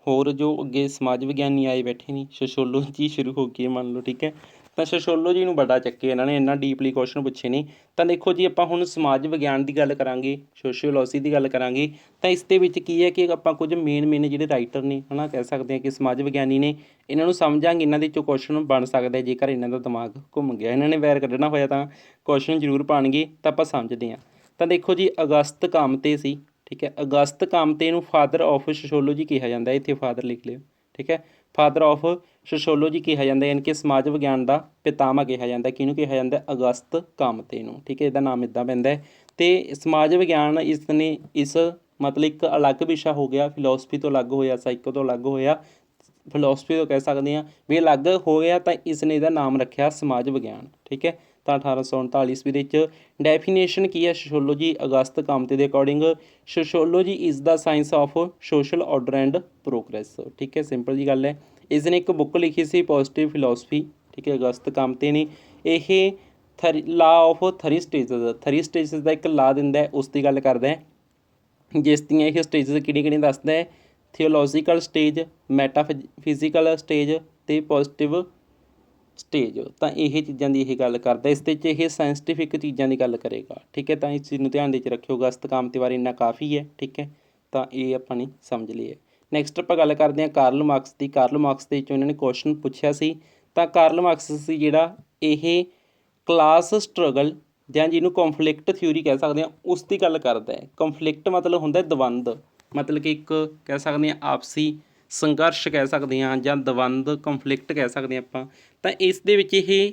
ਹੋਰ ਜੋ ਅੱਗੇ ਸਮਾਜ ਵਿਗਿਆਨੀ ਆਏ ਬੈਠੇ ਨੇ, ਸੋਸ਼ੋਲੋਜੀ ਸ਼ੁਰੂ ਹੋ ਗਈ ਮੰਨ ਲਓ, ਠੀਕ ਹੈ। ਤਾਂ ਸੋਸ਼ੋਲੋਜੀ ਨੂੰ ਬੜਾ ਚੱਕੇ ਇਹਨਾਂ ਨੇ, ਇੰਨਾ ਡੀਪਲੀ ਕੁਐਸਚਨ ਪੁੱਛੇ ਨੇ। ਤਾਂ ਦੇਖੋ ਜੀ, ਆਪਾਂ ਹੁਣ ਸਮਾਜ ਵਿਗਿਆਨ ਦੀ ਗੱਲ ਕਰਾਂਗੇ, ਸੋਸ਼ੀਓਲੋਜੀ ਦੀ ਗੱਲ ਕਰਾਂਗੇ। ਤਾਂ ਇਸ ਦੇ ਵਿੱਚ ਕੀ ਹੈ ਕਿ ਆਪਾਂ ਕੁਝ ਮੇਨ ਜਿਹੜੇ ਰਾਈਟਰ ਨੇ, ਹੈ ਨਾ, ਕਹਿ ਸਕਦੇ ਹਾਂ ਕਿ ਸਮਾਜ ਵਿਗਿਆਨੀ ਨੇ, ਇਹਨਾਂ ਨੂੰ ਸਮਝਾਂਗੇ। ਇਹਨਾਂ ਦੇ ਵਿੱਚੋਂ ਕੁਐਸਚਨ ਬਣ ਸਕਦਾ ਜੇਕਰ ਇਹਨਾਂ ਦਾ ਦਿਮਾਗ ਘੁੰਮ ਗਿਆ, ਇਹਨਾਂ ਨੇ ਵੈਰ ਕੱਢਣਾ ਹੋਇਆ ਤਾਂ ਕੁਐਸਚਨ ਜ਼ਰੂਰ ਪਾਉਣਗੇ। ਤਾਂ ਆਪਾਂ ਸਮਝਦੇ ਹਾਂ। ਤਾਂ ਦੇਖੋ ਜੀ, ਅਗਸਤ ਕਾਮਤੇ ਸੀ, ਠੀਕ ਹੈ। ਅਗਸਤ ਕਾਮਤੇ ਨੂੰ ਫਾਦਰ ਆਫ ਸੋਸ਼ੋਲੋਜੀ ਕਿਹਾ ਜਾਂਦਾ, ਇੱਥੇ ਫਾਦਰ ਲਿਖ ਲਿਓ, ਠੀਕ ਹੈ। ਫਾਦਰ ਆਫ ਸੋਸ਼ੋਲੋਜੀ ਕਿਹਾ ਜਾਂਦਾ, ਯਾਨੀ ਕਿ ਸਮਾਜ ਵਿਗਿਆਨ ਦਾ ਪਿਤਾਮਾ ਕਿਹਾ ਜਾਂਦਾ। ਕਿਹਨੂੰ ਕਿਹਾ ਜਾਂਦਾ? ਅਗਸਤ ਕਾਮਤੇ ਨੂੰ, ਠੀਕ ਹੈ। ਇਹਦਾ ਨਾਮ ਇੱਦਾਂ ਪੈਂਦਾ ਹੈ। ਅਤੇ ਸਮਾਜ ਵਿਗਿਆਨ ਇਸ ਨੇ ਮਤਲਬ ਇੱਕ ਅਲੱਗ ਵਿਸ਼ਾ ਹੋ ਗਿਆ, ਫਿਲੋਸਫੀ ਤੋਂ ਅਲੱਗ ਹੋਇਆ, ਸਾਈਕੋ ਤੋਂ ਅਲੱਗ ਹੋਇਆ, ਫਿਲੋਸਫੀ ਤੋਂ ਕਹਿ ਸਕਦੇ ਹਾਂ ਵੀ ਅਲੱਗ ਹੋ ਗਿਆ। ਤਾਂ ਇਸ ਨੇ ਇਹਦਾ ਨਾਮ ਰੱਖਿਆ ਸਮਾਜ ਵਿਗਿਆਨ, ਠੀਕ ਹੈ। ਤਾਂ 1839 ਈਸਵੀ ਦੇ ਵਿੱਚ ਡੈਫੀਨੇਸ਼ਨ ਕੀ ਹੈ ਸੋਸ਼ੋਲੋਜੀ ਅਗਸਤ ਕਾਮਤੇ ਦੇ according? Sociology is the science of social order and progress, ਠੀਕ ਹੈ। ਸਿੰਪਲ ਜੀ ਗੱਲ ਹੈ। ਇਸ ਨੇ ਇੱਕ ਬੁੱਕ ਲਿਖੀ ਸੀ ਪੋਜ਼ੀਟਿਵ ਫਿਲੋਸਫੀ, ਠੀਕ ਹੈ, ਅਗਸਤ ਕਾਮਤੇ ਨੇ। ਇਹ ਲਾ ਆਫ 3 ਸਟੇਜਸ ਦਾ ਇੱਕ ਲਾ ਦਿੰਦਾ ਹੈ, ਉਸ ਦੀ ਗੱਲ ਕਰਦਾ ਹੈ, ਜਿਸ ਦੀਆਂ ਇਹ ਸਟੇਜਸ ਕਿਹੜੀਆਂ ਦੱਸਦਾ ਹੈ? ਥਿਓਲੋਜੀਕਲ ਸਟੇਜ, ਮੈਟਾਫਿਜ਼ੀਕਲ ਸਟੇਜ ਅਤੇ ਪੋਜ਼ੀਟਿਵ ਸਟੇਜ। ਤਾਂ ਇਹ ਚੀਜ਼ਾਂ ਦੀ ਇਹ ਗੱਲ ਕਰਦਾ। ਇਸ ਦੇ 'ਚ ਇਹ ਸਾਇੰਟੀਫਿਕ ਚੀਜ਼ਾਂ ਦੀ ਗੱਲ ਕਰੇਗਾ, ਠੀਕ ਹੈ। ਤਾਂ ਇਸ ਚੀਜ਼ ਨੂੰ ਧਿਆਨ ਦੇ 'ਚ ਰੱਖਿਓ, ਅਗਸਤ ਕਾਮਤੇ ਬਾਰੇ ਇੰਨਾ ਕਾਫੀ ਹੈ, ਠੀਕ ਹੈ। ਤਾਂ ਇਹ ਆਪਾਂ ਨੇ ਸਮਝ ਲਿਆ। ਨੈਕਸਟ ਆਪਾਂ ਗੱਲ ਕਰਦੇ ਹਾਂ ਕਾਰਲ ਮਾਰਕਸ ਦੀ। ਕਾਰਲ ਮਾਰਕਸ ਦੇ ਵਿੱਚੋਂ ਇਹਨਾਂ ਨੇ ਕੁਐਸਚਨ ਪੁੱਛਿਆ ਸੀ। ਤਾਂ ਕਾਰਲ ਮਾਰਕਸ ਸੀ ਜਿਹੜਾ, ਇਹ ਕਲਾਸ ਸਟਰਗਲ ਜਾਂ ਜਿਹਨੂੰ ਕੰਫਲਿਕਟ ਥਿਊਰੀ ਕਹਿ ਸਕਦੇ ਹਾਂ, ਉਸ ਦੀ ਗੱਲ ਕਰਦਾ ਹੈ। ਕੰਫਲਿਕਟ ਮਤਲਬ ਹੁੰਦਾ ਦਵੰਦ, ਮਤਲਬ ਕਿ ਇੱਕ ਕਹਿ ਸਕਦੇ ਹਾਂ ਆਪਸੀ ਸੰਘਰਸ਼ ਕਹਿ ਸਕਦੇ ਹਾਂ, ਜਾਂ ਦਵੰਦ, ਕੰਫਲਿਕਟ ਕਹਿ ਸਕਦੇ ਹਾਂ ਆਪਾਂ। ਤਾਂ ਇਸ ਦੇ ਵਿੱਚ ਇਹ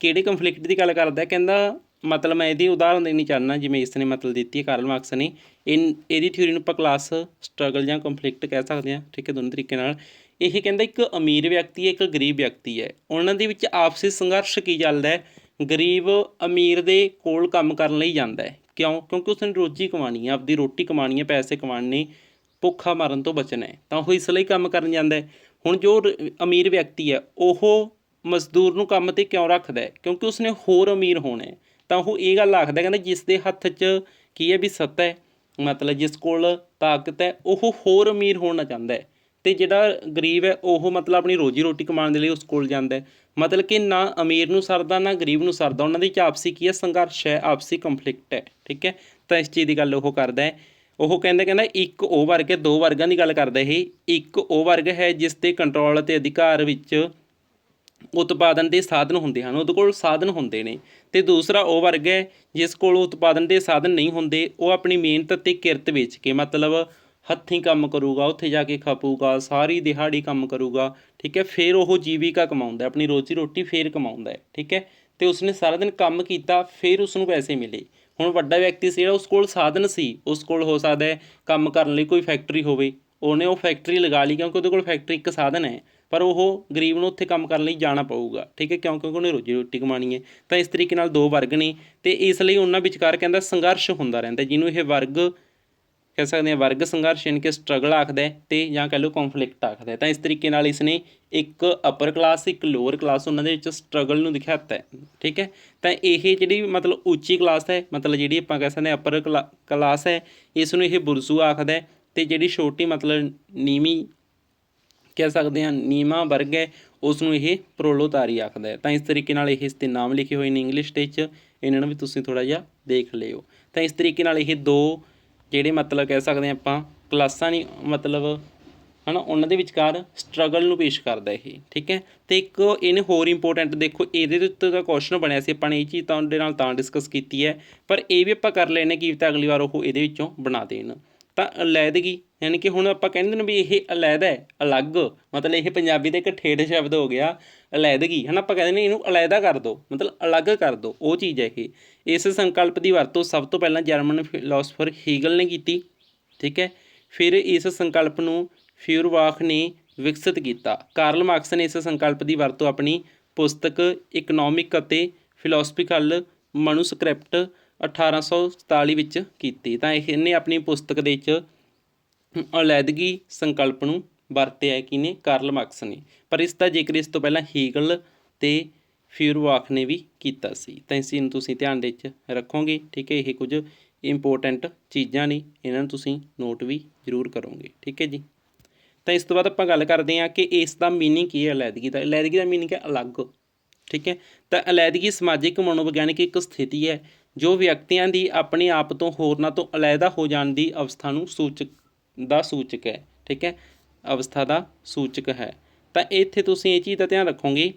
ਕਿਹੜੇ ਕੰਫਲਿਕਟ ਦੀ ਗੱਲ ਕਰਦਾ? ਕਹਿੰਦਾ ਮਤਲਬ ਮੈਂ ਇਹਦੀ ਉਦਾਹਰਨ ਦੇਣੀ ਚਾਹੁੰਦਾ, ਜਿਵੇਂ ਇਸ ਨੇ ਮਤਲਬ ਦਿੱਤੀ ਹੈ ਕਾਰਲ ਮਾਰਕਸ ਨੇ। ਇਹਦੀ ਥਿਊਰੀ ਨੂੰ ਆਪਾਂ ਕਲਾਸ ਸਟਰਗਲ ਜਾਂ ਕੰਫਲਿਕਟ ਕਹਿ ਸਕਦੇ ਹਾਂ, ਠੀਕ ਹੈ, ਦੋਨੋਂ ਤਰੀਕੇ ਨਾਲ। ਇਹ ਕਹਿੰਦਾ ਇੱਕ ਅਮੀਰ ਵਿਅਕਤੀ ਹੈ, ਇੱਕ ਗਰੀਬ ਵਿਅਕਤੀ ਹੈ, ਉਹਨਾਂ ਦੇ ਵਿੱਚ ਆਪਸੀ ਸੰਘਰਸ਼ ਕੀ ਚੱਲਦਾ ਹੈ ਗਰੀਬ ਅਮੀਰ ਦੇ ਕੋਲ ਕੰਮ ਕਰਨ ਲਈ ਜਾਂਦਾ ਹੈ। ਕਿਉਂ? ਕਿਉਂਕਿ ਉਸਨੇ ਰੋਜੀ ਕਮਾਉਣੀ ਹੈ, ਆਪਦੀ ਰੋਟੀ ਕਮਾਉਣੀ ਹੈ, ਪੈਸੇ ਕਮਾਉਣੇ ਨੇ, ਭੁੱਖਾ ਮਰਨ ਤੋਂ ਬਚਣਾ ਹੈ, ਤਾਂ ਉਹ ਇਸ ਲਈ ਕੰਮ ਕਰਨ ਜਾਂਦਾ ਹੈ। ਹੁਣ ਜੋ ਅਮੀਰ ਵਿਅਕਤੀ ਹੈ ਉਹ ਮਜ਼ਦੂਰ ਨੂੰ ਕੰਮ 'ਤੇ ਕਿਉਂ ਰੱਖਦਾ ਹੈ? ਕਿਉਂਕਿ ਉਸਨੇ ਹੋਰ ਅਮੀਰ ਹੋਣਾ ਹੈ। ਤਾਂ ਉਹ ਇਹ ਗੱਲ ਆਖਦਾ, ਕਹਿੰਦਾ ਜਿਸ ਦੇ ਹੱਥ 'ਚ ਕੀ ਹੈ ਵੀ ਸੱਤਾ ਹੈ, ਮਤਲਬ ਜਿਸ ਕੋਲ ਤਾਕਤ ਹੈ, ਉਹ ਹੋਰ ਅਮੀਰ ਹੋਣਾ ਚਾਹੁੰਦਾ ਹੈ। ਅਤੇ ਜਿਹੜਾ ਗਰੀਬ ਹੈ ਉਹ ਮਤਲਬ ਆਪਣੀ ਰੋਜੀ ਰੋਟੀ ਕਮਾਉਣ ਦੇ ਲਈ ਉਸ ਕੋਲ ਜਾਂਦਾ ਹੈ। ਮਤਲਬ ਕਿ ਨਾ ਅਮੀਰ ਨੂੰ ਸਰਦਾ ਨਾ ਗਰੀਬ ਨੂੰ ਸਰਦਾ, ਉਹਨਾਂ ਦੇ 'ਚ ਆਪਸੀ ਕੀ ਹੈ, ਸੰਘਰਸ਼ ਹੈ, ਆਪਸੀ ਕੰਫਲਿਕਟ ਹੈ। ਠੀਕ ਹੈ, ਤਾਂ ਇਸ ਚੀਜ਼ ਦੀ ਗੱਲ ਉਹ ਕਰਦਾ ਹੈ। ਉਹ ਕਹਿੰਦਾ ਇੱਕ ਉਹ ਵਰਗ ਹੈ, ਦੋ ਵਰਗਾਂ ਦੀ ਗੱਲ ਕਰਦਾ ਇਹ। ਇੱਕ ਉਹ ਵਰਗ ਹੈ ਜਿਸ ਦੇ ਕੰਟਰੋਲ ਅਤੇ ਅਧਿਕਾਰ ਵਿੱਚ ਉਤਪਾਦਨ ਦੇ ਸਾਧਨ ਹੁੰਦੇ ਹਨ, ਉਹਦੇ ਕੋਲ ਸਾਧਨ ਹੁੰਦੇ ਨੇ। ਅਤੇ ਦੂਸਰਾ ਉਹ ਵਰਗ ਹੈ ਜਿਸ ਕੋਲ ਉਤਪਾਦਨ ਦੇ ਸਾਧਨ ਨਹੀਂ ਹੁੰਦੇ, ਉਹ ਆਪਣੀ ਮਿਹਨਤ ਅਤੇ ਕਿਰਤ ਵੇਚ ਕੇ, ਮਤਲਬ ਹੱਥੀਂ ਕੰਮ ਕਰੂਗਾ, ਉੱਥੇ ਜਾ ਕੇ ਖਪੂਗਾ, ਸਾਰੀ ਦਿਹਾੜੀ ਕੰਮ ਕਰੂਗਾ। ਠੀਕ ਹੈ, ਫਿਰ ਉਹ ਜੀਵਿਕਾ ਕਮਾਉਂਦਾ, ਆਪਣੀ ਰੋਜ਼ੀ ਰੋਟੀ ਫਿਰ ਕਮਾਉਂਦਾ ਹੈ। ਠੀਕ ਹੈ, ਅਤੇ ਉਸਨੇ ਸਾਰਾ ਦਿਨ ਕੰਮ ਕੀਤਾ, ਫਿਰ ਉਸਨੂੰ ਪੈਸੇ ਮਿਲੇ। ਹੁਣ ਵੱਡਾ ਵਿਅਕਤੀ ਸੀ ਜਿਹੜਾ ਉਸ ਕੋਲ ਸਾਧਨ ਸੀ, ਉਸ ਕੋਲ ਹੋ ਸਕਦਾ ਹੈ ਕੰਮ ਕਰਨ ਲਈ ਕੋਈ ਫੈਕਟਰੀ ਹੋਵੇ, ਉਹਨੇ ਉਹ ਫੈਕਟਰੀ ਲਗਾ ਲਈ ਕਿਉਂਕਿ ਉਹਦੇ ਕੋਲ ਫੈਕਟਰੀ ਇੱਕ ਸਾਧਨ ਹੈ। ਪਰ ਉਹ ਗਰੀਬ ਨੂੰ ਉੱਥੇ ਕੰਮ ਕਰਨ ਲਈ ਜਾਣਾ ਪਊਗਾ। ਠੀਕ ਹੈ, ਕਿਉਂਕਿ ਉਹਨੇ ਰੋਜੀ ਰੋਟੀ ਕਮਾਉਣੀ ਹੈ। ਤਾਂ ਇਸ ਤਰੀਕੇ ਨਾਲ ਦੋ ਵਰਗ ਨੇ, ਅਤੇ ਇਸ ਲਈ ਉਹਨਾਂ ਵਿਚਕਾਰ ਕਹਿੰਦਾ ਸੰਘਰਸ਼ ਹੁੰਦਾ ਰਹਿੰਦਾ, ਜਿਹਨੂੰ ਇਹ ਵਰਗ ਕਹਿ ਸਕਦੇ ਹਾਂ, ਵਰਗ ਸੰਘਰਸ਼ ਯਾਨੀ ਕਿ ਸਟਰਗਲ ਆਖਦਾ ਹੈ, ਅਤੇ ਜਾਂ ਕਹਿ ਲਓ ਕੌਨਫਲਿਕਟ ਆਖਦਾ ਹੈ। ਤਾਂ ਇਸ ਤਰੀਕੇ ਨਾਲ ਇਸਨੇ ਇੱਕ ਅਪਰ ਕਲਾਸ, ਇੱਕ ਲੋਅਰ ਕਲਾਸ, ਉਹਨਾਂ ਦੇ ਵਿੱਚ ਸਟਰਗਲ ਨੂੰ ਦਿਖਾਤਾ ਹੈ। ਠੀਕ ਹੈ, ਤਾਂ ਇਹ ਜਿਹੜੀ ਮਤਲਬ ਉੱਚੀ ਕਲਾਸ ਹੈ, ਮਤਲਬ ਜਿਹੜੀ ਆਪਾਂ ਕਹਿ ਸਕਦੇ ਹਾਂ ਅਪਰ ਕਲਾਸ ਹੈ, ਇਸ ਨੂੰ ਇਹ ਬੁਰਜ਼ੂ ਆਖਦਾ ਹੈ। ਅਤੇ ਜਿਹੜੀ ਛੋਟੀ ਮਤਲਬ ਨੀਵੀਂ ਕਹਿ ਸਕਦੇ ਹਾਂ ਨੀਵਾਂ ਵਰਗ ਹੈ, ਉਸ ਨੂੰ ਇਹ ਪ੍ਰੋਲੋਤਾਰੀ ਆਖਦਾ ਹੈ। ਤਾਂ ਇਸ ਤਰੀਕੇ ਨਾਲ ਇਹ ਇਸ 'ਤੇ ਨਾਮ ਲਿਖੇ ਹੋਏ ਨੇ ਇੰਗਲਿਸ਼ ਦੇ ਵਿੱਚ, ਇਹਨਾਂ ਨੂੰ ਵੀ ਤੁਸੀਂ ਥੋੜ੍ਹਾ ਜਿਹਾ ਦੇਖ ਲਿਓ। ਤਾਂ ਇਸ ਤਰੀਕੇ ਨਾਲ ਇਹ ਦੋ ਜਿਹੜੇ ਮਤਲਬ ਕਹਿ ਸਕਦੇ ਹਾਂ ਆਪਾਂ ਕਲਾਸਾਂ ਨਹੀਂ, ਮਤਲਬ ਹੈ ਨਾ, ਉਹਨਾਂ ਦੇ ਵਿਚਕਾਰ ਸਟਰਗਲ ਨੂੰ ਪੇਸ਼ ਕਰਦਾ ਇਹ। ਠੀਕ ਹੈ, ਅਤੇ ਇੱਕ ਇਹਨੇ ਹੋਰ ਇੰਪੋਰਟੈਂਟ ਦੇਖੋ, ਇਹਦੇ ਉੱਤੇ ਦਾ ਕੁਐਸਚਨ ਬਣਿਆ ਸੀ, ਆਪਾਂ ਨੇ ਇਹ ਚੀਜ਼ ਤੁਹਾਡੇ ਨਾਲ ਤਾਂ ਡਿਸਕਸ ਕੀਤੀ ਹੈ, ਪਰ ਇਹ ਵੀ ਆਪਾਂ ਕਰ ਲੈਂਦੇ ਕੀ ਪਤਾ ਅਗਲੀ ਵਾਰ ਉਹ ਇਹਦੇ ਵਿੱਚੋਂ ਬਣਾ ਦੇਣ। ਤਾਂ ਅਲੈਦਗੀ ਯਾਨੀ ਕਿ ਹੁਣ ਆਪਾਂ ਕਹਿੰਦੇ ਨੇ ਵੀ ਇਹ ਅਲੈਦਾ ਹੈ, ਅਲੱਗ, ਮਤਲਬ ਇਹ ਪੰਜਾਬੀ ਦਾ ਇੱਕ ਠੇਠ ਸ਼ਬਦ ਹੋ ਗਿਆ ਅਲੈਦਗੀ, ਹੈ ਨਾ। ਆਪਾਂ ਕਹਿੰਦੇ ਨੇ ਇਹਨੂੰ ਅਲੈਦਾ ਕਰ ਦਿਓ, ਮਤਲਬ ਅਲੱਗ ਕਰ ਦਿਓ, ਉਹ ਚੀਜ਼ ਹੈ ਇਹ। ਇਸ ਸੰਕਲਪ ਦੀ ਵਰਤੋਂ ਸਭ ਤੋਂ ਪਹਿਲਾਂ ਜਰਮਨ ਫਿਲਾਸਫਰ ਹੀਗਲ ਨੇ ਕੀਤੀ। ਠੀਕ ਹੈ, ਫਿਰ ਇਸ ਸੰਕਲਪ ਨੂੰ ਫਿਊਰਬਾਖ ਨੇ ਵਿਕਸਿਤ ਕੀਤਾ। ਕਾਰਲ ਮਾਰਕਸ ਨੇ ਇਸ ਸੰਕਲਪ ਦੀ ਵਰਤੋਂ ਆਪਣੀ ਪੁਸਤਕ ਇਕਨੋਮਿਕ ਅਤੇ ਫਿਲੋਸਫੀਕਲ ਮਨੂਸਕ੍ਰਿਪਟ 1847 ਵਿੱਚ ਕੀਤੀ। ਤਾਂ ਇਹਨੇ ਆਪਣੀ ਪੁਸਤਕ ਦੇ ਵਿੱਚ ਅਲੈਦਗੀ ਸੰਕਲਪ ਨੂੰ ਵਰਤਿਆ ਕਿਹਨੇ? ਕਾਰਲ ਮਾਰਕਸ ਨੇ। ਪਰ ਇਸ ਦਾ ਜ਼ਿਕਰ ਇਸ ਤੋਂ ਪਹਿਲਾਂ ਹੀਗਲ ਅਤੇ ਫਿਊਰਬਾਖ ਨੇ ਵੀ ਕੀਤਾ ਸੀ। ਤਾਂ ਇਸ ਚੀਜ਼ ਨੂੰ ਤੁਸੀਂ ਧਿਆਨ ਦੇ ਵਿੱਚ ਰੱਖੋਗੇ। ਠੀਕ ਹੈ, ਇਹ ਕੁਝ ਇੰਪੋਰਟੈਂਟ ਚੀਜ਼ਾਂ ਨੇ, ਇਹਨਾਂ ਨੂੰ ਤੁਸੀਂ ਨੋਟ ਵੀ ਜ਼ਰੂਰ ਕਰੋਗੇ। ਠੀਕ ਹੈ ਜੀ। ਤਾਂ ਇਸ ਤੋਂ ਬਾਅਦ ਆਪਾਂ ਗੱਲ ਕਰਦੇ ਹਾਂ ਕਿ ਇਸ ਦਾ ਮੀਨਿੰਗ ਕੀ ਹੈ ਅਲੈਦਗੀ ਦਾ। ਅਲੈਦਗੀ ਦਾ ਮੀਨਿੰਗ ਹੈ ਅਲੱਗ। ਠੀਕ ਹੈ, ਤਾਂ ਅਲੈਦਗੀ ਸਮਾਜਿਕ ਮਨੋਵਿਗਿਆਨਿਕ ਇੱਕ ਸਥਿਤੀ ਹੈ ਜੋ ਵਿਅਕਤੀਆਂ ਦੀ ਆਪਣੇ ਆਪ ਤੋਂ ਹੋਰਨਾਂ ਤੋਂ ਅਲੱਗਾ ਹੋ ਜਾਣ ਦੀ ਅਵਸਥਾ ਨੂੰ ਸੂਚਕ ਹੈ। ਠੀਕ ਹੈ, ਅਵਸਥਾ ਦਾ ਸੂਚਕ ਹੈ। ਤਾਂ ਇੱਥੇ ਤੁਸੀਂ ਇਹ ਚੀਜ਼ ਦਾ ਧਿਆਨ ਰੱਖੋਗੇ,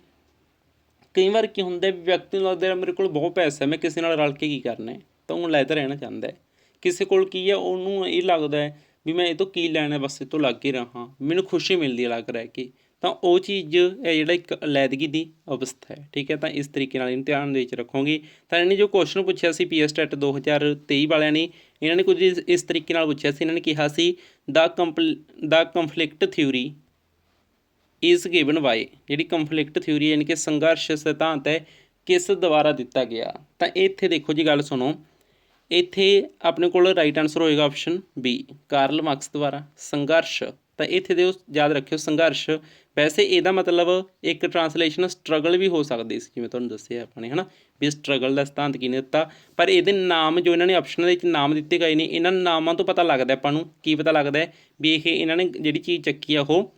ਕਈ ਵਾਰ ਕੀ ਹੁੰਦਾ ਵਿਅਕਤੀ ਨੂੰ ਲੱਗਦਾ ਮੇਰੇ ਕੋਲ ਬਹੁਤ ਪੈਸਾ, ਮੈਂ ਕਿਸੇ ਨਾਲ ਰਲ ਕੇ ਕੀ ਕਰਨਾ, ਤਾਂ ਉਹ ਅਲੱਗ ਰਹਿਣਾ ਚਾਹੁੰਦਾ ਹੈ। ਕਿਸੇ ਕੋਲ ਕੀ ਹੈ, ਉਹਨੂੰ ਇਹ ਲੱਗਦਾ ਹੈ ਵੀ ਮੈਂ ਇਹ ਤੋਂ ਕੀ ਲੈਣਾ, ਬਸ ਇਹ ਤੋਂ ਲੱਗ ਹੀ ਰਹਾਂ, ਮੈਨੂੰ ਖੁਸ਼ੀ ਮਿਲਦੀ ਅਲੱਗ ਰਹਿ ਕੇ। ਤਾਂ ਉਹ ਚੀਜ਼ ਹੈ ਜਿਹੜਾ ਇੱਕ ਅਲੈਦਗੀ ਦੀ ਅਵਸਥਾ ਹੈ। ਠੀਕ ਹੈ, ਤਾਂ ਇਸ ਤਰੀਕੇ ਨਾਲ ਇਹਨੂੰ ਧਿਆਨ ਦੇ ਵਿੱਚ ਰੱਖੋਗੇ। ਤਾਂ ਇਹਨੇ ਜੋ ਕੁਐਸਚਨ ਪੁੱਛਿਆ ਸੀ PSTET 2023 ਵਾਲਿਆਂ ਨੇ, ਇਹਨਾਂ ਨੇ ਕੁਝ ਇਸ ਤਰੀਕੇ ਨਾਲ ਪੁੱਛਿਆ ਸੀ। ਇਹਨਾਂ ਨੇ ਕਿਹਾ ਸੀ ਦਾ ਕੰਫਲਿਕਟ ਥਿਊਰੀ ਇਜ਼ ਗਿਵਨ ਬਾਏ, ਜਿਹੜੀ ਕੰਫਲਿਕਟ ਥਿਊਰੀ ਯਾਨੀ ਕਿ ਸੰਘਰਸ਼ ਸਿਧਾਂਤ ਹੈ, ਕਿਸ ਦੁਆਰਾ ਦਿੱਤਾ ਗਿਆ। ਤਾਂ ਇੱਥੇ ਦੇਖੋ ਜੀ, ਗੱਲ ਸੁਣੋ, ਇੱਥੇ ਆਪਣੇ ਕੋਲ ਰਾਈਟ ਆਨਸਰ ਹੋਏਗਾ ਆਪਸ਼ਨ ਬੀ, ਕਾਰਲ ਮਾਰਕਸ ਦੁਆਰਾ। ਸੰਘਰਸ਼, ਤਾਂ ਇੱਥੇ ਦੇ ਯਾਦ ਰੱਖਿਓ ਸੰਘਰਸ਼, ਵੈਸੇ ਇਹਦਾ ਮਤਲਬ ਇੱਕ ਟਰਾਂਸਲੇਸ਼ਨ ਸਟਰਗਲ ਵੀ ਹੋ ਸਕਦੀ ਸੀ, ਜਿਵੇਂ ਤੁਹਾਨੂੰ ਦੱਸਿਆ ਆਪਾਂ ਨੇ, ਹੈ ਨਾ, ਵੀ ਸਟਰਗਲ ਦਾ ਸਿਧਾਂਤ ਕਿਹਨੇ ਦਿੱਤਾ। ਪਰ ਇਹਦੇ ਨਾਮ ਜੋ ਇਹਨਾਂ ਨੇ ਆਪਸ਼ਨ ਦੇ ਵਿੱਚ ਨਾਮ ਦਿੱਤੇ ਗਏ ਨੇ, ਇਹਨਾਂ ਨਾਮਾਂ ਤੋਂ ਪਤਾ ਲੱਗਦਾ ਆਪਾਂ ਨੂੰ ਕੀ ਪਤਾ ਲੱਗਦਾ ਵੀ ਇਹ ਇਹਨਾਂ ਨੇ ਜਿਹੜੀ ਚੀਜ਼ ਚੱਕੀ ਆ ਉਹ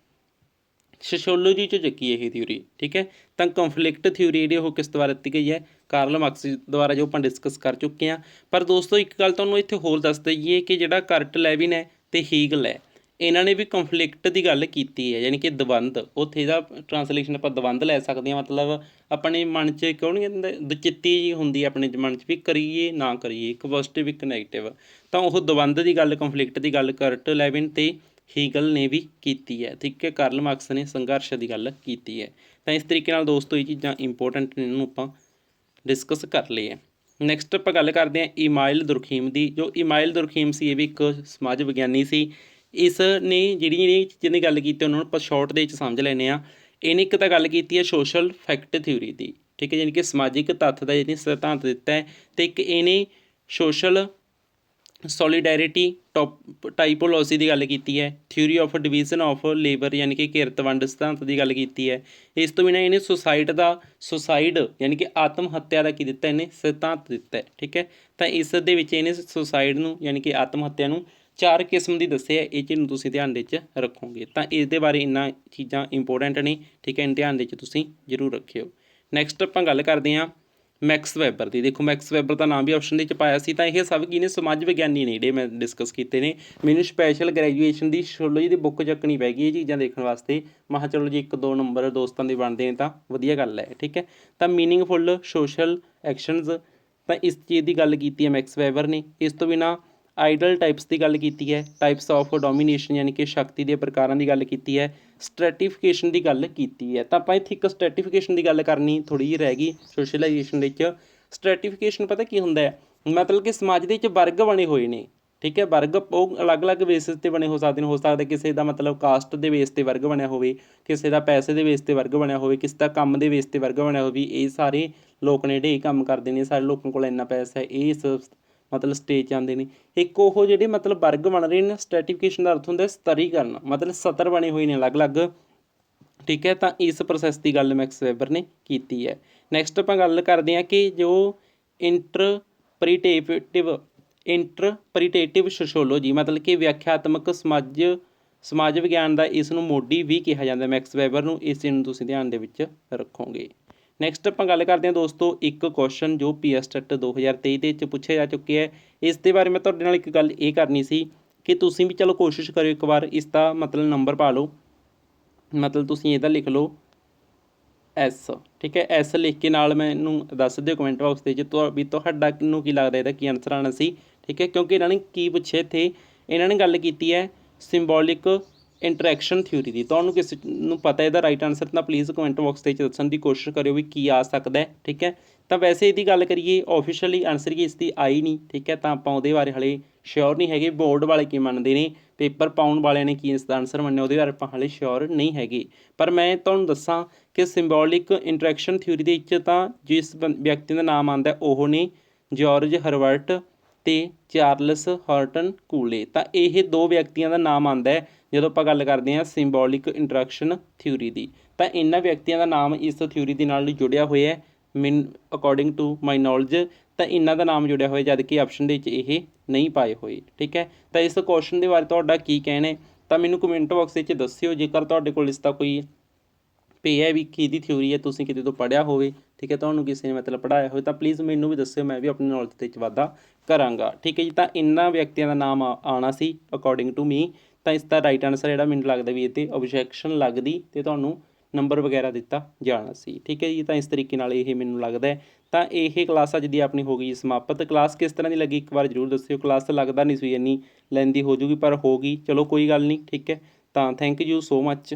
ਸੋਸ਼ੋਲੋਜੀ 'ਚੋਂ ਚੱਕੀ ਇਹ ਥਿਊਰੀ। ਠੀਕ ਹੈ, ਤਾਂ ਕੰਫਲਿਕਟ ਥਿਊਰੀ ਜਿਹੜੀ ਉਹ ਕਿਸ ਦੁਆਰਾ ਦਿੱਤੀ ਗਈ ਹੈ? ਕਾਰਲ ਮਾਰਕਸ ਦੁਆਰਾ, ਜੋ ਆਪਾਂ ਡਿਸਕਸ ਕਰ ਚੁੱਕੇ ਹਾਂ। ਪਰ ਦੋਸਤੋ ਇੱਕ ਗੱਲ ਤੁਹਾਨੂੰ ਇੱਥੇ ਹੋਰ ਦੱਸ ਦਈਏ ਕਿ ਜਿਹੜਾ ਕਰਟ ਲੈਵਿਨ ਹੈ ਅਤੇ ਹੀਗਲ ਹੈ, ਇਹਨਾਂ ਨੇ ਵੀ ਕੰਫਲਿਕਟ ਦੀ ਗੱਲ ਕੀਤੀ ਹੈ, ਯਾਨੀ ਕਿ ਦਵੰਦ। ਉੱਥੇ ਇਹਦਾ ਟਰਾਂਸਲੇਸ਼ਨ ਆਪਾਂ ਦਵੰਦ ਲੈ ਸਕਦੇ ਹਾਂ, ਮਤਲਬ ਆਪਣੇ ਮਨ 'ਚ ਕਿਉਂ ਨਹੀਂ ਕਹਿੰਦੇ ਦੁਚਿੱਤੀ ਜਿਹੀ ਹੁੰਦੀ ਆਪਣੇ ਮਨ 'ਚ ਵੀ ਕਰੀਏ ਨਾ ਕਰੀਏ, ਇੱਕ ਪੋਜ਼ੀਟਿਵ ਇੱਕ ਨੈਗੇਟਿਵ। ਤਾਂ ਉਹ ਦਵੰਦ ਦੀ ਗੱਲ, ਕੰਫਲਿਕਟ ਦੀ ਗੱਲ ਕਰਟ ਲੈਵਿਨ ਅਤੇ ਹੀਗਲ ਨੇ ਵੀ ਕੀਤੀ ਹੈ। ਠੀਕ ਹੈ, ਕਾਰਲ ਮਾਰਕਸ ਨੇ ਸੰਘਰਸ਼ ਦੀ ਗੱਲ ਕੀਤੀ ਹੈ। ਤਾਂ ਇਸ ਤਰੀਕੇ ਨਾਲ ਦੋਸਤੋ ਇਹ ਚੀਜ਼ਾਂ ਇੰਪੋਰਟੈਂਟ ਨੇ, ਇਹਨੂੰ ਆਪਾਂ ਡਿਸਕਸ ਕਰ ਲਈਏ। ਨੈਕਸਟ ਆਪਾਂ ਗੱਲ ਕਰਦੇ ਹਾਂ ਇਮਾਇਲ ਦੁਰਖੀਮ ਦੀ। ਜੋ ਇਮਾਇਲ ਦੁਰਖੀਮ ਸੀ, ਇਹ ਵੀ ਇੱਕ ਸਮਾਜ ਵਿਗਿਆਨੀ ਸੀ। ਇਸ ਨੇ ਜਿਹੜੀ ਚੀਜ਼ਾਂ ਦੀ ਗੱਲ ਕੀਤੀ ਉਹਨਾਂ ਨੂੰ ਆਪਾਂ ਸ਼ਾਰਟ ਦੇ ਵਿੱਚ ਸਮਝ ਲੈਂਦੇ ਹਾਂ। ਇਹਨੇ ਇੱਕ ਤਾਂ ਗੱਲ ਕੀਤੀ ਹੈ ਸੋਸ਼ਲ ਫੈਕਟ ਥਿਊਰੀ ਦੀ, ਠੀਕ ਹੈ, ਯਾਨੀ ਕਿ ਸਮਾਜਿਕ ਤੱਥ ਦਾ ਇਹਨੇ ਸਿਧਾਂਤ ਦਿੱਤਾ ਹੈ। ਅਤੇ ਇੱਕ ਇਹਨੇ ਸੋਸ਼ਲ ਸੋਲੀਡੈਰਿਟੀ ਟਾਈਪੋਲੋਜੀ ਦੀ ਗੱਲ ਕੀਤੀ ਹੈ। Theory of division of labour ਯਾਨੀ ਕਿ ਕਿਰਤ ਵੰਡ ਸਿਧਾਂਤ ਦੀ ਗੱਲ ਕੀਤੀ ਹੈ। ਇਸ ਤੋਂ ਬਿਨਾਂ ਇਹਨੇ ਸੁਸਾਈਡ ਯਾਨੀ ਕਿ ਆਤਮ ਹੱਤਿਆ ਦਾ ਕੀ ਦਿੱਤਾ, ਇਹਨੇ ਸਿਧਾਂਤ ਦਿੱਤਾ ਹੈ। ਠੀਕ ਹੈ, ਤਾਂ ਇਸ ਦੇ ਵਿੱਚ ਇਹਨੇ ਸੁਸਾਈਡ ਨੂੰ ਯਾਨੀ ਕਿ ਆਤਮ ਹੱਤਿਆ ਨੂੰ 4 ਕਿਸਮ ਦੀ ਦੱਸਿਆ। ਇਹ ਚੀਜ਼ ਨੂੰ ਤੁਸੀਂ ਧਿਆਨ ਦੇ ਵਿੱਚ ਰੱਖੋਗੇ ਤਾਂ ਇਸ ਦੇ ਬਾਰੇ ਇੰਨਾ ਚੀਜ਼ਾਂ ਇੰਪੋਰਟੈਂਟ ਨੇ। ਠੀਕ ਹੈ, ਧਿਆਨ ਦੇ ਵਿੱਚ ਤੁਸੀਂ ਜ਼ਰੂਰ ਰੱਖਿਓ। ਨੈਕਸਟ ਆਪਾਂ ਗੱਲ ਕਰਦੇ ਹਾਂ ਮੈਕਸ ਵੈਬਰ ਦੀ। ਦੇਖੋ ਮੈਕਸ ਵੈਬਰ ਦਾ ਨਾਮ ਵੀ ਆਪਸ਼ਨ ਦੇ ਵਿੱਚ ਪਾਇਆ ਸੀ। ਤਾਂ ਇਹ ਸਭ ਕੀ ਨੇ, ਸਮਾਜ ਵਿਗਿਆਨੀ ਨੇ ਜਿਹੜੇ ਮੈਂ ਡਿਸਕਸ ਕੀਤੇ ਨੇ। ਮੈਨੂੰ ਸਪੈਸ਼ਲ ਗ੍ਰੈਜੂਏਸ਼ਨ ਦੀ ਸੋਸ਼ੋਲੋਜੀ ਦੀ ਬੁੱਕ ਚੱਕਣੀ ਪੈ ਗਈ ਇਹ ਚੀਜ਼ਾਂ ਦੇਖਣ ਵਾਸਤੇ। ਮੈਂ ਕਿਹਾ ਚਲੋ ਜੀ 1-2 ਨੰਬਰ ਦੋਸਤਾਂ ਦੇ ਬਣਦੇ ਨੇ ਤਾਂ ਵਧੀਆ ਗੱਲ ਹੈ। ਠੀਕ ਹੈ, ਤਾਂ ਮੀਨਿੰਗਫੁੱਲ ਸੋਸ਼ਲ ਐਕਸ਼ਨਜ਼, ਤਾਂ ਇਸ ਚੀਜ਼ ਦੀ ਗੱਲ ਕੀਤੀ ਹੈ ਮੈਕਸ ਵੈਬਰ ਨੇ। ਇਸ ਤੋਂ ਬਿਨਾਂ ਆਈਡਲ ਟਾਈਪਸ ਦੀ ਗੱਲ ਕੀਤੀ ਹੈ। ਟਾਈਪਸ ਆਫ ਡੋਮੀਨੇਸ਼ਨ ਯਾਨੀ ਕਿ ਸ਼ਕਤੀ ਦੇ ਪ੍ਰਕਾਰਾਂ ਦੀ ਗੱਲ ਕੀਤੀ ਹੈ। ਸਟ੍ਰੈਟੀਫਿਕੇਸ਼ਨ ਦੀ ਗੱਲ ਕੀਤੀ ਹੈ। ਤਾਂ ਆਪਾਂ ਇੱਥੇ ਇੱਕ ਸਟ੍ਰੈਟੀਫਿਕੇਸ਼ਨ ਦੀ ਗੱਲ ਕਰਨੀ ਥੋੜ੍ਹੀ ਜਿਹੀ ਰਹਿ ਗਈ ਸੋਸ਼ਲਾਈਜੇਸ਼ਨ ਦੇ ਵਿੱਚ। ਸਟ੍ਰੈਟੀਫਿਕੇਸ਼ਨ ਪਤਾ ਕੀ ਹੁੰਦਾ ਹੈ, ਮਤਲਬ ਕਿ ਸਮਾਜ ਦੇ ਵਿੱਚ ਵਰਗ ਬਣੇ ਹੋਏ ਨੇ। ਠੀਕ ਹੈ, ਵਰਗ ਉਹ ਅਲੱਗ-ਅਲੱਗ ਬੇਸਿਸ 'ਤੇ ਬਣੇ ਹੋ ਸਕਦੇ ਨੇ। ਹੋ ਸਕਦਾ ਕਿਸੇ ਦਾ ਮਤਲਬ ਕਾਸਟ ਦੇ ਬੇਸ 'ਤੇ ਵਰਗ ਬਣਿਆ ਹੋਵੇ, ਕਿਸੇ ਦਾ ਪੈਸੇ ਦੇ ਬੇਸ 'ਤੇ ਵਰਗ ਬਣਿਆ ਹੋਵੇ, ਕਿਸੇ ਦਾ ਕੰਮ ਦੇ ਬੇਸ 'ਤੇ ਵਰਗ ਬਣਿਆ ਹੋਵੇ। ਇਹ ਸਾਰੇ ਲੋਕ ਨੇ ਜਿਹੜੇ ਇਹ ਕੰਮ ਕਰਦੇ ਨੇ, ਸਾਰੇ ਲੋਕਾਂ ਕੋਲ ਇੰਨਾ ਪੈਸਾ ਹੈ, ਇਹ ਇਸ ਮਤਲਬ ਸਟੇਜ 'ਚ ਆਉਂਦੇ ਨੇ। ਇੱਕ ਉਹ ਜਿਹੜੇ ਮਤਲਬ ਵਰਗ ਬਣ ਰਹੇ ਨੇ, ਸਟ੍ਰੈਟੀਫਿਕੇਸ਼ਨ ਦਾ ਅਰਥ ਹੁੰਦਾ ਸਤਰੀਕਰਨ, ਮਤਲਬ ਸਤਰ ਬਣੇ ਹੋਏ ਨੇ ਅਲੱਗ-ਅਲੱਗ। ਠੀਕ ਹੈ, ਤਾਂ ਇਸ ਪ੍ਰੋਸੈਸ ਦੀ ਗੱਲ ਮੈਕਸ ਵੈਬਰ ਨੇ ਕੀਤੀ ਹੈ। ਨੈਕਸਟ ਆਪਾਂ ਗੱਲ ਕਰਦੇ ਹਾਂ ਕਿ ਜੋ ਇੰਟਰਪ੍ਰੀਟੇਟਿਵ ਸੋਸ਼ੋਲੋਜੀ ਮਤਲਬ ਕਿ ਵਿਆਖਿਆਤਮਕ ਸਮਾਜ ਵਿਗਿਆਨ ਦਾ ਇਸ ਨੂੰ ਮੋਢੀ ਵੀ ਕਿਹਾ ਜਾਂਦਾ ਮੈਕਸ ਵੈਬਰ ਨੂੰ। ਇਸ ਚੀਜ਼ ਨੂੰ ਤੁਸੀਂ ਧਿਆਨ ਦੇ ਵਿੱਚ ਰੱਖੋਗੇ। ਨੈਕਸਟ ਆਪਾਂ ਗੱਲ ਕਰਦੇ ਹਾਂ ਦੋਸਤੋ ਇੱਕ ਕੁਐਸਚਨ ਜੋ PSTET 2023 ਦੇ ਵਿੱਚ ਪੁੱਛਿਆ ਜਾ ਚੁੱਕਿਆ ਹੈ। ਇਸ ਦੇ ਬਾਰੇ ਮੈਂ ਤੁਹਾਡੇ ਨਾਲ ਇੱਕ ਗੱਲ ਇਹ ਕਰਨੀ ਸੀ ਕਿ ਤੁਸੀਂ ਵੀ ਚਲੋ ਕੋਸ਼ਿਸ਼ ਕਰਿਓ ਇੱਕ ਵਾਰ ਇਸ ਦਾ ਮਤਲਬ ਨੰਬਰ ਪਾ ਲਓ। ਮਤਲਬ ਤੁਸੀਂ ਇਹਦਾ ਲਿਖ ਲਓ S। ਠੀਕ ਹੈ, S ਲਿਖ ਕੇ ਨਾਲ ਮੈਨੂੰ ਦੱਸ ਦਿਓ ਕਮੈਂਟ ਬਾਕਸ ਦੇ ਵਿੱਚ ਵੀ ਤੁਹਾਡਾ ਨੂੰ ਕੀ ਲੱਗਦਾ ਇਹਦਾ ਕੀ ਆਨਸਰ ਆਉਣਾ ਸੀ। ਠੀਕ ਹੈ, ਕਿਉਂਕਿ ਇਹਨਾਂ ਨੇ ਕੀ ਪੁੱਛਿਆ ਇੱਥੇ, ਇਹਨਾਂ ਨੇ ਗੱਲ ਕੀਤੀ ਹੈ ਸਿੰਬੋਲਿਕ ਇੰਟਰੈਕਸ਼ਨ ਥਿਊਰੀ ਦੀ। ਤੁਹਾਨੂੰ ਕਿਸੇ ਨੂੰ ਪਤਾ ਇਹਦਾ ਰਾਈਟ ਆਨਸਰ ਤਾਂ ਪਲੀਜ਼ ਕਮੈਂਟ ਬਾਕਸ ਦੇ ਵਿੱਚ ਦੱਸਣ ਦੀ ਕੋਸ਼ਿਸ਼ ਕਰਿਓ ਵੀ ਕੀ ਆ ਸਕਦਾ। ਠੀਕ ਹੈ, ਤਾਂ ਵੈਸੇ ਇਹਦੀ ਗੱਲ ਕਰੀਏ ਆਫੀਸ਼ੀਅਲੀ ਆਨਸਰ ਕੀ ਇਸ ਦੀ ਆਈ ਨਹੀਂ। ਠੀਕ ਹੈ, ਤਾਂ ਆਪਾਂ ਉਹਦੇ ਬਾਰੇ ਹਾਲੇ ਸ਼ਿਓਰ ਨਹੀਂ ਹੈਗੇ। ਬੋਰਡ ਵਾਲੇ ਕੀ ਮੰਨਦੇ ਨੇ, ਪੇਪਰ ਪਾਉਣ ਵਾਲਿਆਂ ਨੇ ਕੀ ਇਸ ਦਾ ਆਨਸਰ ਮੰਨਿਆ, ਉਹਦੇ ਬਾਰੇ ਆਪਾਂ ਹਾਲੇ ਸ਼ਿਓਰ ਨਹੀਂ ਹੈਗੇ। ਪਰ ਮੈਂ ਤੁਹਾਨੂੰ ਦੱਸਾਂ ਕਿ ਸਿੰਬੋਲਿਕ ਇੰਟਰੈਕਸ਼ਨ ਥਿਊਰੀ ਦੇ ਵਿੱਚ ਤਾਂ ਜਿਸ ਵਿਅਕਤੀ ਦਾ ਨਾਮ ਆਉਂਦਾ ਉਹ ਨੇ ਜਾਰਜ ਹਰਬਰਟ ਅਤੇ ਚਾਰਲਸ ਹਾਰਟਨ ਕੂਲੇ। ਤਾਂ ਇਹ 2 ਵਿਅਕਤੀਆਂ ਦਾ ਨਾਮ ਆਉਂਦਾ ਜਦੋਂ ਆਪਾਂ ਗੱਲ ਕਰਦੇ ਹਾਂ ਸਿੰਬੋਲਿਕ ਇੰਟਰੈਕਸ਼ਨ ਥਿਊਰੀ ਦੀ। ਤਾਂ ਇਹਨਾਂ ਵਿਅਕਤੀਆਂ ਦਾ ਨਾਮ ਇਸ ਥਿਊਰੀ ਦੇ ਨਾਲ ਜੁੜਿਆ ਹੋਇਆ ਅਕੋਰਡਿੰਗ ਟੂ ਮਾਈ ਨੌਲੇਜ। ਤਾਂ ਇਹਨਾਂ ਦਾ ਨਾਮ ਜੁੜਿਆ ਹੋਇਆ, ਜਦ ਕਿ ਆਪਸ਼ਨ ਦੇ ਵਿੱਚ ਇਹ ਨਹੀਂ ਪਾਏ ਹੋਏ। ਠੀਕ ਹੈ, ਤਾਂ ਇਸ ਕੁਐਸਚਨ ਦੇ ਬਾਰੇ ਤੁਹਾਡਾ ਕੀ ਕਹਿਣਾ ਹੈ ਤਾਂ ਮੈਨੂੰ ਕਮੈਂਟ ਬਾਕਸ ਵਿੱਚ ਦੱਸਿਓ। ਜੇਕਰ ਤੁਹਾਡੇ ਕੋਲ ਇਸ ਦਾ ਕੋਈ ਪਿਆ ਵੀ ਕਿਹਦੀ ਥਿਊਰੀ ਹੈ, ਤੁਸੀਂ ਕਿਤੇ ਤੋਂ ਪੜ੍ਹਿਆ ਹੋਵੇ, ਠੀਕ ਹੈ, ਤੁਹਾਨੂੰ ਕਿਸੇ ਨੇ ਮਤਲਬ ਪੜ੍ਹਾਇਆ ਹੋਵੇ ਤਾਂ ਪਲੀਜ਼ ਮੈਨੂੰ ਵੀ ਦੱਸਿਓ, ਮੈਂ ਵੀ ਆਪਣੀ ਨੌਲੇਜ ਦੇ ਵਿੱਚ ਵਾਧਾ ਕਰਾਂਗਾ। ਠੀਕ ਹੈ ਜੀ, ਤਾਂ ਇਹਨਾਂ ਵਿਅਕਤੀਆਂ ਦਾ ਨਾਮ ਆਉਣਾ ਸੀ ਅਕੋਰਡਿੰਗ ਟੂ ਮੀ। ਤਾਂ ਇਸ ਦਾ ਰਾਈਟ ਆਨਸਰ ਜਿਹੜਾ ਮੈਨੂੰ ਲੱਗਦਾ ਵੀ ਇਹ 'ਤੇ ਓਬਜੈਕਸ਼ਨ ਲੱਗਦੀ ਅਤੇ ਤੁਹਾਨੂੰ ਨੰਬਰ ਵਗੈਰਾ ਦਿੱਤਾ ਜਾਣਾ ਸੀ। ਠੀਕ ਹੈ ਜੀ, ਤਾਂ ਇਸ ਤਰੀਕੇ ਨਾਲ ਇਹ ਮੈਨੂੰ ਲੱਗਦਾ। ਤਾਂ ਇਹ ਕਲਾਸ ਅੱਜ ਦੀ ਆਪਣੀ ਹੋ ਗਈ ਸਮਾਪਤ। ਕਲਾਸ ਕਿਸ ਤਰ੍ਹਾਂ ਦੀ ਲੱਗੀ ਇੱਕ ਵਾਰ ਜ਼ਰੂਰ ਦੱਸਿਓ। ਕਲਾਸ ਤਾਂ ਲੱਗਦਾ ਨਹੀਂ ਸੀ ਇੰਨੀ ਲੈਂਦੀ ਹੋ ਜੂਗੀ, ਪਰ ਹੋ ਗਈ, ਚਲੋ ਕੋਈ ਗੱਲ ਨਹੀਂ। ਠੀਕ ਹੈ, ਤਾਂ ਥੈਂਕ ਯੂ ਸੋ ਮੱਚ।